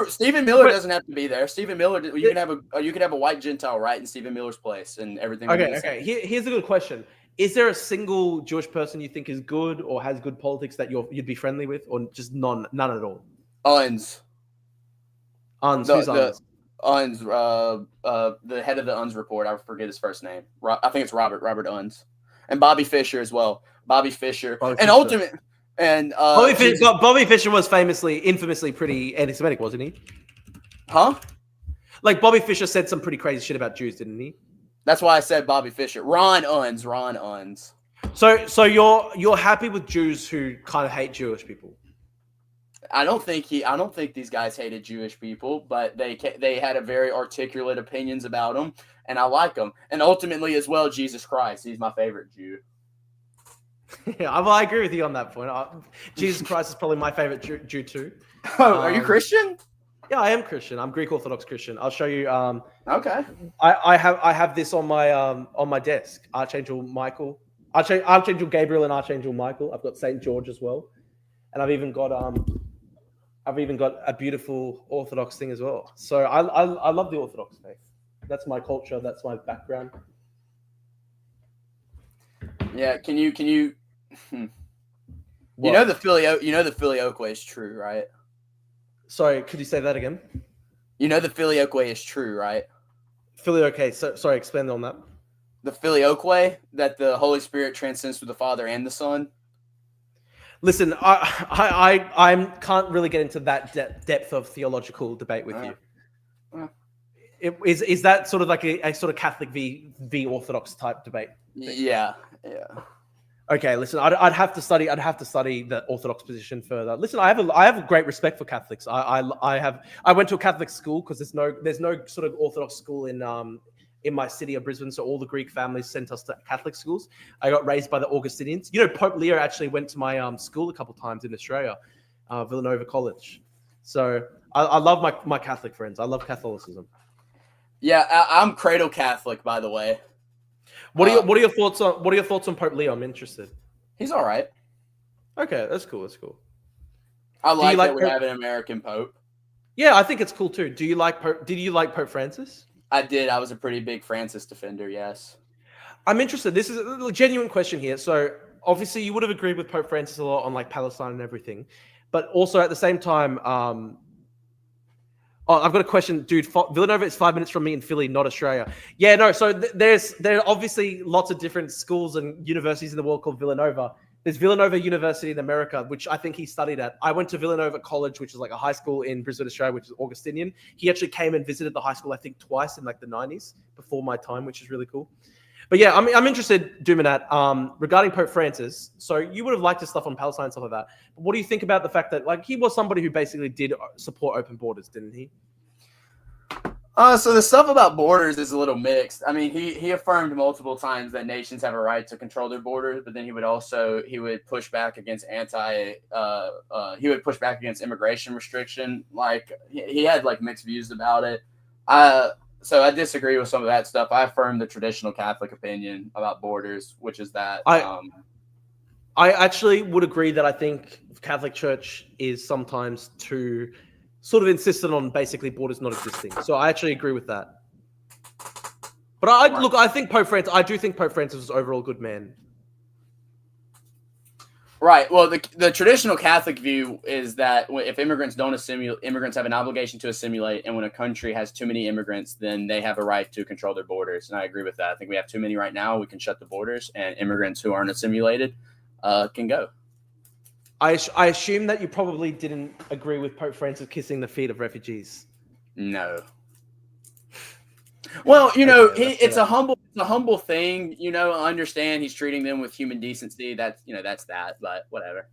Stephen Miller doesn't have to be there. Stephen Miller, you can have a white Gentile right in Stephen Miller's place, and everything. Okay. Here's a good question: is there a single Jewish person you think is good or has good politics that you'd be friendly with, or just none at all? Unz. Who's Unz? Unz, the head of the Unz report. I forget his first name. I think it's Robert Unz, and Bobby Fischer as well. Bobby Fischer. Bobby Fischer was infamously pretty anti-Semitic, wasn't he? Huh? Like Bobby Fischer said some pretty crazy shit about Jews, didn't he? That's why I said Bobby Fischer. Ron Unz. So you're happy with Jews who kind of hate Jewish people? I don't think these guys hated Jewish people, but they had a very articulate opinions about them, and I like them. And ultimately, as well, Jesus Christ, he's my favorite Jew. Yeah, well, I agree with you on that point. Jesus Christ is probably my favorite Jew too. Oh, are you Christian? Yeah, I am Christian. I'm Greek Orthodox Christian. I'll show you. Okay. I have this on my desk. Archangel Michael, Archangel Gabriel, and Archangel Michael. I've got Saint George as well, and I've even got a beautiful Orthodox thing as well. So I love the Orthodox faith. That's my culture. That's my background. Yeah. Can you? You know the filioque is true, right? Sorry, could you say that again? You know the filioque is true, right? Filioque. So, sorry, expand on that. The filioque, that the Holy Spirit transcends through the Father and the Son. Listen, I can't really get into that depth of theological debate with you. Is that sort of like a sort of Catholic v Orthodox type debate? Yeah. Okay, listen, I'd have to study the Orthodox position further. Listen, I have a great respect for Catholics. I went to a Catholic school because there's no sort of Orthodox school in my city of Brisbane, so all the Greek families sent us to Catholic schools. I got raised by the Augustinians. You know, Pope Leo actually went to my school a couple of times in Australia, Villanova College. So I love my Catholic friends. I love Catholicism. Yeah, I'm cradle Catholic, by the way. What are your thoughts on Pope Leo? I'm interested. He's all right. Okay, that's cool. I like that we have an American Pope. Yeah, I think it's cool too. Did you like Pope Francis? I did. I was a pretty big Francis defender, yes. I'm interested. This is a genuine question here. So obviously you would have agreed with Pope Francis a lot on like Palestine and everything, but also at the same time, I've got a question, dude. Villanova is 5 minutes from me in Philly, not Australia. Yeah, no. So there are obviously lots of different schools and universities in the world called Villanova. There's Villanova University in America, which I think he studied at. I went to Villanova College, which is like a high school in Brisbane, Australia, which is Augustinian. He actually came and visited the high school, I think, twice in like the 90s before my time, which is really cool. But yeah, I'm interested, Dumanat, regarding Pope Francis. So you would have liked his stuff on Palestine and stuff like that. But what do you think about the fact that like he was somebody who basically did support open borders, didn't he? So the stuff about borders is a little mixed. I mean, he affirmed multiple times that nations have a right to control their borders, but then he would push back against immigration restriction. Like he had like mixed views about it. So I disagree with some of that stuff. I affirm the traditional Catholic opinion about borders, which is that I actually would agree that I think Catholic Church is sometimes too sort of insistent on basically borders not existing. So I actually agree with that. But I think Pope Francis was overall a good man. Right. Well, the traditional Catholic view is that if immigrants don't assimilate, immigrants have an obligation to assimilate, and when a country has too many immigrants, then they have a right to control their borders. And I agree with that. I think we have too many right now. We can shut the borders, and immigrants who aren't assimilated can go. I assume that you probably didn't agree with Pope Francis kissing the feet of refugees. No. Well, you know, it's a humble thing. You know, I understand he's treating them with human decency. That's that, but whatever.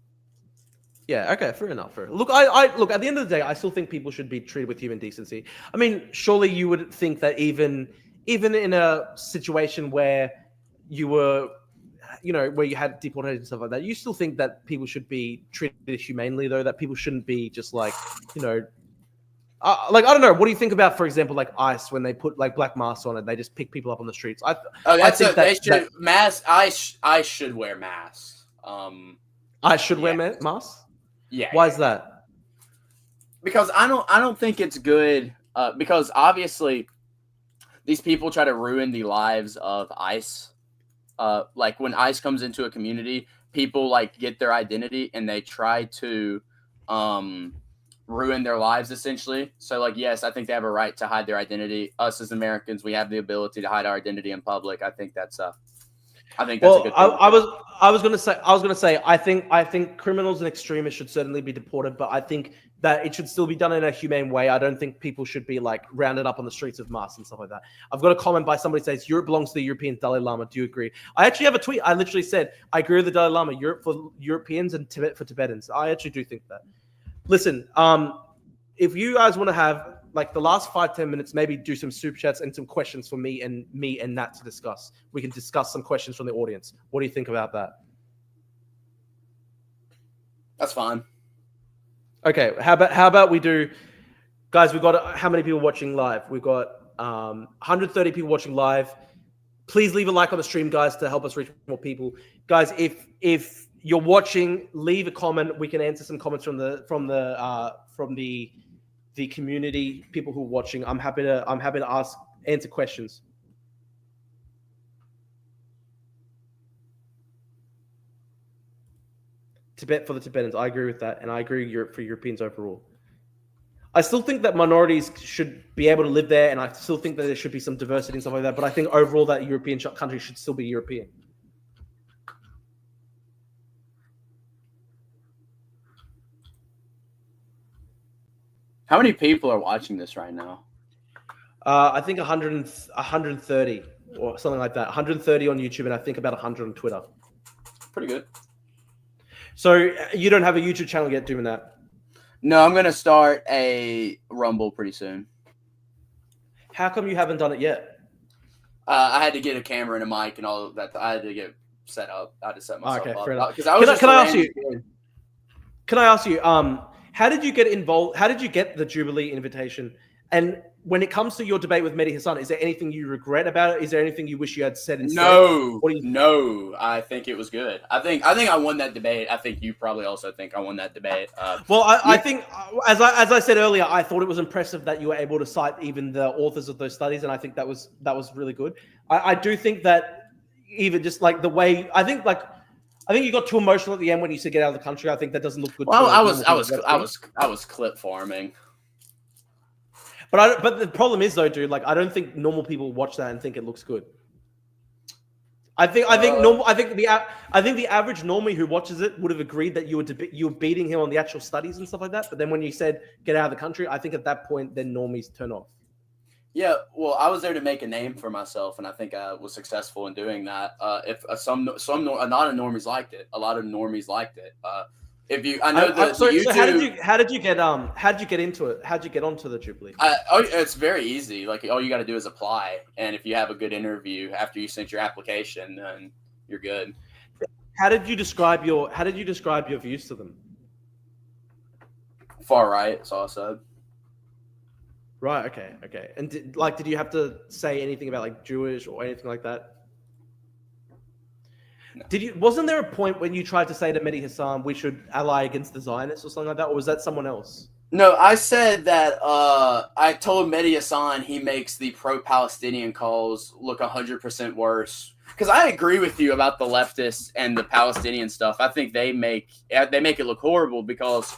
Yeah. Okay. Fair enough. Look, I look at the end of the day, I still think people should be treated with human decency. I mean, surely you would think that even in a situation where you were, where you had deportation and stuff like that, you still think that people should be treated humanely, though, that people shouldn't be just like, like, I don't know. What do you think about, for example, like ICE when they put like black masks on it, they just pick people up on the streets? I think I should wear masks. I should wear masks? Yeah. Why is that? Because I don't think it's good. Because obviously these people try to ruin the lives of ICE. Like when ICE comes into a community, people like get their identity and they try to ruin their lives essentially. So like, yes, I think they have a right to hide their identity. Us as Americans, we have the ability to hide our identity in public. I think that's a good thing. I was gonna say I think criminals and extremists should certainly be deported, but I think that it should still be done in a humane way. I don't think people should be like rounded up on the streets of masks and stuff like that. I've got a comment by somebody says Europe belongs to the European Dalai Lama. Do you agree? I actually have a tweet. I literally said I agree with the Dalai Lama. Europe for Europeans and Tibet for Tibetans. I actually do think that. Listen, if you guys want to have like the last 5-10 minutes, maybe do some super chats and some questions for me and Nat to discuss. We can discuss some questions from the audience. What do you think about that? That's fine. Okay, how about we do, guys? We've got how many people watching live? We've got 130 people watching live. Please leave a like on the stream, guys, to help us reach more people. Guys, if you're watching, leave a comment. We can answer some comments from the community, people who are watching. I'm happy to answer questions. Tibet for the Tibetans. I agree with that, and I agree for Europeans overall. I still think that minorities should be able to live there, and I still think that there should be some diversity and stuff like that. But I think overall that European country should still be European. How many people are watching this right now? I think 130 or something like that. 130 on YouTube, and I think about 100 on Twitter. Pretty good. So you don't have a YouTube channel yet doing that? No, I'm going to start a Rumble pretty soon. How come you haven't done it yet? I had to get a camera and a mic and all of that. I had to get set up. I had to set myself up. Fair enough. Can I ask you, how did you get involved? How did you get the Jubilee invitation? And when it comes to your debate with Medhi Hasan, is there anything you regret about it? Is there anything you wish you had said instead? No. I think it was good. I think I won that debate. I think you probably also think I won that debate. I think, as I said earlier, I thought it was impressive that you were able to cite even the authors of those studies, and I think that was really good. I do think that even just like the way I think you got too emotional at the end when you said get out of the country. I think that doesn't look good. Well, I was clip farming. But the problem is though, dude, like I don't think normal people watch that and think it looks good. I think the average normie who watches it would have agreed that you were beating him on the actual studies and stuff like that. But then when you said get out of the country, I think at that point then normies turn off. Yeah, well, I was there to make a name for myself, and I think I was successful in doing that. If some not a normies liked it, a lot of normies liked it. So how did you get into it? How did you get onto the Jubilee? It's very easy. Like all you got to do is apply, and if you have a good interview after you sent your application, then you're good. How did you describe your views to them? Far right, that's all I said. Right. Okay. And did you have to say anything about like Jewish or anything like that? No. Wasn't there a point when you tried to say to Medhi Hasan, we should ally against the Zionists or something like that? Or was that someone else? No, I said that I told Medhi Hasan he makes the pro-Palestinian calls look 100% worse. Because I agree with you about the leftists and the Palestinian stuff. I think they make it look horrible because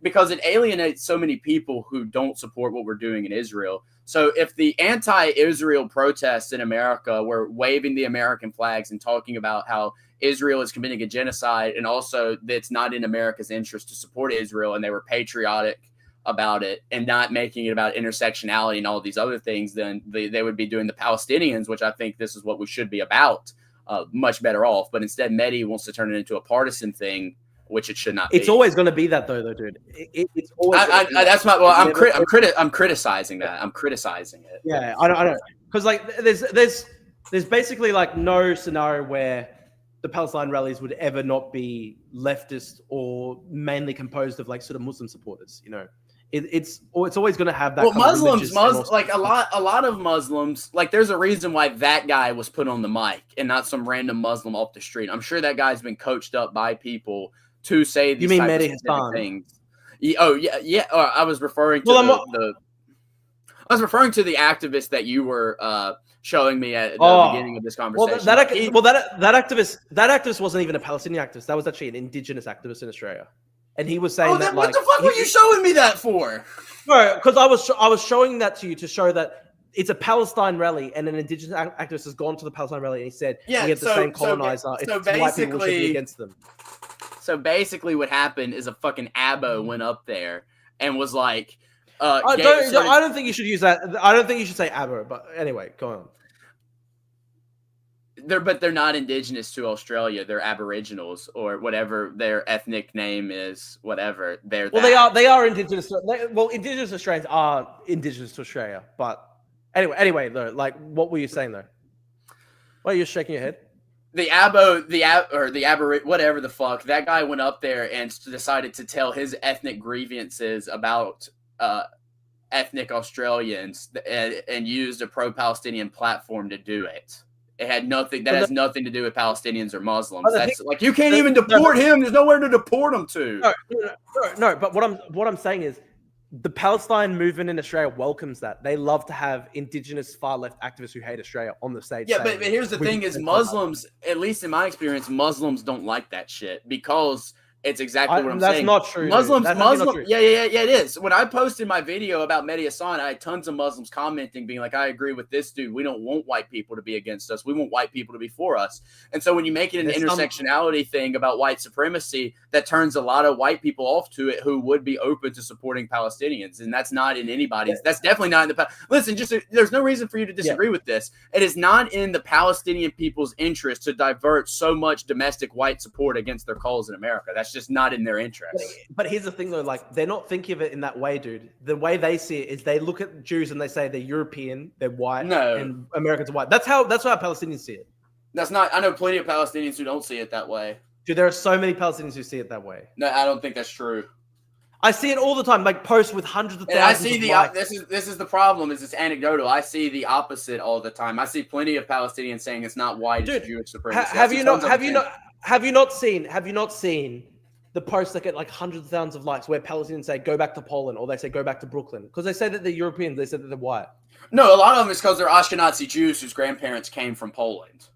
because it alienates so many people who don't support what we're doing in Israel. So if the anti-Israel protests in America were waving the American flags and talking about how Israel is committing a genocide and also that it's not in America's interest to support Israel and they were patriotic about it and not making it about intersectionality and all these other things, then they would be doing the Palestinians, which I think this is what we should be about, much better off. But instead, Medhi wants to turn it into a partisan thing, which it should not be. It's always going to be that, though, dude. It's always. I'm criticizing that. I'm criticizing it. Yeah, I don't. Because like, there's basically like no scenario where the Palestine rallies would ever not be leftist or mainly composed of like sort of Muslim supporters. You know, it's always going to have that. Well, Muslims, like a lot of Muslims, like there's a reason why that guy was put on the mic and not some random Muslim off the street. I'm sure that guy's been coached up by people to say these Medhi Hasan things. Yeah. I was referring to I was referring to the activist that you were showing me at the beginning of this conversation. That activist wasn't even a Palestinian activist. That was actually an indigenous activist in Australia, and he was saying that. What the fuck were you showing me that for? No, because I was showing that to you to show that it's a Palestine rally, and an indigenous activist has gone to the Palestine rally, and he said, "We have the same colonizer. It's white people should be against them." So basically, what happened is a fucking abo went up there and was like, I don't think you should use that. I don't think you should say abo. But anyway, go on. They're not indigenous to Australia. They're Aboriginals or whatever their ethnic name is. Whatever they are indigenous. Indigenous Australians are indigenous to Australia. But anyway, though, like, what were you saying though? Why are you shaking your head? The whatever the fuck, that guy went up there and decided to tell his ethnic grievances about ethnic Australians and used a pro-Palestinian platform to do it. It had nothing. That has nothing to do with Palestinians or Muslims. That's like you can't even deport him. There's nowhere to deport him to. No. But what I'm saying is, the Palestine movement in Australia welcomes that. They love to have indigenous far left activists who hate Australia on the stage. Yeah, but here's the thing: is Muslims, at least in my experience, Muslims don't like that shit because it's exactly what I'm saying. That's not true. Muslims, That's not true. Yeah, it is. When I posted my video about Medhi Hasan, I had tons of Muslims commenting, being like, "I agree with this dude. We don't want white people to be against us. We want white people to be for us." And so when you make it an intersectionality thing about white supremacy, that turns a lot of white people off to it who would be open to supporting Palestinians, and that's not in anybody's. That's definitely not in the. Listen, there's no reason for you to disagree with this. It is not in the Palestinian people's interest to divert so much domestic white support against their cause in America. That's just not in their interest. But here's the thing, though: like they're not thinking of it in that way, dude. The way they see it is they look at Jews and they say they're European, they're white, and Americans are white. That's how Palestinians see it. That's not. I know plenty of Palestinians who don't see it that way. Dude, there are so many Palestinians who see it that way. No, I don't think that's true. I see it all the time, like posts with hundreds of thousands. And I see this is the problem. Is it's anecdotal. I see the opposite all the time. I see plenty of Palestinians saying it's not white, it's Jewish supremacy. Have you not seen the posts that get like hundreds of thousands of likes where Palestinians say go back to Poland or they say go back to Brooklyn because they say that they're Europeans, they say that they're white. No, a lot of them is because they're Ashkenazi Jews whose grandparents came from Poland.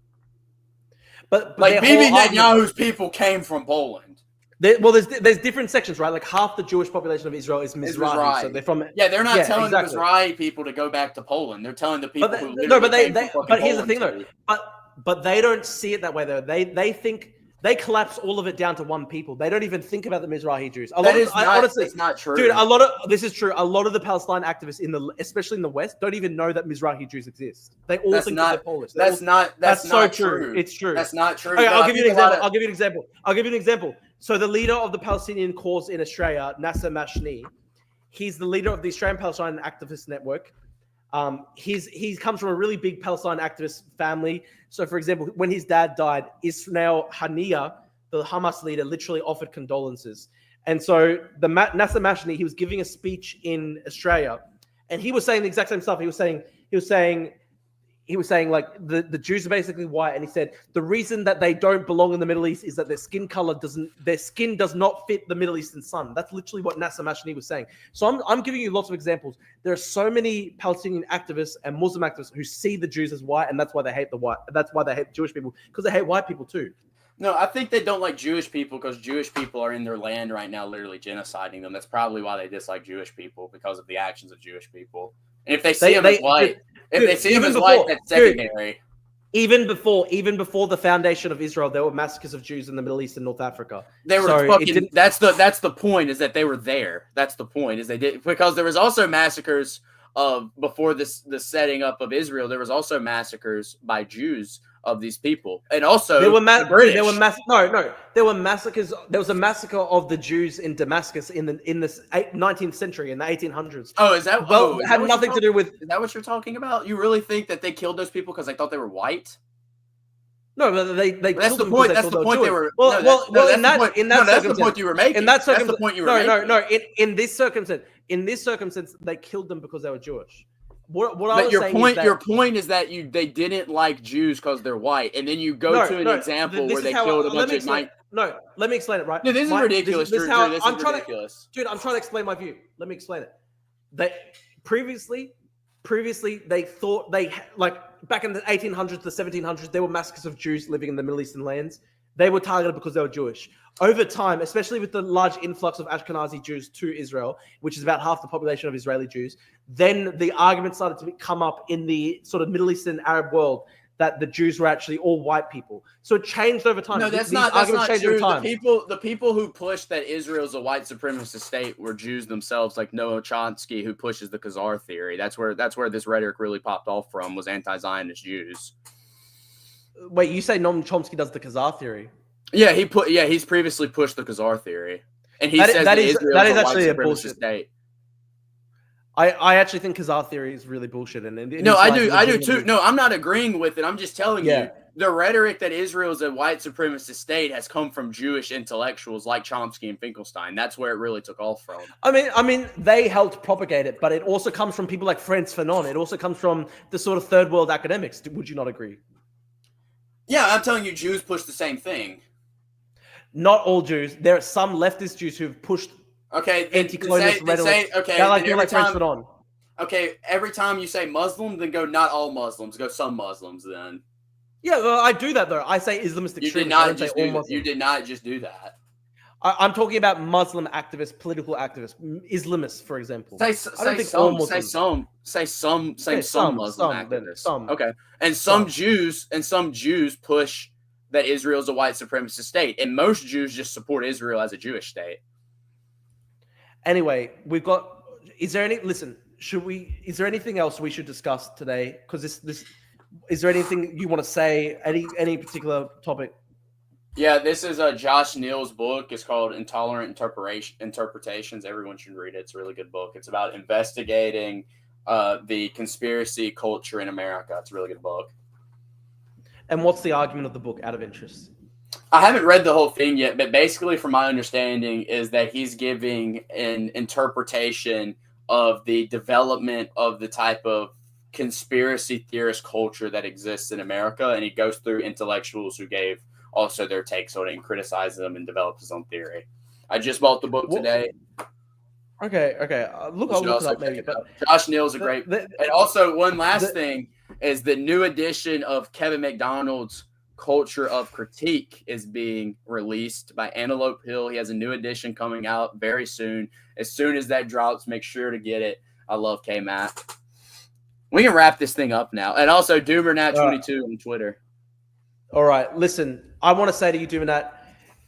But like Bibi Netanyahu's people came from Poland. There's different sections, right? Like half the Jewish population of Israel is Mizrahi, so they're from. Yeah, they're not telling the Mizrahi people to go back to Poland. They're telling the people who live. But here's the thing, though. But they don't see it that way, though. They think they collapse all of it down to one people. They don't even think about the Mizrahi Jews. Honestly, it's not true, dude. This is true. A lot of the Palestine activists especially in the West, don't even know that Mizrahi Jews exist. They all think they're Polish. That's not true. It's true. That's not true. Okay, I'll give you an example. So the leader of the Palestinian cause in Australia, Nasser Mashni, he's the leader of the Australian Palestine Activist Network. He comes from a really big Palestine activist family. So, for example, when his dad died, Ismail Haniyeh, the Hamas leader, literally offered condolences. And so the Nasser Mashni, he was giving a speech in Australia, and he was saying the exact same stuff. He was saying like the Jews are basically white, and he said the reason that they don't belong in the Middle East is that their skin does not fit the Middle Eastern sun. That's literally what Nasser Mashni was saying. So I'm giving you lots of examples. There are so many Palestinian activists and Muslim activists who see the Jews as white, and that's why they hate the white. That's why they hate Jewish people, because they hate white people too. No, I think they don't like Jewish people because Jewish people are in their land right now, literally genociding them. That's probably why they dislike Jewish people, because of the actions of Jewish people. And if they see them as white, that's secondary. Even before the foundation of Israel, there were massacres of Jews in the Middle East and North Africa. They were that's the point, is that they were there. That's the point, is they did, because there was also massacres before the setting up of Israel. There was also massacres by Jews of these people, and also there were British. There were massacres. There was a massacre of the Jews in Damascus in the 19th century, in the 1800s. Oh, is that? Well, it had nothing to do with. Is that what you're talking about? You really think that they killed those people because they thought they were white? No, but they that's killed the them point. That's the point they were. That's the point you were making. That's the point you were making. No. In this circumstance, they killed them because they were Jewish. Your point is that they didn't like Jews because they're white, and then you go to an example where they killed a bunch of white. No, let me explain it. Right? No, this is ridiculous. This is ridiculous. Dude, I'm trying to explain my view. Let me explain it. They previously they thought back in the 1800s, the 1700s, there were massacres of Jews living in the Middle Eastern lands. They were targeted because they were Jewish. Over time, especially with the large influx of Ashkenazi Jews to Israel, which is about half the population of Israeli Jews, then the argument started to come up in the sort of Middle Eastern Arab world that the Jews were actually all white people. So it changed over time. No, that's not true. The people who pushed that Israel's a white supremacist state were Jews themselves, like Noam Chomsky, who pushes the Khazar theory. That's where this rhetoric really popped off from, was anti-Zionist Jews. Wait, you say Noam Chomsky does the Khazar theory? Yeah, he's previously pushed the Khazar theory, and he says that Israel is actually a bullshit state. I actually think Khazar theory is really bullshit. I do too. No, I'm not agreeing with it. I'm just telling you the rhetoric that Israel is a white supremacist state has come from Jewish intellectuals like Chomsky and Finkelstein. That's where it really took off from. I mean, they helped propagate it, but it also comes from people like Frantz Fanon. It also comes from the sort of third world academics. Would you not agree? Yeah, I'm telling you, Jews push the same thing. Not all Jews. There are some leftist Jews who've pushed Okay, anti-colonialist rhetoric. okay, That like then people like it on. Okay, every time you say Muslim, then go not all Muslims, go some Muslims. Then Yeah, well, I do that though. I say Islamist extremists. I don't say all Muslims. You did not just do that. I'm talking about Muslim activists, political activists, Islamists, for example. Say some Muslim activists. Okay, and some Jews push that Israel is a white supremacist state, and most Jews just support Israel as a Jewish state. Anyway, we've got. Is there anything else we should discuss today? Because this is there anything you want to say? Any particular topic? Yeah, this is Josh Neal's book. It's called Intolerant Interpretations. Everyone should read it. It's a really good book. It's about investigating the conspiracy culture in America. It's a really good book. And what's the argument of the book, out of interest? I haven't read the whole thing yet, but basically, from my understanding, is that he's giving an interpretation of the development of the type of conspiracy theorist culture that exists in America, and he goes through intellectuals who gave also their takes on it and criticizes them and develops his own theory. I just bought the book today. Okay. I'll look it up maybe. But Josh Neal's a great. And also, one last thing is the new edition of Kevin McDonald's Culture of Critique is being released by Antelope Hill. He has a new edition coming out very soon. As soon as that drops, make sure to get it. I love K-Mac. We can wrap this thing up now. And also, DoomerNat22 on Twitter. All right. Listen, I want to say to you, DoomerNat,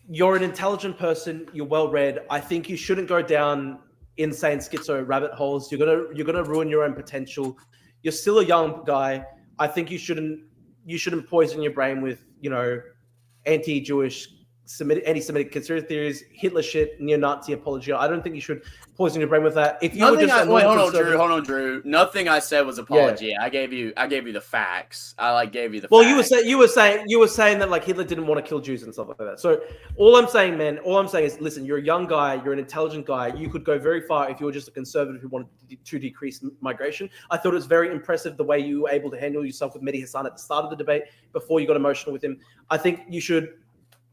you're an intelligent person. You're well-read. I think you shouldn't go down insane schizo rabbit holes. You're gonna ruin your own potential. You're still a young guy. I think you shouldn't poison your brain with, anti-Jewish, anti-Semitic conspiracy theories, Hitler shit, neo-Nazi apology. I don't think you should poison your brain with that. If you hold on, Drew. Nothing I said was apology. Yeah. I gave you the facts. I gave you the. Well, facts. you were saying that Hitler didn't want to kill Jews and stuff like that. So all I'm saying is, listen, you're a young guy, you're an intelligent guy. You could go very far if you were just a conservative who wanted to decrease migration. I thought it was very impressive the way you were able to handle yourself with Medhi Hasan at the start of the debate before you got emotional with him. I think you should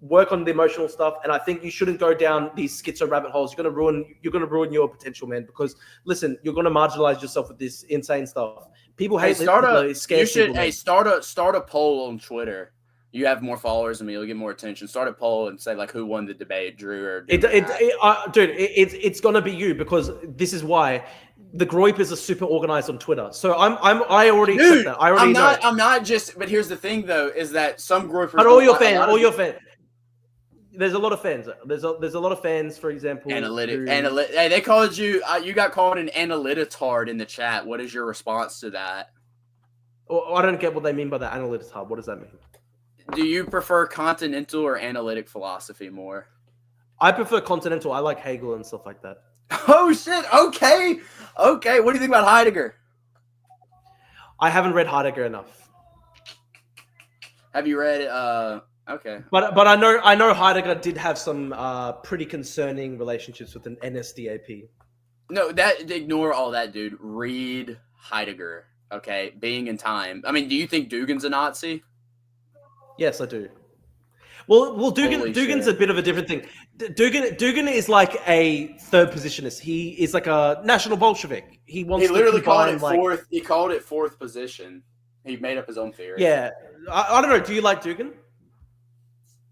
work on the emotional stuff, and I think you shouldn't go down these schizo rabbit holes. You're gonna ruin your potential, man. Because listen, you're gonna marginalize yourself with this insane stuff. People hate Hitler. Start a poll on Twitter. You have more followers than me. You'll get more attention. Start a poll and say who won the debate, Drew or dude. It's gonna be you, because this is why. The Groypers are super organized on Twitter, so I already accept that. I'm not just. But here's the thing, though, is that some Groypers. But all your fans. There's a lot of fans. There's a lot of fans, for example. Hey, they called you. You got called an analytard in the chat. What is your response to that? Well, I don't get what they mean by the analytard. What does that mean? Do you prefer continental or analytic philosophy more? I prefer continental. I like Hegel and stuff like that. Oh shit! Okay. What do you think about Heidegger? I haven't read Heidegger enough. Have you read? Okay. But I know Heidegger did have some pretty concerning relationships with an NSDAP. No, ignore all that, dude. Read Heidegger. Okay, Being in Time. I mean, do you think Dugin's a Nazi? Yes, I do. Well, Dugin's a bit of a different thing. Dugan is like a third positionist. He is like a national Bolshevik. He literally called it fourth. He called it fourth position. He made up his own theory. Yeah, I don't know. Do you like Dugan?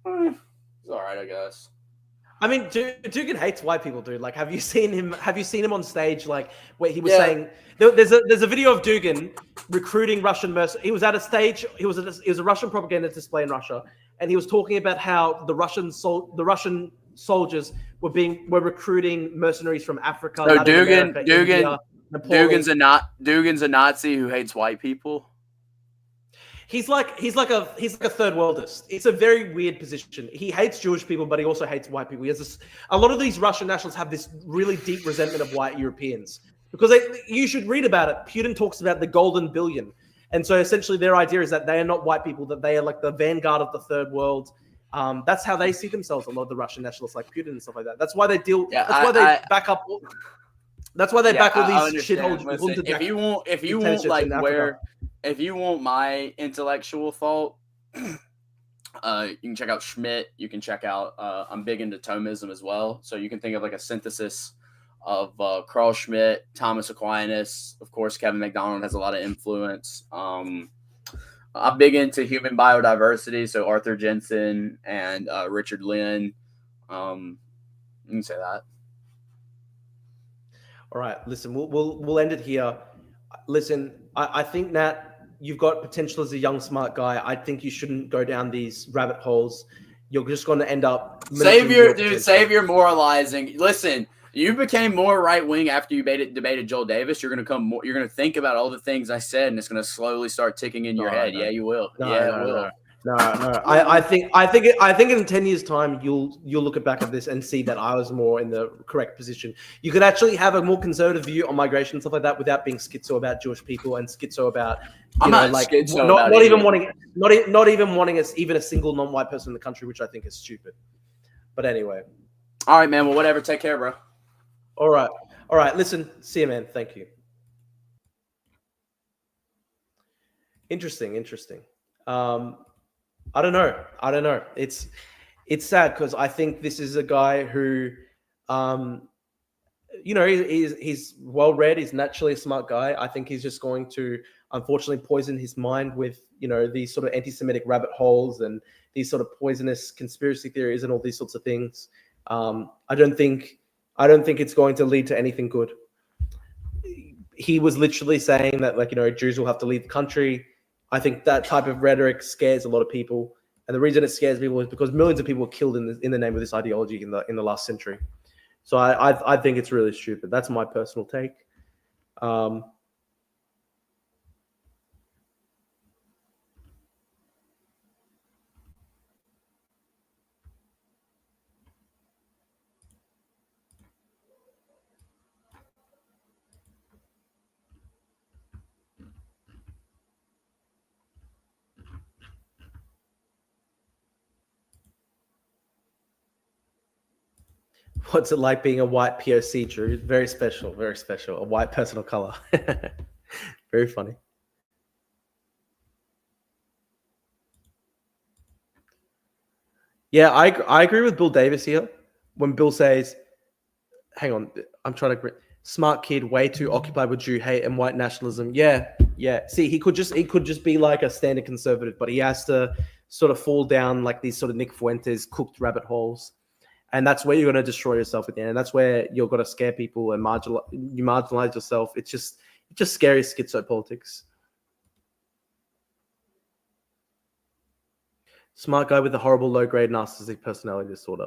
It's all right, I guess. I mean, Dugan hates white people, dude. Like, have you seen him on stage? Like, where he was saying there's a video of Dugan recruiting Russian mercenaries. He was at a stage. It was a Russian propaganda display in Russia, and he was talking about how the Russian soldiers were recruiting mercenaries from Africa. So Dugan's a Nazi who hates white people. He's like a third worldist. It's a very weird position. He hates Jewish people, but he also hates white people. He has a lot of these Russian nationalists have this really deep resentment of white Europeans, because you should read about it. Putin talks about the golden billion. And so essentially their idea is that they are not white people, that they are like the vanguard of the third world. That's how they see themselves, a lot of the Russian nationalists like Putin and stuff like that. That's why they back up all these shitholes. If you want my intellectual thought, You can check out Schmidt. You can check out. I'm big into Thomism as well, so you can think of like a synthesis of Carl Schmitt, Thomas Aquinas. Of course, Kevin MacDonald has a lot of influence. I'm big into human biodiversity, so Arthur Jensen and Richard Lynn. You can say that. All right, listen, we'll end it here. Listen, I think, Nat, you've got potential as a young, smart guy. I think you shouldn't go down these rabbit holes. You're just going to end up save your moralizing. Listen, you became more right wing after you debated Joel Davis. You're gonna think about all the things I said, and it's gonna slowly start ticking in your head. No. Yeah, you will. No, yeah, it will. No. I think in 10 years' time you'll look back at this and see that I was more in the correct position. You could actually have a more conservative view on migration and stuff like that without being schizo about Jewish people and schizo about not even wanting even a single non-white person in the country, which I think is stupid. But anyway. All right, man. Well, whatever. Take care, bro. All right. Listen, see you, man. Thank you. Interesting. I don't know. It's sad because I think this is a guy who, he's well read. He's naturally a smart guy. I think he's just going to, unfortunately, poison his mind with, these sort of anti-Semitic rabbit holes and these sort of poisonous conspiracy theories and all these sorts of things. I don't think it's going to lead to anything good. He was literally saying that, Jews will have to leave the country. I think that type of rhetoric scares a lot of people, and the reason it scares people is because millions of people were killed in the name of this ideology in the last century. So I think it's really stupid. That's my personal take. What's it like being a white POC, Drew? Very special, very special. A white person of color. Very funny. Yeah, I agree with Bill Davis here. When Bill says, hang on, I'm trying to... Smart kid, way too occupied with Jew hate and white nationalism. Yeah. See, he could just be like a standard conservative, but he has to sort of fall down like these sort of Nick Fuentes cooked rabbit holes. And that's where you're going to destroy yourself at the end. And that's where you're going to scare people and marginalize yourself. It's just scary schizo politics. Smart guy with a horrible low-grade narcissistic personality disorder.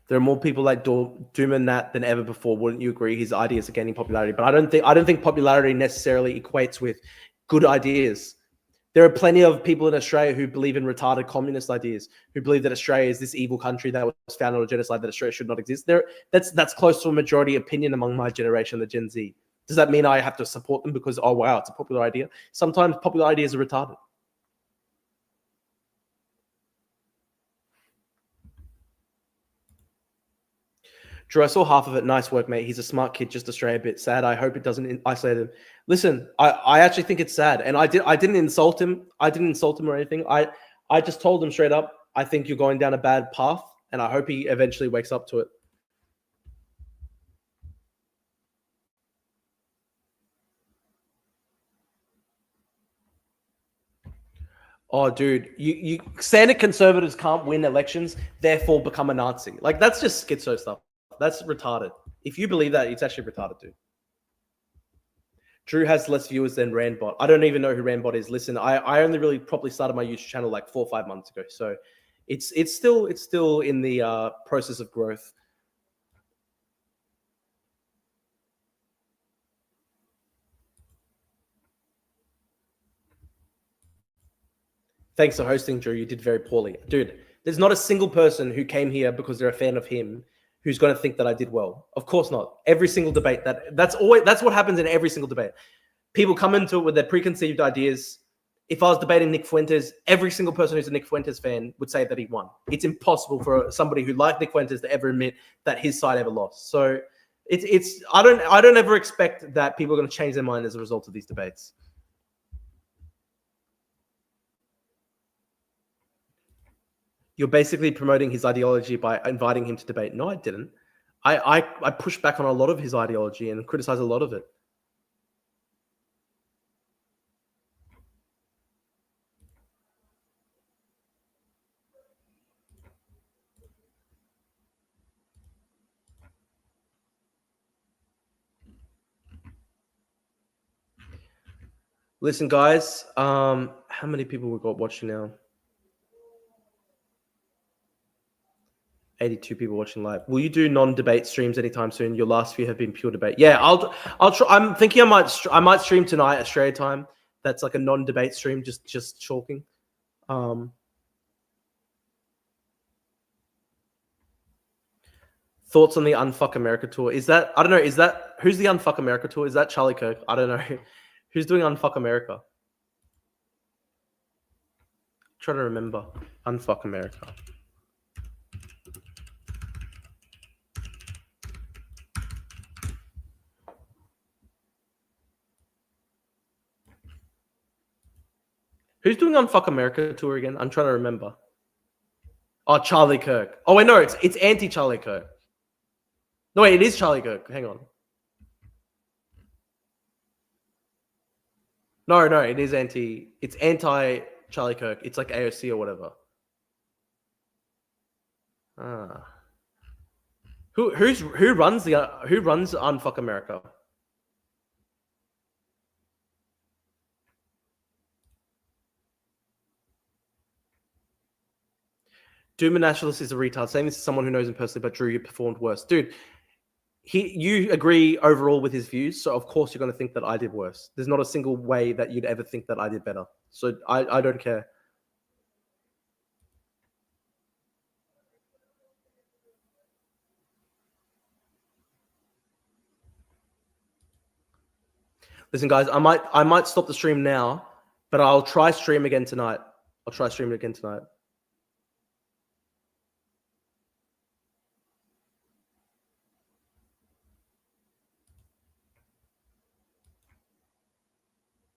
There are more people like Doom and Nat than ever before. Wouldn't you agree? His ideas are gaining popularity, but I don't think popularity necessarily equates with good ideas. There are plenty of people in Australia who believe in retarded communist ideas, who believe that Australia is this evil country that was founded on genocide, that Australia should not exist. That's close to a majority opinion among my generation, the Gen Z. Does that mean I have to support them because, oh, wow, it's a popular idea? Sometimes popular ideas are retarded. Drew, I saw half of it. Nice work, mate. He's a smart kid, just Australia a bit sad. I hope it doesn't isolate him. Listen, I actually think it's sad. And I didn't insult him. I didn't insult him or anything. I just told him straight up, I think you're going down a bad path. And I hope he eventually wakes up to it. Oh, dude, you standard conservatives can't win elections, therefore become a Nazi. Like, that's just schizo stuff. That's retarded. If you believe that, it's actually retarded, dude. Drew has less viewers than Randbot. I don't even know who Randbot is. Listen, I only really properly started my YouTube channel like 4 or 5 months ago, so it's still in the process of growth. Thanks for hosting, Drew. You did very poorly, dude. There's not a single person who came here because they're a fan of him who's going to think that I did well. Of course not. Every single debate, that's what happens in every single debate. People come into it with their preconceived ideas. If I was debating Nick Fuentes, every single person who's a Nick Fuentes fan would say that he won. It's impossible for somebody who liked Nick Fuentes to ever admit that his side ever lost. So I don't ever expect that people are going to change their mind as a result of these debates. You're basically promoting his ideology by inviting him to debate. No, I didn't. I pushed back on a lot of his ideology and criticized a lot of it. Listen, guys, how many people we got watching now? 82 people watching live. Will you do non-debate streams anytime soon? Your last few have been pure debate. Yeah, I'll try. I'm thinking I might stream tonight Australia time. That's like a non-debate stream, just chalking. Thoughts on the Unfuck America tour? Is that, I don't know, is that, who's the Unfuck America tour? Is that Charlie Kirk? I don't know. Who's doing Unfuck America? I'm trying to remember. Unfuck America. Who's doing Unfuck America tour again? I'm trying to remember. Oh, Charlie Kirk. Oh, wait, no, it's anti-Charlie Kirk. No, wait, it is Charlie Kirk. Hang on. No, it is it's anti-Charlie Kirk. It's like AOC or whatever. Who runs Unfuck America? Doom Nationalist is a retard. Saying this is someone who knows him personally, but Drew, you performed worse. Dude, you agree overall with his views, so of course you're going to think that I did worse. There's not a single way that you'd ever think that I did better. So I don't care. Listen, guys, I might stop the stream now, but I'll try stream again tonight.